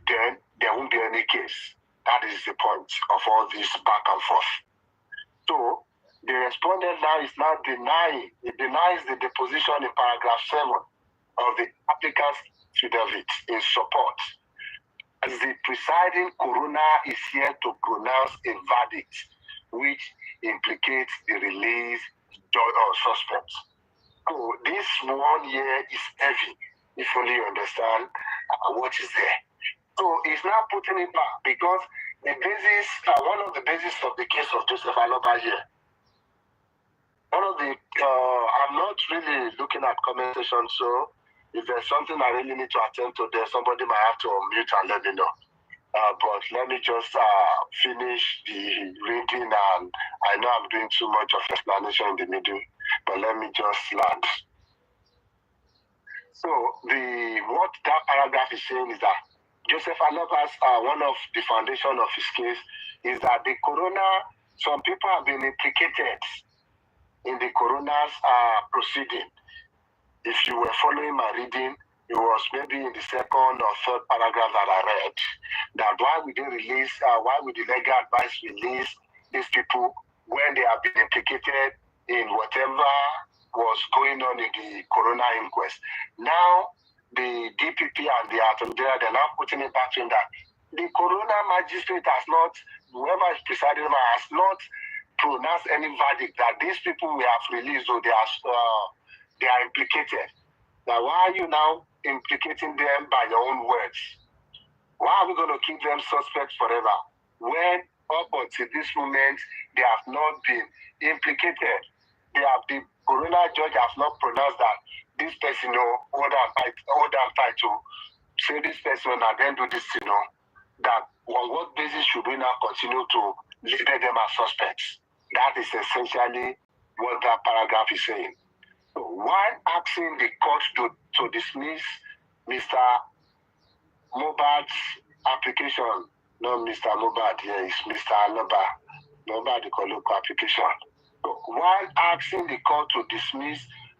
then there won't be any case. That is the point of all this back and forth. So, the respondent now is now denying. It denies the deposition in paragraph 7 of the applicant's affidavit in support. As the presiding coroner is here to pronounce a verdict which implicates the release of suspects. So this 1 year is heavy, if only you understand what is there. So it's now putting it back because the basis, one of the bases of the case of Joseph Aloba here, I'm not really looking at comment section, so if there's something I really need to attend to there, somebody might have to unmute and let me know. But let me just finish the reading, and I know I'm doing too much of explanation in the middle, but let me just land. So what that paragraph is saying is that Joseph Aloba's, one of the foundation of his case is that the coroner, some people have been implicated in the coroner's proceeding. If you were following my reading, it was maybe in the second or third paragraph that I read, that why would the legal advice release these people when they have been implicated in whatever was going on in the coroner inquest. Now, the DPP and the Attorney General, they're now putting it back in that the coroner magistrate has not, whoever is presiding over, has not pronounced any verdict that these people we have released, or they are implicated. Now, why are you now implicating them by your own words? Why are we going to keep them suspects forever when up until this moment they have not been implicated? The coroner judge has not pronounced that this person, hold on tight to say this person and then do this, that on what basis should we now continue to label them as suspects? That is essentially what that paragraph is saying. So while asking the court to dismiss Mr. Mohbad'S application, not Mr. Mohbad here, it's Mr. Aloba, Mohbad the application. So while asking the court to dismiss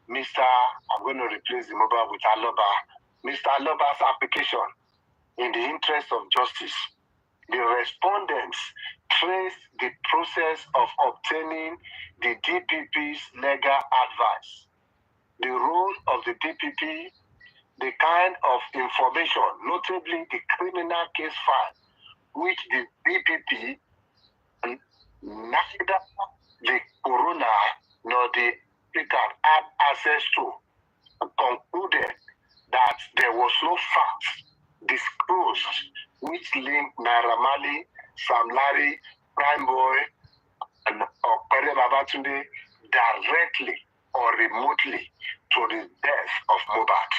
I'm going to replace the Mohbad with Aloba, Mr. Aloba's application in the interest of justice, the respondents traced the process of obtaining the DPP's legal advice, the role of the DPP, the kind of information, notably the criminal case file, which the DPP, neither the coroner nor the applicant had access to, concluded that there was no fact disclosed which linked Naira Marley, Sam Larry, Prime Boy, and Okpere Babatunde directly or remotely to the death of Mohbad.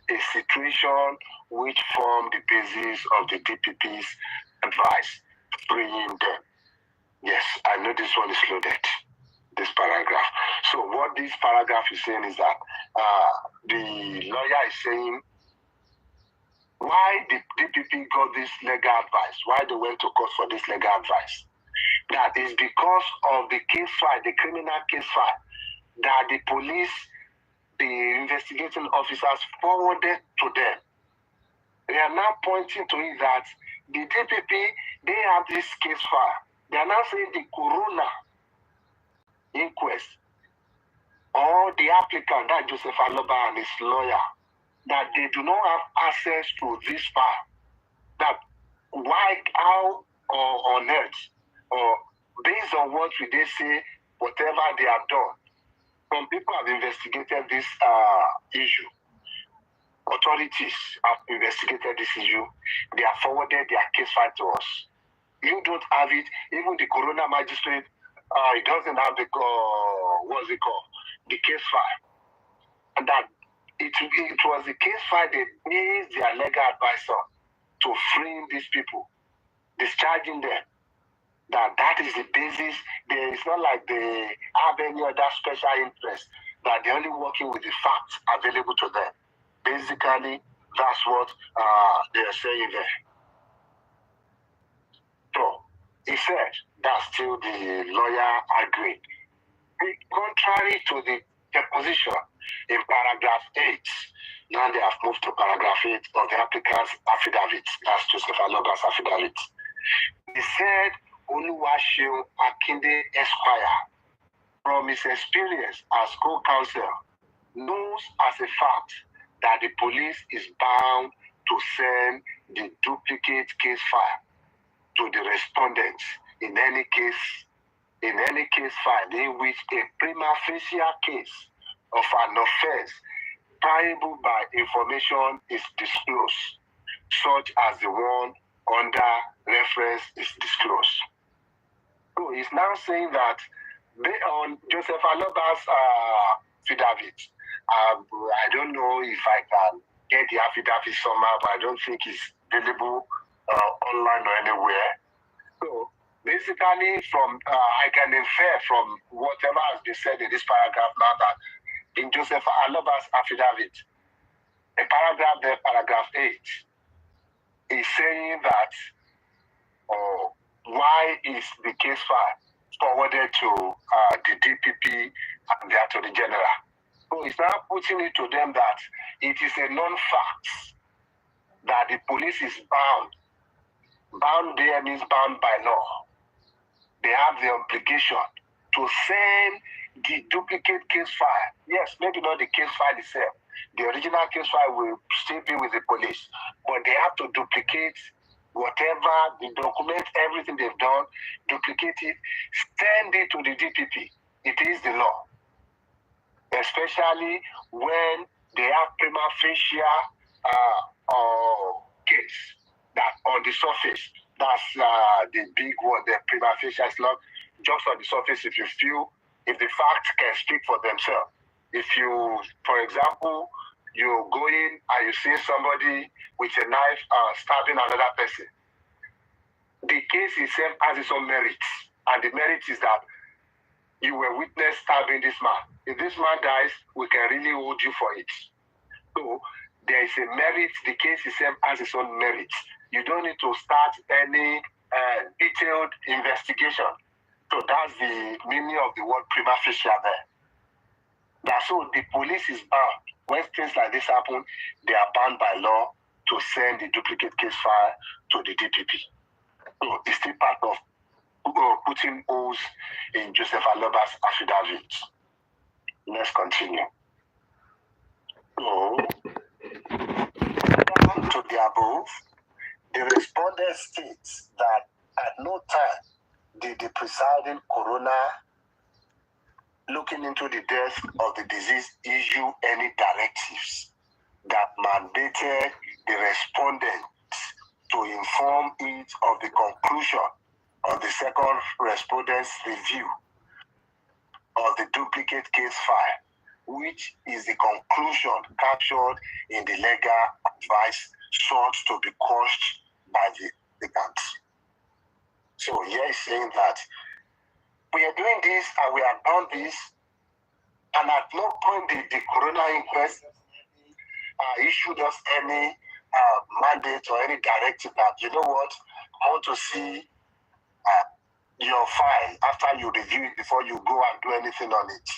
a situation which formed the basis of the DPP's advice, freeing them. Yes, I know this one is loaded, this paragraph. So what this paragraph is saying is that the lawyer is saying why the DPP got this legal advice, why they went to court for this legal advice. That is because of the case file, the criminal case file, that the police, the investigating officers forwarded to them. They are now pointing to it that the DPP, they have this case file. They are now saying the corona inquest, or the applicant, that Joseph Aloba and his lawyer, that they do not have access to this file. That why, how, or on earth, or based on what we they say, whatever they have done, some people have investigated this issue. Authorities have investigated this issue. They have forwarded their case file to us. You don't have it. Even the corona magistrate, it doesn't have the what's it called, the case file. And that it was the case file they based their legal advice on to freeing these people, discharging them. That is the basis. It's not like they have any other special interest, that they're only working with the facts available to them. Basically, that's what they're saying there. So, he said that still the lawyer agreed. Contrary to the deposition in paragraph 8, now they have moved to paragraph 8 of the applicant's affidavit. That's Joseph Aloba's affidavit. He said, Oluwaseun Akinde Esquire, from his experience as co-counsel, knows as a fact that the police is bound to send the duplicate case file to the respondents in any case file in which a prima facie case of an offense triable by information is disclosed, such as the one under reference is disclosed. So he's now saying that based on Joseph Aloba's affidavit, I don't know if I can get the affidavit somehow, but I don't think it's available online or anywhere. So basically, from I can infer from whatever has been said in this paragraph now that in Joseph Aloba's affidavit, a paragraph there, paragraph 8, is saying that why is the case file forwarded to the DPP and the Attorney General. So it's now putting it to them that it is a non-fact that the police is bound. Bound there means bound by law. They have the obligation to send the duplicate case file. Yes, maybe not the case file itself. The original case file will still be with the police, but they have to duplicate whatever, the document, everything they've done, duplicate it, send it to the DPP. It is the law. Especially when they have prima facie case that on the surface, that's the big word, the prima facie is not just on the surface. If you feel, if the facts can speak for themselves. If you, for example, you go in and you see somebody with a knife stabbing another person, the case itself has its own merits. And the merit is that you were witness stabbing this man. If this man dies, we can really hold you for it. So there is a merit. The case itself has its own merits. You don't need to start any detailed investigation. So that's the meaning of the word prima facie there. That's so the police is bound. When things like this happen, they are bound by law to send the duplicate case file to the DPP. So it's still part of putting holes in Joseph Aloba's affidavit. Let's continue. So, to the above, the respondent states that at no time did the presiding coroner looking into the death of the deceased issue any directives that mandated the respondent to inform it of the conclusion of the second respondent's review of the duplicate case file
which is the conclusion captured in the legal advice sought to be quashed by the litigants. So here is saying that we are doing this and we have done this, and at no point did the coroner inquest issued us any mandate or any directive that, you know what, I want to see your file after you review it before you go and do anything on it.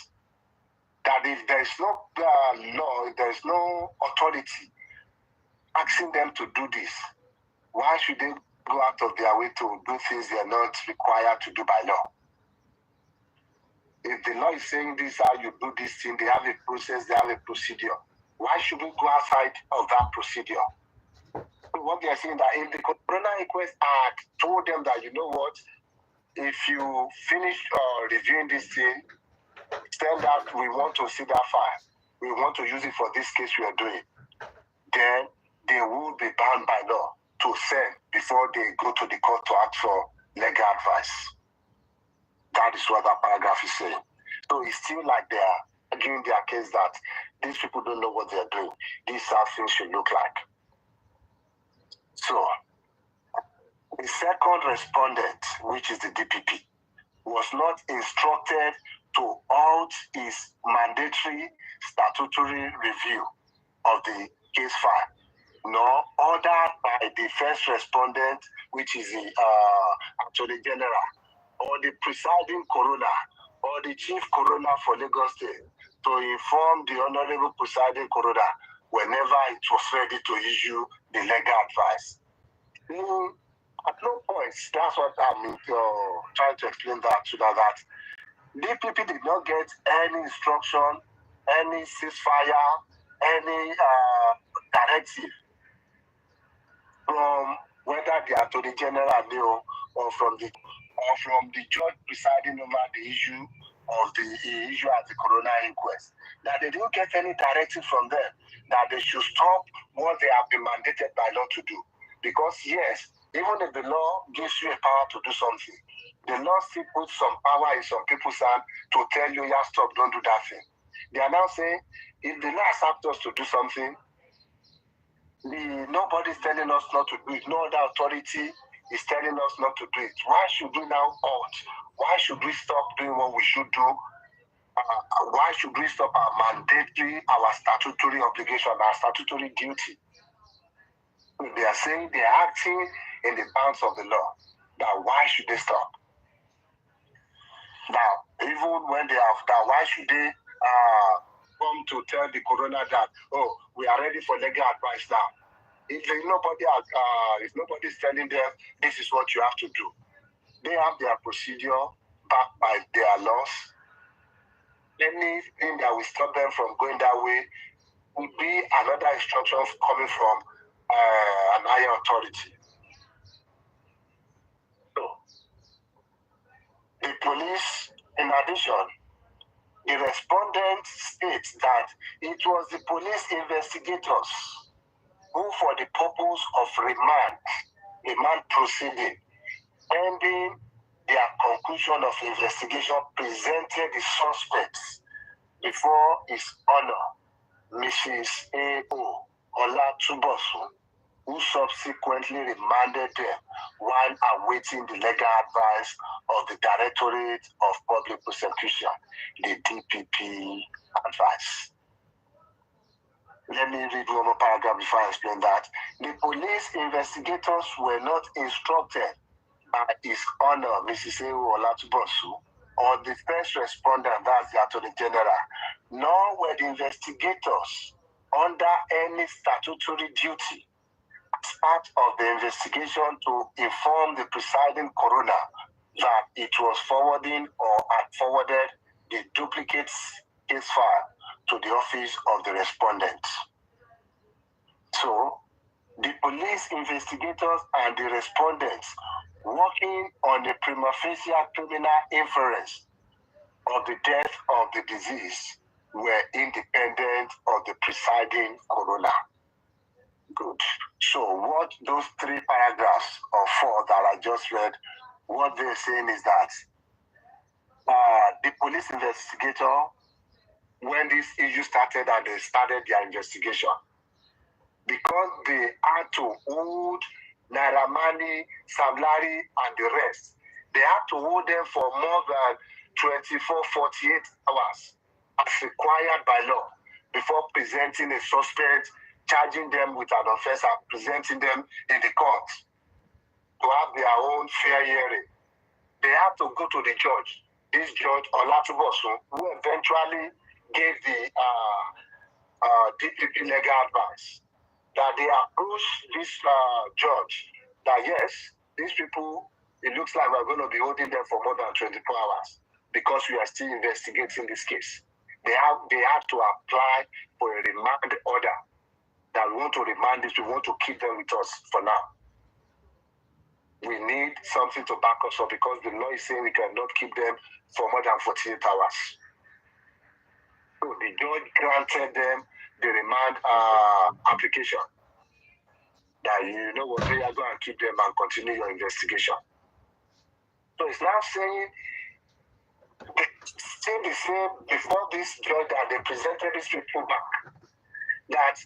That if there is no law, if there is no authority asking them to do this, why should they go out of their way to do things they are not required to do by law? If the law is saying this is how you do this thing, they have a process, they have a procedure. Why should we go outside of that procedure? So what they are saying that if the coroner inquest had told them that, you know what, if you finish reviewing this thing, tell that we want to see that file, we want to use it for this case we are doing, then they will be bound by law to send before they go to the court to ask for legal advice. That is what that paragraph is saying. So it's still like they are arguing their case that these people don't know what they are doing. This is how things should look like. So the second respondent, which is the DPP, was not instructed to halt his mandatory statutory review of the case file, nor ordered by the first respondent, which is the Attorney General, or the presiding coroner, or the chief coroner for Lagos State, to inform the honorable presiding coroner whenever it was ready to issue the legal advice. At no point, that's what I'm trying to explain that to that DPP did not get any instruction, any ceasefire, any directive from whether the Attorney General knew or from the judge presiding over the issue of the issue at the coroner inquest. That they didn't get any directive from them that they should stop what they have been mandated by law to do. Because yes, even if the law gives you a power to do something, the law still puts some power in some people's hand to tell you, yeah, stop, don't do that thing. They are now saying, if the law asks us to do something, nobody's telling us not to do it. No other authority is telling us not to do it. Why should we now halt? Why should we stop doing what we should do? Why should we stop our mandatory, our statutory obligation, our statutory duty? They are saying they are acting in the bounds of the law. Now, why should they stop? Now, even when they have that, why should they come to tell the coroner that, oh, we are ready for legal advice now? If nobody's telling them this is what you have to do, they have their procedure backed by their laws. Anything that will stop them from going that way will be another instruction coming from an higher authority. So, the police, in addition, the respondent states that it was the police investigators who, for the purpose of remand proceeding, pending their conclusion of investigation, presented the suspects before His Honor, Mrs. A.O. Olatubosun, who subsequently remanded them while awaiting the legal advice of the Directorate of Public Prosecution, the DPP advice. Let me read one more paragraph before I explain that. The police investigators were not instructed by His Honor, Mrs. A.O. Olatubosun, or the first respondent, that's the Attorney General, nor were the investigators under any statutory duty as part of the investigation to inform the presiding coroner that it was forwarding or had forwarded the duplicate case file to the office of the respondent. So, the police investigators and the respondents working on the prima facie criminal inference of the death of the deceased were independent of the presiding coroner. Good. So what those 3 paragraphs or 4 that I just read, what they're saying is that the police investigator when this issue started and they started their investigation. Because they had to hold Naira Marley, Sam Larry, and the rest. They had to hold them for more than 24, 48 hours as required by law before presenting a suspect, charging them with an offense and presenting them in the court to have their own fair hearing. They had to go to the judge. This judge, Olatubosun, who eventually gave the DPP legal advice, that they approached this judge that yes, these people, it looks like we're going to be holding them for more than 24 hours because we are still investigating this case. They had to apply for a remand order that we want to remand this, we want to keep them with us for now. We need something to back us up because the law is saying we cannot keep them for more than 48 hours. So the judge granted them the remand application. That you know what, they are going to keep them and continue your investigation. So it's now saying the same before this judge that they presented these people back. That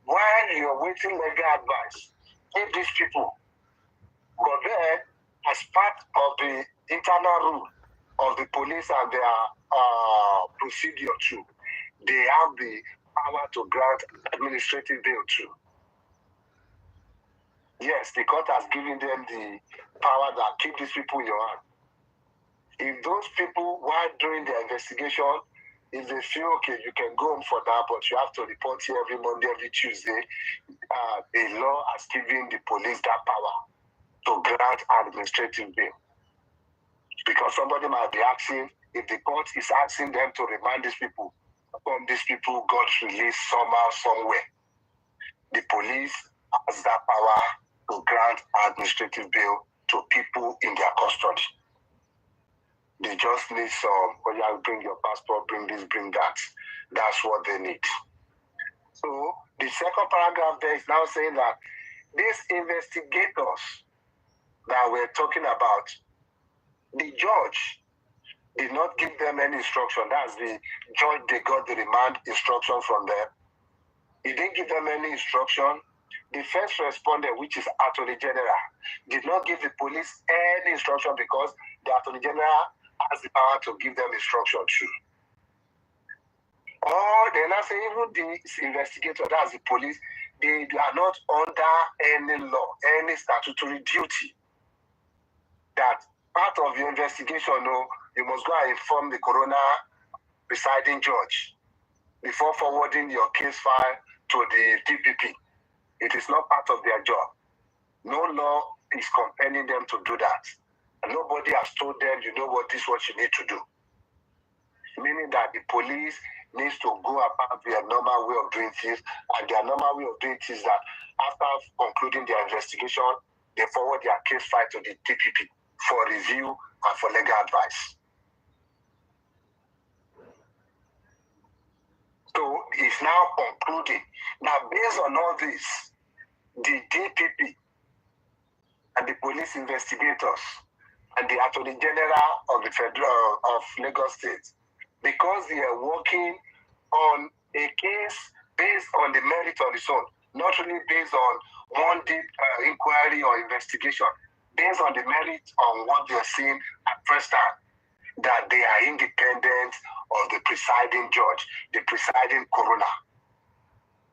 while you're waiting legal advice, if these people go there as part of the internal rule of the police and their procedure too, they have the power to grant administrative bail too. Yes, the court has given them the power that keep these people in your hand. If those people, while doing the investigation, if they feel, okay, you can go home for that, but you have to report here every Monday, every Tuesday, the law has given the police that power to grant administrative bail. Because somebody might be asking, if the court is asking them to remand these people, from these people got released somehow, somewhere, the police has that power to grant administrative bail to people in their custody. They just need some, oh yeah, bring your passport, bring this, bring that. That's what they need. So the second paragraph there is now saying that these investigators that we're talking about, the judge did not give them any instruction. That's the judge, they got the remand instruction from them. He didn't give them any instruction. The first respondent, which is Attorney General, did not give the police any instruction because the Attorney General has the power to give them instruction too. Or then I say even the investigator, that's the police, they are not under any law, any statutory duty that part of your investigation, no, you must go and inform the coroner presiding judge before forwarding your case file to the DPP. It is not part of their job. No law is compelling them to do that. And nobody has told them, you know what, this is what you need to do. Meaning that the police needs to go about their normal way of doing things, and their normal way of doing things that after concluding their investigation, they forward their case file to the DPP for review and for legal advice. So it's now concluded. Now, based on all this, the DPP and the police investigators and the Attorney General of the Federal of Lagos State, because they are working on a case based on the merit on its own, not really based on one deep inquiry or investigation, based on the merit on what they are seeing at first time, that they are independent of the presiding judge, the presiding coroner.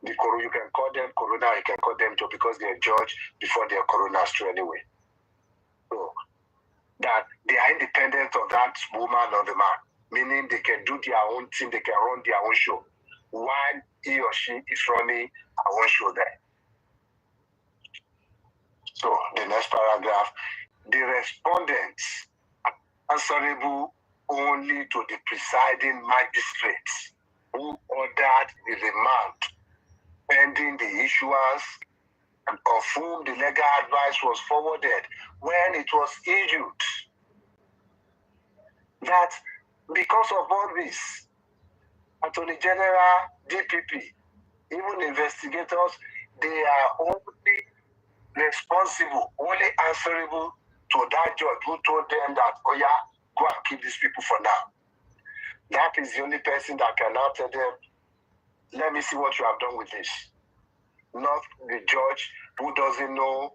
You can call them coroner, you can call them judge because they are judge before they are coroners too anyway. So that they are independent of that woman or the man, meaning they can do their own thing, they can run their own show while he or she is running her own show there. So the next paragraph, the respondents are answerable only to the presiding magistrates who ordered the remand pending the issuance and of whom the legal advice was forwarded when it was issued. That because of all this, Attorney General, DPP, even investigators, they are only responsible, only answerable to that judge who told them that, oh yeah, go and keep these people for now. That is the only person that can now tell them, let me see what you have done with this. Not the judge who doesn't know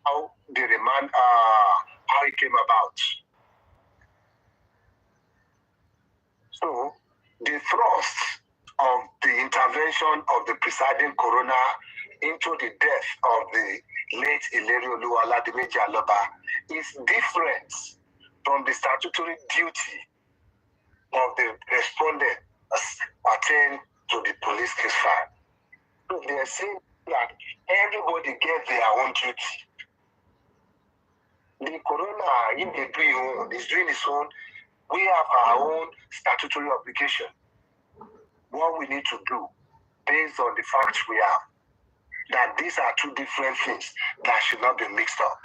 how the remand, how it came about. So the thrust of the intervention of the presiding coroner into the death of the late Ilerioluwa Oladimeji Aloba is different from the statutory duty of the respondent pertaining to the police case file. So they are saying that everybody gets their own duty. The coroner, if they do his own, is doing his own. We have our own statutory obligation. What we need to do, based on the facts we have, that these are two different things that should not be mixed up.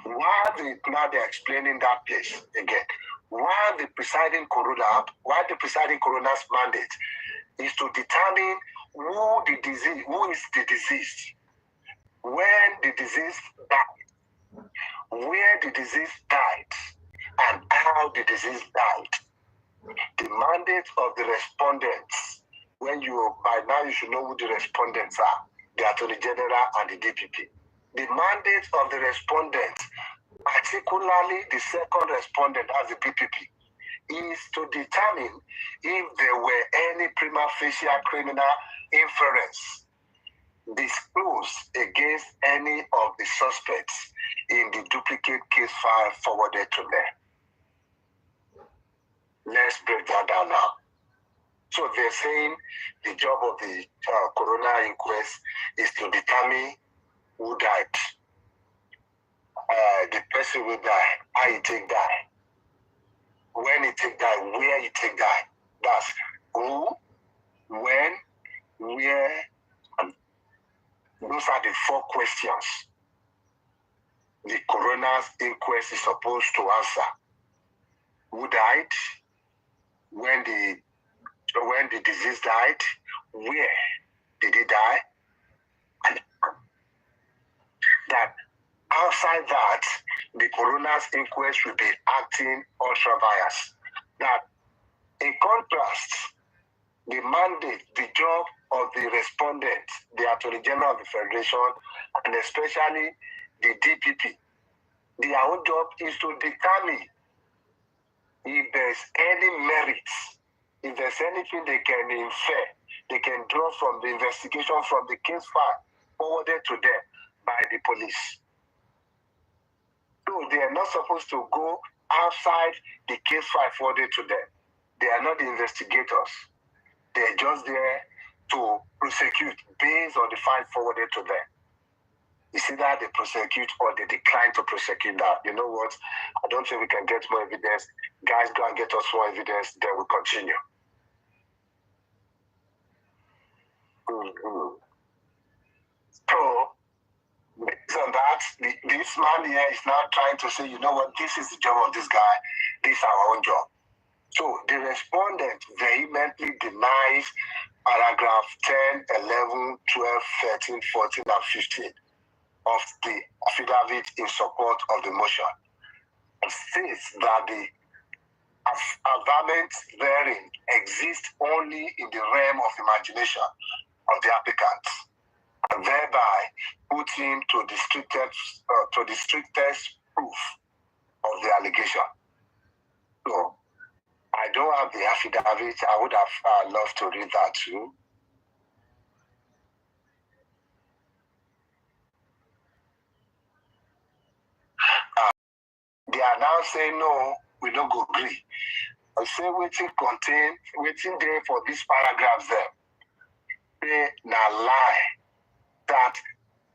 Now they're explaining that place again. While the presiding coroner's mandate is to determine who is the deceased, when the deceased died, where the deceased died, and how the deceased died. The mandate of the respondents, by now you should know who the respondents are, the Attorney General and the DPP. The mandate of the respondents, particularly the second respondent as the DPP, is to determine if there were any prima facie criminal inference disclosed against any of the suspects in the duplicate case file forwarded to them. Let's break that down now. So they're saying the job of the coroner inquest is to determine who died, the person who died, how he take die, when he take die, where he take die. That's who, when, where, and those are the 4 questions the coroner's inquest is supposed to answer. Who died? When the disease died? Where did he die? And that outside that, the coroner's inquest will be acting ultra-biased. That in contrast, the mandate, the job of the respondent, the Attorney General of the Federation, and especially the DPP, their own job is to determine if there's any merits, if there's anything they can infer, they can draw from the investigation from the case file forwarded to them by the police. So they are not supposed to go outside the case file forwarded to them. They are not the investigators. They're just there to prosecute based on the file forwarded to them. It's either they prosecute or they decline to prosecute that. You know what? I don't think we can get more evidence. Guys, go and get us more evidence, then we'll continue. So, based on that, this man here is now trying to say, you know what, this is the job of this guy, this is our own job. So, the respondent vehemently denies paragraph 10, 11, 12, 13, 14, and 15 of the affidavit in support of the motion, and states that the averment therein exists only in the realm of imagination of the applicant, and thereby put him to the strictest proof of the allegation. So, I don't have the affidavit. I would have loved to read that too. They are now saying, no, we don't go agree. I say, waiting there for these paragraphs there. They now lie. That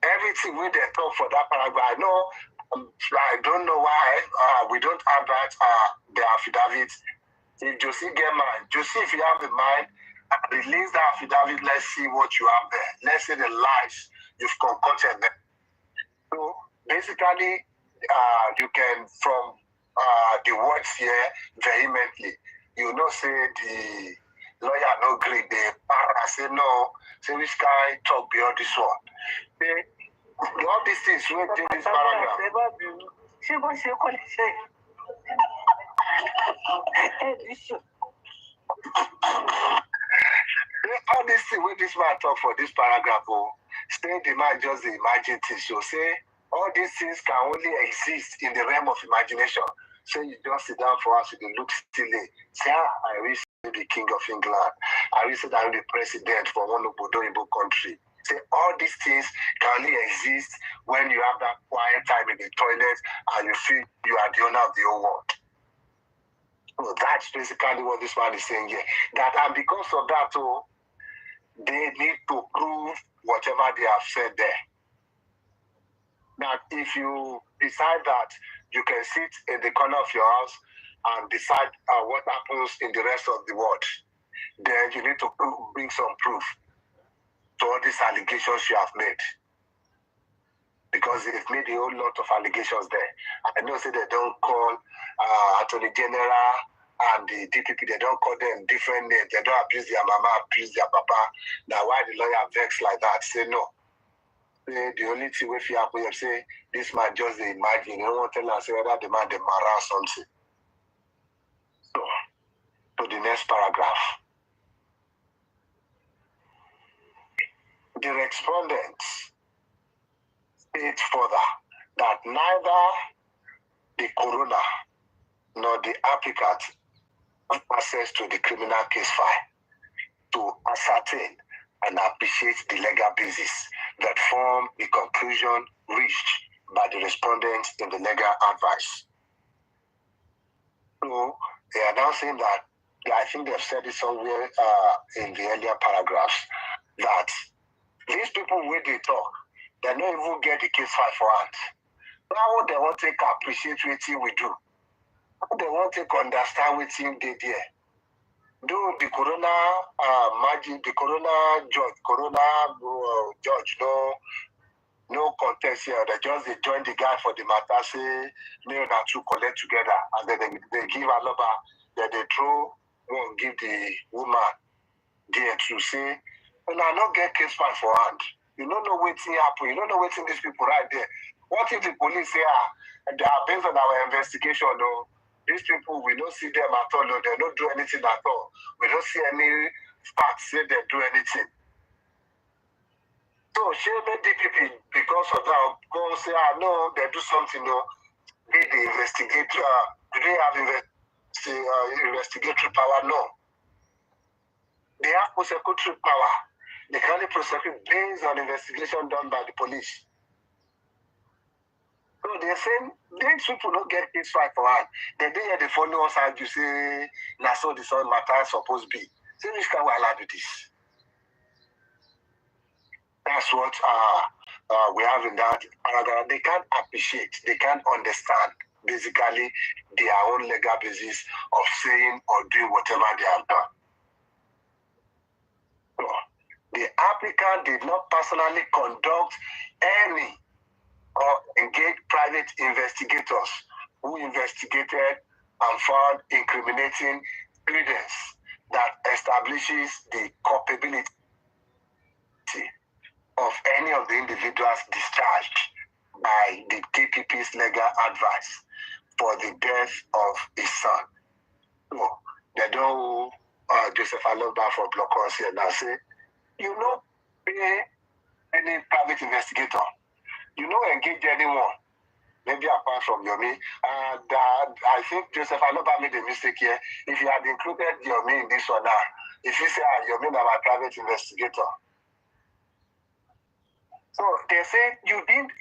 everything we they talk for that paragraph, I don't know why we don't have that, the affidavit. If Josie get mine, Josie, if you have the mind, release the affidavit, let's see what you have there. Let's see the lies you've concocted there. So basically, you can, from the words here vehemently, you know, say the lawyer no agree, the para say no, say which guy talk beyond this one. All these things went in this paragraph. All this thing wey this man talk for this paragraph, say the man just dey imagine things. So say all these things can only exist in the realm of imagination. So you just sit down for us, you dey look silly. Say, I wish to be king of England. I wish that I'm the president for one Obodo country. Say all these things can only exist when you have that quiet time in the toilet and you feel you are the owner of the whole world. So that's basically what this man is saying here. That and because of that, they need to prove whatever they have said there. That if you decide that you can sit in the corner of your house and decide what happens in the rest of the world, then you need to bring some proof to all these allegations you have made. Because they've made a whole lot of allegations there. I know say they don't call Attorney General and the DPP, they don't call them different names. They don't abuse their mama, abuse their papa. Now why the lawyer vex like that? Say no. The only thing if you happen, you say this man just they imagine. You don't want to tell us whether the man they marry something. So to the next paragraph. The respondents state further that neither the coroner nor the applicant have access to the criminal case file to ascertain and appreciate the legal basis that form the conclusion reached by the respondents in the legal advice. So they are now saying that, I think they've said it somewhere in the earlier paragraphs, that these people where they talk, they don't even get the case file for hand. Now they want to appreciate what we do. They want to understand what they did. Do the corona magic, the corona judge, no contest here. They just they join the guy for the matter, say me and two collect together, and then they give Aloba, then they throw one, give the woman there to say, well, I don't get case file for hand. You don't know what's happen. You don't know what's in these people right there. What if the police say, they are based on our investigation, no? These people, we don't see them at all, no, they don't do anything at all. We don't see any facts say they do anything. So, she made DPP, because of that, go say, no, they do something, no. They investigate, do they have investigatory power? No. They have prosecutory power. They can only prosecute based on investigation done by the police. So they're saying these people don't get case file for hand. They follow us and you say, now so this all matter supposed to be. So which can we allow this? That's what we have in that paragraph. They can't appreciate, they can't understand basically their own legal basis of saying or doing whatever they have done. So, the applicant did not personally conduct any or engage private investigators who investigated and found incriminating evidence that establishes the culpability of any of the individuals discharged by the DPP's legal advice for the death of his son. So, they don't Joseph Aloba for blockers here now say, you know, pay any private investigator. You know, engage anyone, maybe apart from Yomi. And I think Joseph Aloba made a mistake here. If you had included Yomi in this one now, if you say Yomi is my private investigator. So they say you didn't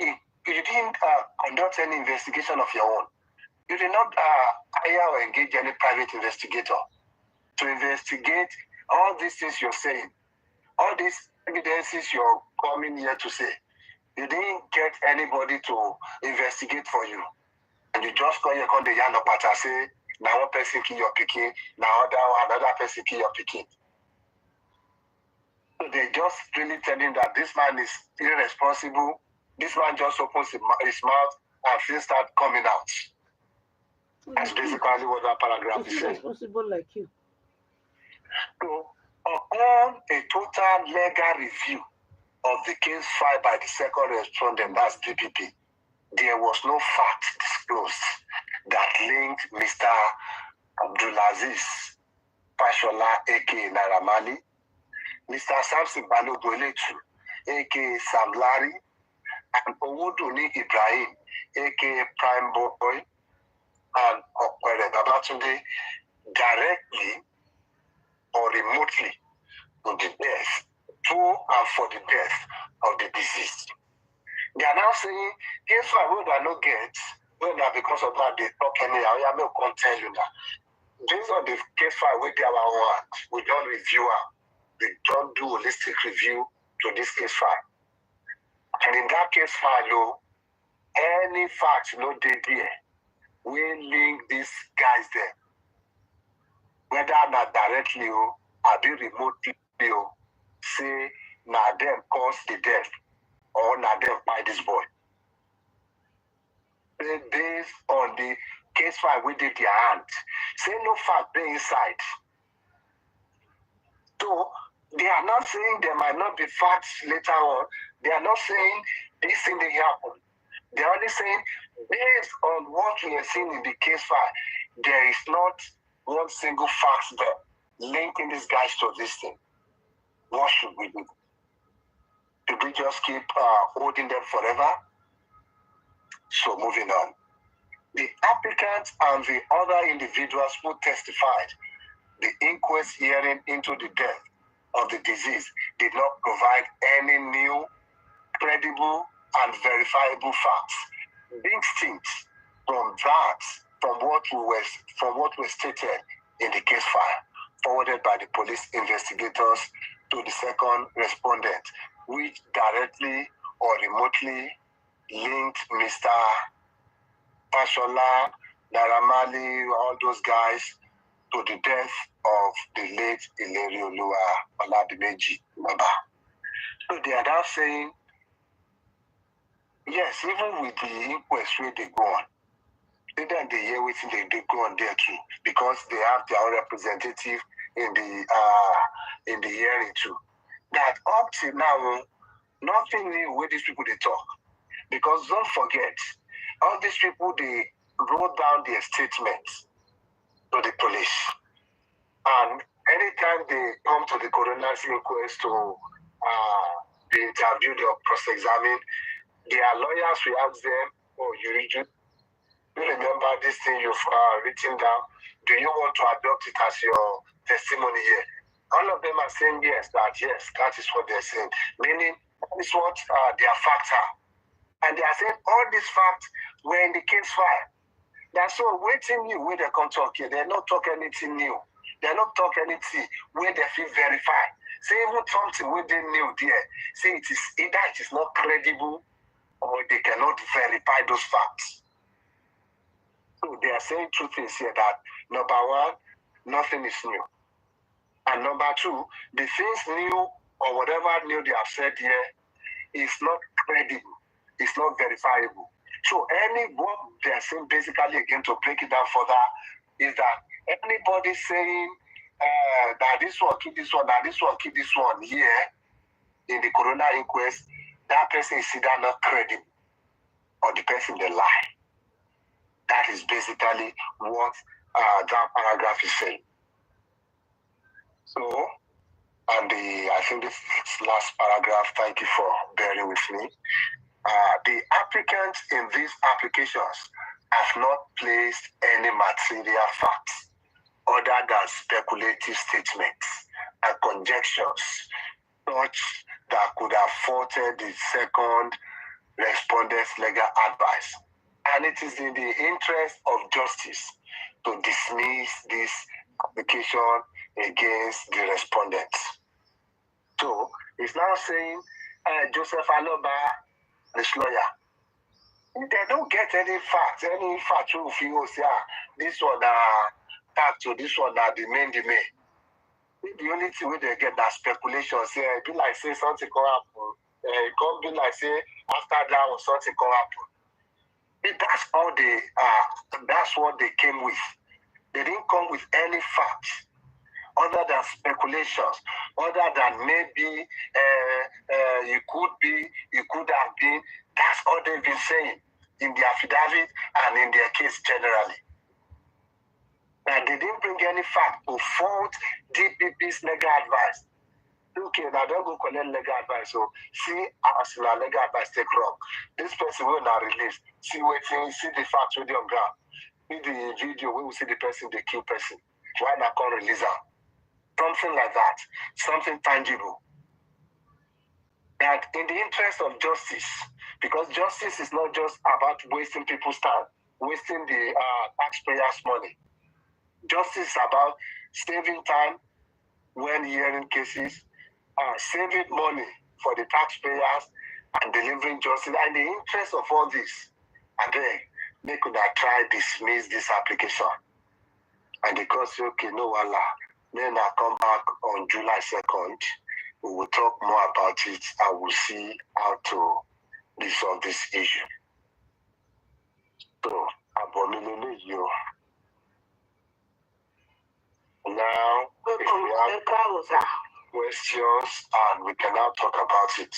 conduct any investigation of your own. You did not hire or engage any private investigator to investigate all these things you're saying, all these evidences you're coming here to say. You didn't get anybody to investigate for you. And you just call your the Yano Pata say, now one person kill your picking, now another person kill your picking. So they're just really telling that this man is irresponsible. This man just opens his mouth and things start coming out. That's basically what that paragraph is saying.
Irresponsible like you.
So, upon a total legal review of the case filed by the second respondent, that's DPP, there was no fact disclosed that linked Mr. Abdulaziz Fashola, aka Naramali, Mr. Samson Balogun-Eletu, aka Sam Larry, and Owoduni Ibrahim, aka Prime Boy, and Okwere Babatunde directly or remotely to the death, to and for the death of the deceased. They are now saying, case file we do not get, when that because of that they talk anyhow, I may come tell you that. Based on the case file we do our own, we don't review it. We don't do holistic review to this case file. And in that case file, any facts no dey there, we link these guys there. Whether not directly or be remotely or say na them cause the death or na them by this boy. Based on the case file we did their hand, say no fact they inside. So they are not saying there might not be facts later on. They are not saying this thing they happen. They are only saying based on what we have seen in the case file, there is not one single fact there linking these guys to this thing. What should we do? Should we just keep holding them forever? So moving on. The applicant and the other individuals who testified the inquest hearing into the death of the disease did not provide any new, credible, and verifiable facts distinct from what was stated in the case file forwarded by the police investigators to the second respondent, which directly or remotely linked Mr. Fashola, Naramali, all those guys to the death of the late Ilerioluwa Oladimeji Baba. So they are now saying, yes, even with the inquest where they go on, then they hear waiting they go on there too, because they have their own representative in the hearing too. That up till now, nothing new where these people they talk. Because don't forget, all these people they wrote down their statements to the police. And anytime they come to the coroner's inquest to be interviewed or cross-examined, their lawyers will ask them, oh, you remember this thing you've written down? Do you want to adopt it as your testimony here? All of them are saying yes, that is what they're saying. Meaning, that is what their facts are. And they are saying all these facts were in the case file. That's all waiting new where they come talk here. They're not talking anything new. They're not talking anything where they feel verified. Say even something where they new there. Say it is either it is not credible or they cannot verify those facts. So they are saying two things here, that number one, nothing is new. And number two, the things new or whatever new they have said here is not credible. It's not verifiable. So what they are saying basically, again, to break it down further, is that anybody saying that this one keep this one, that this one keep this one here in the coroner inquest, that person is either not credible or the person they lie. That is basically what that paragraph is saying. So, and I think this last paragraph, thank you for bearing with me. The applicants in these applications have not placed any material facts other than speculative statements and conjectures such that could have faulted the second respondent's legal advice. And it is in the interest of justice to dismiss this application against the respondents. So it's now saying Joseph Aloba, this lawyer, they don't get any facts who feel say this one fact or this one the main. The only thing they get that speculation, say it be like say something can happen. It can't be like say after that or something can happen. That's all that's what they came with. They didn't come with any facts other than speculations, other than maybe it could be, it could have been. That's all they've been saying in the affidavit and in their case generally. that they didn't bring any fact to fault DPP's legal advice. Okay, now don't go collect legal advice. So see as na legal advice take wrong. This person will not release. See waiting, see the facts with on ground. In the video, we will see the person, they kill person. Why not call release her? Something like that. Something tangible. That in the interest of justice, because justice is not just about wasting people's time, wasting the taxpayers' money. Justice is about saving time when hearing cases, saving money for the taxpayers, and delivering justice. And the interest of all this, again, they could have tried dismiss this application. And because, okay, no, Allah, then I come back on July 2nd. We will talk more about it. I will see how to resolve this issue. So, abominable you. Now, if we have questions, and we can now talk about it.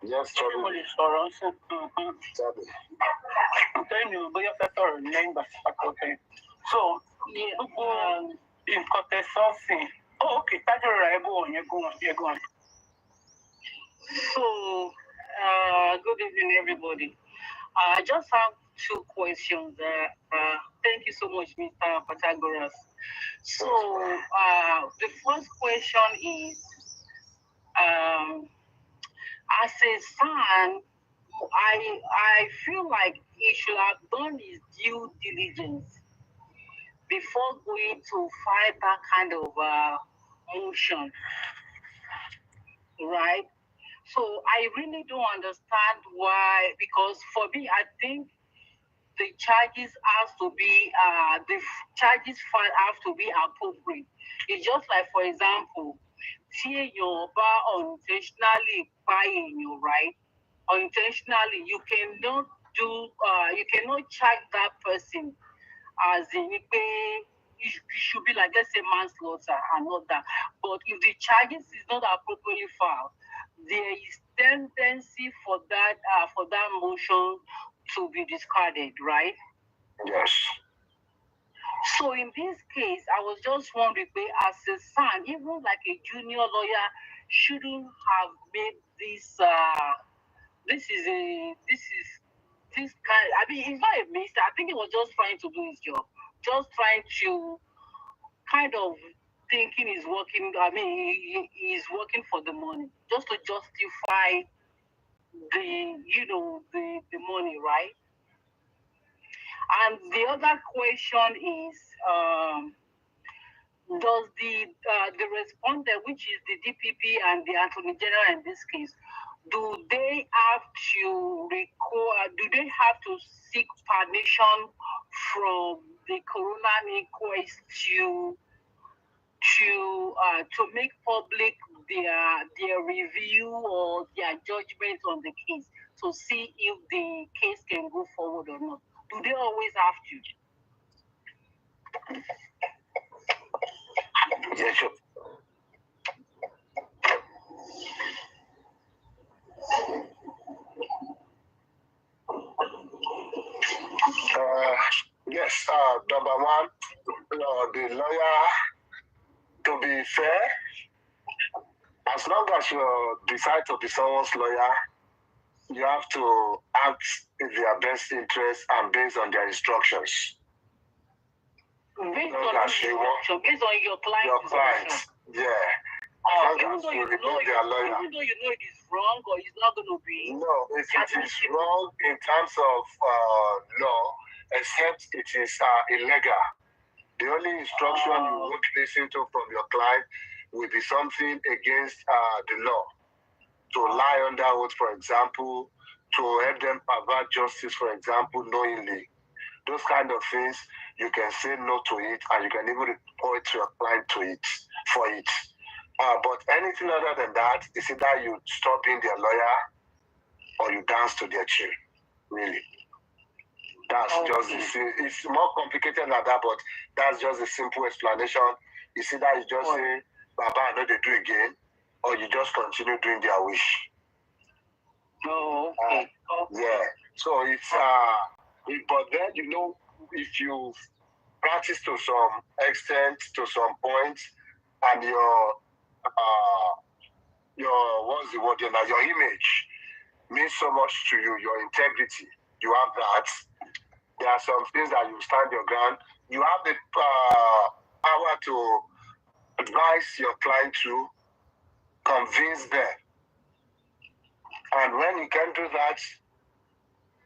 Yes, Charlie.
So, in something. Oh, okay. You're going. So, good evening, everybody. I just have two questions. Thank you so much, Mr. Pythagoras. So, the first question is, as a son, I feel like he should have done his due diligence before going to fight that kind of motion, right? So I really don't understand why, because for me, I think the charges have to be, have to be appropriate. It's just like, for example, your unintentionally buying you, right? Unintentionally, you cannot charge that person as in it should be like, let's say, manslaughter and all that. But if the charges is not appropriately filed, there is tendency for that motion to be discarded, right?
Yes.
So in this case, I was just wondering, as a son, even like a junior lawyer, shouldn't have made this. This kind. I mean, it's not a mistake. I think he was just trying to do his job, just trying to kind of thinking he's working. I mean, he's working for the money, just to justify the money, right? And the other question is, does the respondent, which is the DPP and the Attorney General in this case, do they have to seek permission from the coroner inquest to make public their review or their judgment on the case to see if the case can go forward or not? Do they always have to?
Yes, sure. Yes, number one, the lawyer, to be fair, as long as you decide to be someone's lawyer, you have to act in their best interest and based on their instructions.
Based on your client.
Yeah.
Even though you know it is wrong or it's not going to be.
No, if it is wrong in terms of law, except it is illegal. The only instruction you would listen to from your client will be something against the law. To lie under oath, for example, to help them pervert justice, for example, knowingly. Those kind of things, you can say no to it, and you can even report your client to it for it. But anything other than that, it's either you stop being their lawyer or you dance to their tune. Really. That's just it's more complicated than that, but that's just a simple explanation. It's either you just say, Baba, I know they do again, or you just continue doing their wish.
Oh, okay.
Yeah. So it's but then if you practice to some extent, to some point, and your what's the word now? Your image means so much to you, your integrity. You have that. There are some things that you stand your ground. You have the power to advise your client to convince them. And when you can do that,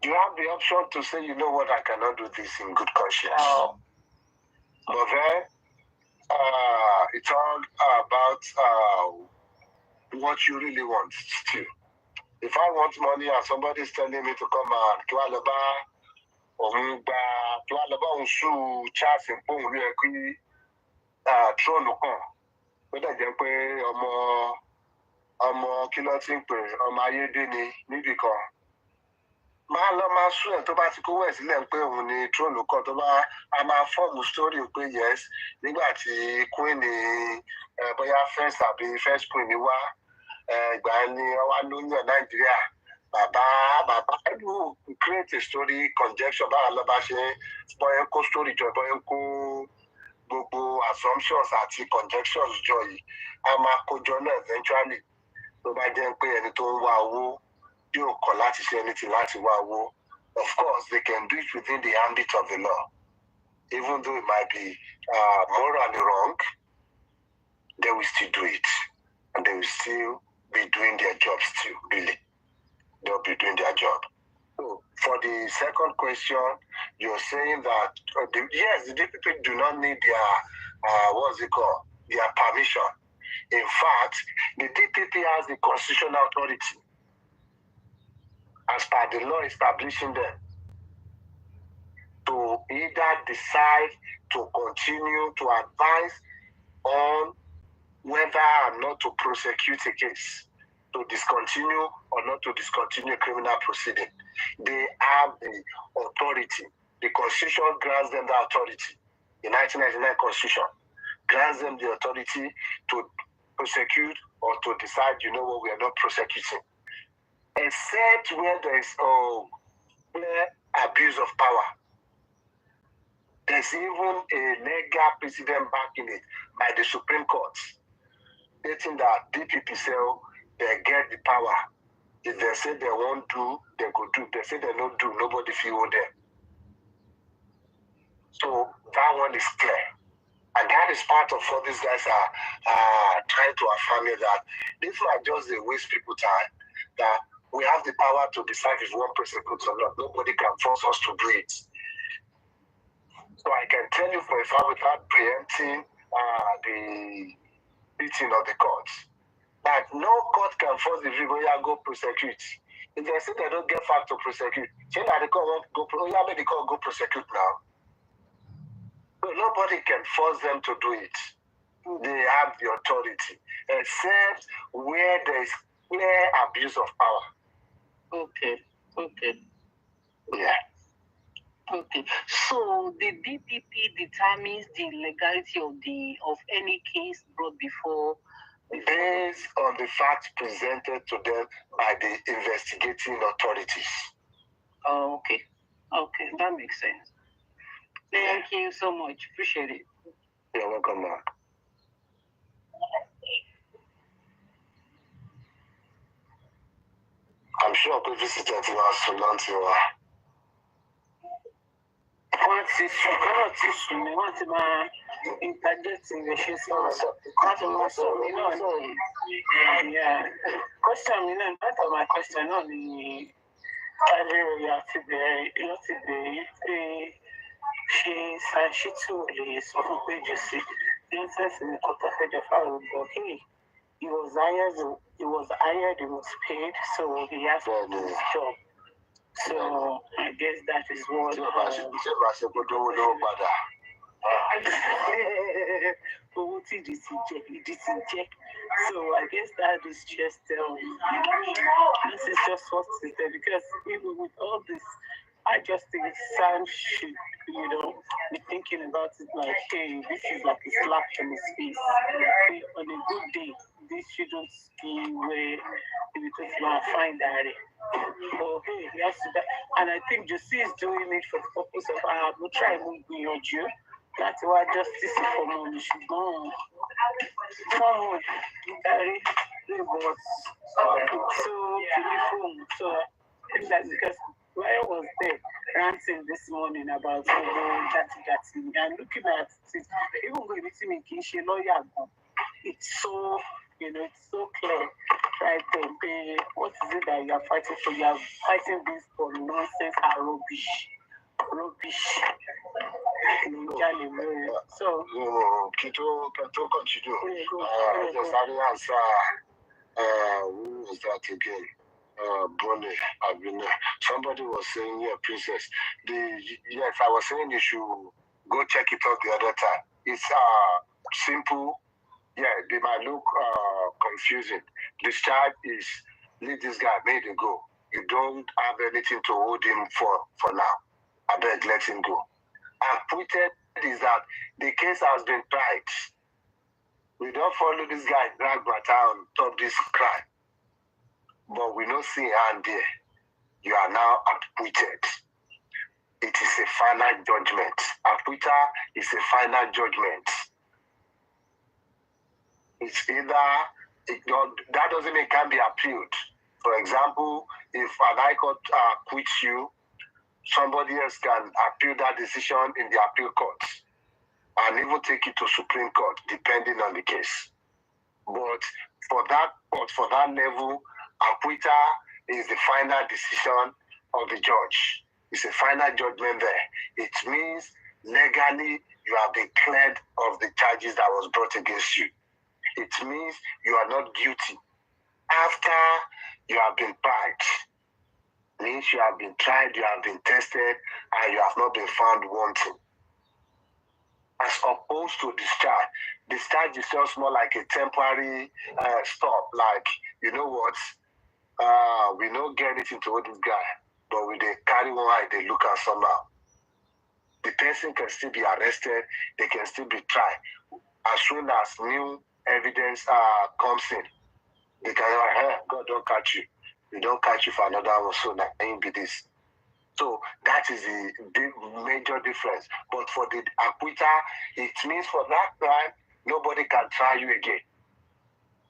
you have the option to say, you know what, I cannot do this in good conscience. But then, it's all about what you really want still. If I want money and somebody is telling me to come and to Aloba, to Aloba Unshu, Charles and Pong, we agree, throne upon. Whether they pay ọmọ kí ló ti ń pè ọmọ ayédè ni níbì kan. Máa lọ máa sún ẹ̀ tó bá ti kówó ẹ̀ sílẹ̀ ń pé òun ni throne kan tó bá a máa fọ́ọ̀mù story pé yes nígbà tí queen ni bóyá first àbí first queen ni wá ìgbà ni wá lóyún Nàìjíríà bàbá ẹ̀dùn create a story conjecture báwa lọ́ba ṣe bóyá ń kó story jọ bóyá ń kó gbogbo assumptions àti conjectures jọ yìí a máa kójọ náà eventually tó bá jẹ́ pé ẹni tó ń wá owó yóò kọ̀ láti ṣe anything láti wá owó. Of course, they can do it within the ambit of the law. Even though it might be morally wrong, they will still do it. And they will still be doing their job still, really. They'll be doing their job. So, for the second question, you're saying that, yes, the DPP do not need their, their permission. In fact, the DPP has the constitutional authority as per the law establishing them to either decide to continue to advise on whether or not to prosecute a case, to discontinue or not to discontinue criminal proceeding. They have the authority. The Constitution grants them the authority. The 1999 Constitution grants them the authority to prosecute or to decide, you know what, we are not prosecuting. Except where there is clear abuse of power. There's even a legal precedent backing it by the Supreme Court, stating that DPP say they get the power. If they say they won't do, they go do. If they say they don't do, nobody feel them. So that one is clear. And that is part of what these guys are trying to affirm here, that these are just the waste people time, that we have the power to decide if one prosecutes or not. Nobody can force us to do it. So I can tell you for a fact, without preempting the meeting of the courts, that no court can force the people to go prosecute. If they say they don't get fact to prosecute, say that the court won't go prosecute now. So nobody can force them to do it. They have the authority, except where there is clear abuse of power.
Okay.
Yeah.
Okay. So the DPP determines the legality of any case brought before
based on the facts presented to them by the investigating authorities.
Oh, okay. Okay, that makes sense. Thank you so much. Appreciate it.
You're welcome, Mark. I'm sure the visitor to us to learn to
Wọ́n ti sùn mí, wọ́n ti máa interject ìrẹsì sọ̀rọ̀. Wọ́n ti máa sọ mí náà ní. Question mi náà, part of my question náà ni Adéoyè àti bẹ̀rẹ̀ láti bẹ̀rẹ̀ pé ṣé Ṣàṣìtù lè sọ fún pé Jòsí nonsense ní kọ́tà fẹ́jọ́ fáwọn ọgbọ̀n kí he was hired, he was paid, so he has to do his job.
So I guess that is what. So I guess that is just this is just what is there, because even with all this, I just think Sam should, be thinking about it like, hey, this is like a slap in his face. Hey, on a good day, this shouldn't be where because you are fine that. Oh, hey, he has to that. And I think Josie is doing it for the purpose of we'll try and be your Jew. That's why justice is for money. She's gone. Someone it was so beautiful. So I think that's because Ryan was there ranting this morning about that. And looking at it, even going to me, she lawyer, it's so it's so clear right there. What is it that you are fighting for? You are fighting this for nonsense and rubbish. So
Kito continue. Just answer. Who is that again? Bonnie, somebody was saying, yeah, princess. Yes, I was saying you should go check it out the other time. It's simple. Yeah, they might look confusing. The charge is leave this guy, made him go. You don't have anything to hold him for now. I beg, let him go. Acquitted is that the case has been tried. We don't follow this guy, drag matter on top this crime. But we don't see hand there. You are now acquitted. It is a final judgment. Acquittal is a final judgment. It's either, that doesn't mean it can be appealed. For example, if an high court acquits you, somebody else can appeal that decision in the appeal court and even take it to Supreme Court, depending on the case. But for that level, acquittal is the final decision of the judge. It's a final judgment there. It means legally you have been cleared of the charges that was brought against you. It means you are not guilty. After you have been tried, means you have been tried, you have been tested, and you have not been found wanting. As opposed to discharge. Discharge is just more like a temporary stop. Like, you know what? We don't get anything to hold this guy, but we they carry one eye, they look at somehow. The person can still be arrested, they can still be tried. As soon as new evidence comes in, they can say, hey, God don't catch you. We don't catch you for another one, so that ain't be this. So that is the major difference. But for the acquittal, it means for that crime, nobody can try you again.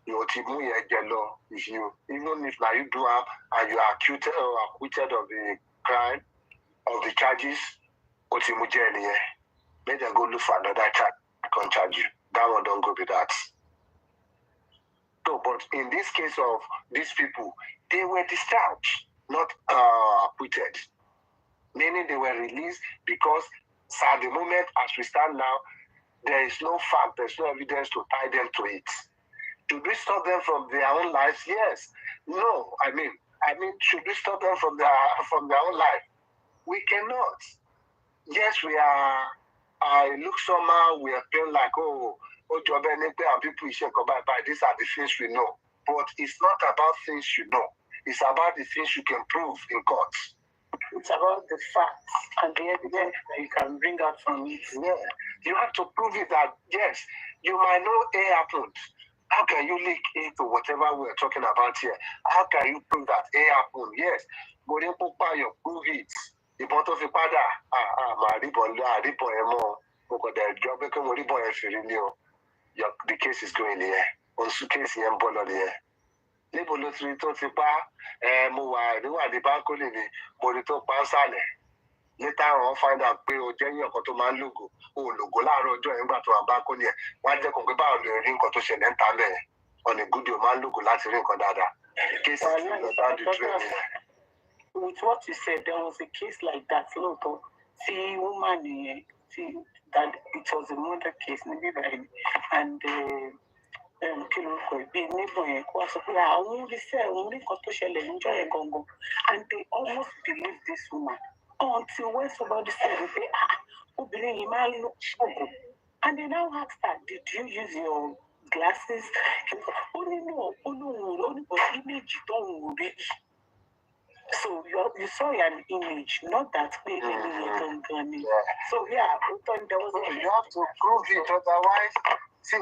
If you, even if now you do have and you are acquitted of the crime, of the charges, let them go look for another charge. I can't charge you. That one don't go with that. So, but in this case of these people, they were discharged, not acquitted. Meaning they were released because at the moment, as we stand now, there is no fact, there's no evidence to tie them to it. Should we stop them from their own lives? Yes. No. I mean, should we stop them from their own life? We cannot. Yes, we are. I look somehow we are feeling like, and people should go by. These are the things we know. But it's not about things you know. It's about the things you can prove in court.
It's about the facts and the evidence that you can bring out from it.
Yeah. You have to prove it that, yes, you might know A happened. How can you link A to whatever we're talking about here? How can you prove that A happened? Yes. But you prove it. The bottom of the father, the case is going there. Also, case in Bologna. Níbo ló ti tó ti pa mo wà níwádìí báńkólì ni mo rí tó pa ń sàlẹ̀. Later on find out pé o jẹ́ yín ọkọ̀ tó máa ń lògò o lògò láàárọ̀ ọjọ́ yẹn nígbà tó wà báńkólì ẹ̀ wọ́n á jẹ́ kó pé báwo lè rí nǹkan tó ṣẹlẹ̀ ń ta bẹ́ẹ̀ on a good day o máa ń lògò láti rí nǹkan dáadáa. Case is about the train.
With what you said, there was a case like that. Look, see, woman, that it was a murder case, maybe, and lórúkọ ìbí níbọn yẹn kó wá sọ pé àwọn oríṣẹ́ òun rí kan tó ṣẹlẹ̀ níjọ́ yẹn gangan, and they almost believe this woman until when somebody said pé obìnrin yìí máa ń lo ṣọ́ọ̀bù, and they now asked her, did you use your glasses? Ó ní no, ó lóun ò ní bọ̀ image tóun ò rí. So you saw an image, not that way. So yeah, there was
you have to prove it, otherwise, see,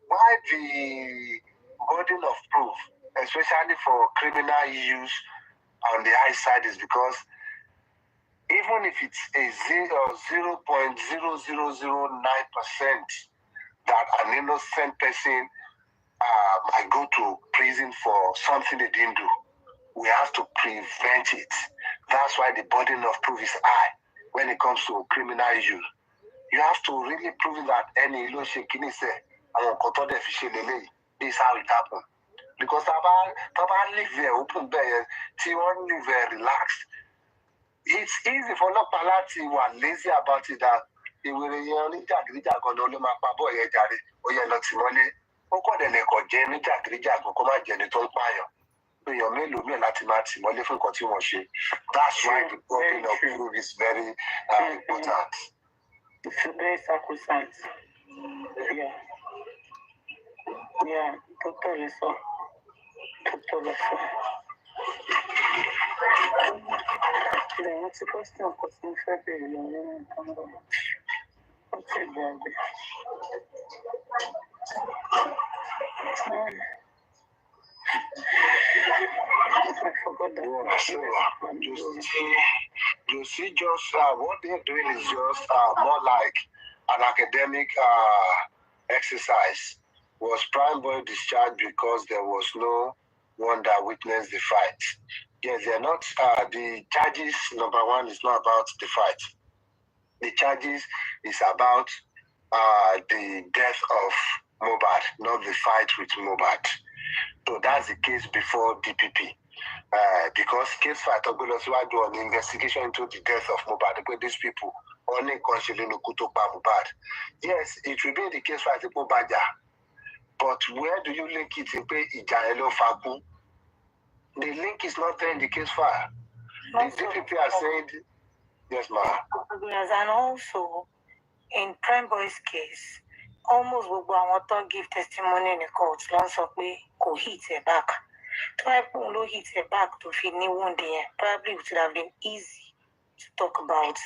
why the burden of proof, especially for criminal use on the high side, is because even if it's a 0.0009% that an innocent person might go to prison for something they didn't do, we have to prevent it. That's why the burden of proof is high when it comes to criminal issue. You have to really prove that any illusion say, this is how it happened. Because Taba live there open there, T1 live there relaxed. It's easy for no palati who are lazy about it that they will only jagrija gondola boy jare or you're not money. Oko de leko jenny jagrija go come jenny ton payo. Your mail will be Latinati, more different continuation. That's why the burden of proof is very important.
It's very sacrosanct. Yeah, totally so. Totally so. What's the question of course in February?
You see, just what they're doing is just more like an academic exercise. Was Prime Boy discharged because there was no one that witnessed the fight? Yes, they're not. The charges, number one, is not about the fight. The charges is about the death of Mohbad, not the fight with Mohbad. So that's the case before DPP. Because case fight do an investigation into the death of Mohbad. But these people only constantly no kuto pa Mohbad. Yes, it will be the case fight Mohbad. But where do you link it in Ijaelo Fabu? The link is not there in the case file. The DPP are saying, yes, ma'am.
And also, in Prime Boy's case, almost gbogbo àwọn tó give testimony in the court ló ń sọ pé kò hit her back. Tó wáyé pé òun ló hit her back tó fi ní wound yẹn, probably it would have been easy to talk about.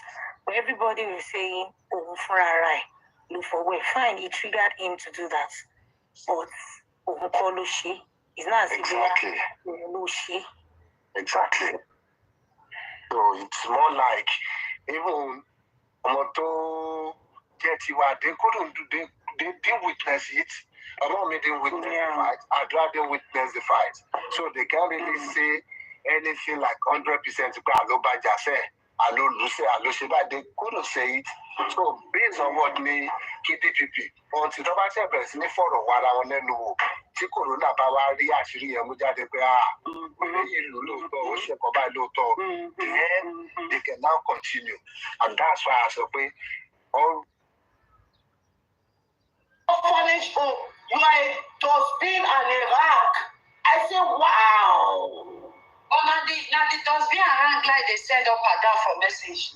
But everybody was saying, òun fúnra ara ẹ̀ ló fọwọ́ ẹ̀. Fine, it triggered him to do that. But òun kọ́ ló ṣe. It's not as if òun ló ṣe.
Exactly. So it's more like even Omoto Jetiwa, they couldn't do, they didn't witness it. Omowummi didn't witness the fight. Adra didn't witness the fight. So they can't really say anything like 100% Aloba Jase, Alo Luce, Alo Sheba. They couldn't say it. So based on what me KDPP, until the battle press me for a while on the no, Corona Power actually and Muja de then they can now continue. And that's why I say all
orphanage home, you are a dustbin and a rag. I say, wow.
Oh, now the dustbin and rag like they send up and down for message.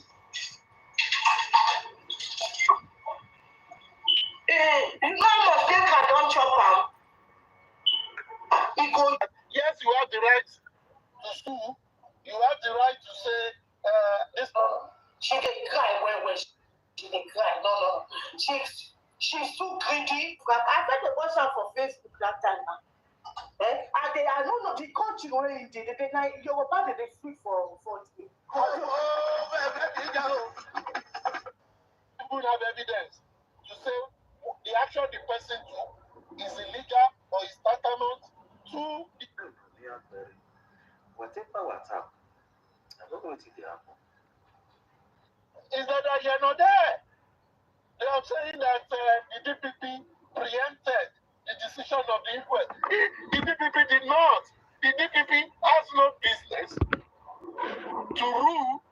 You know, mistake I don't chop am.
Yes, you have the right to sue. You have the right to say this.
She dey cry when she dey cry. No. She's too greedy. I bet they watch her for Facebook that time now. And they are not the country where you did. Your body they free for the.
People have evidence to say the action the person took is illegal or is tantamount to.
Whatever what happened, I don't know what it happened.
Is that you're not there? They are saying that the DPP preempted the decision of the inquest. The DPP did not. The DPP has no business to rule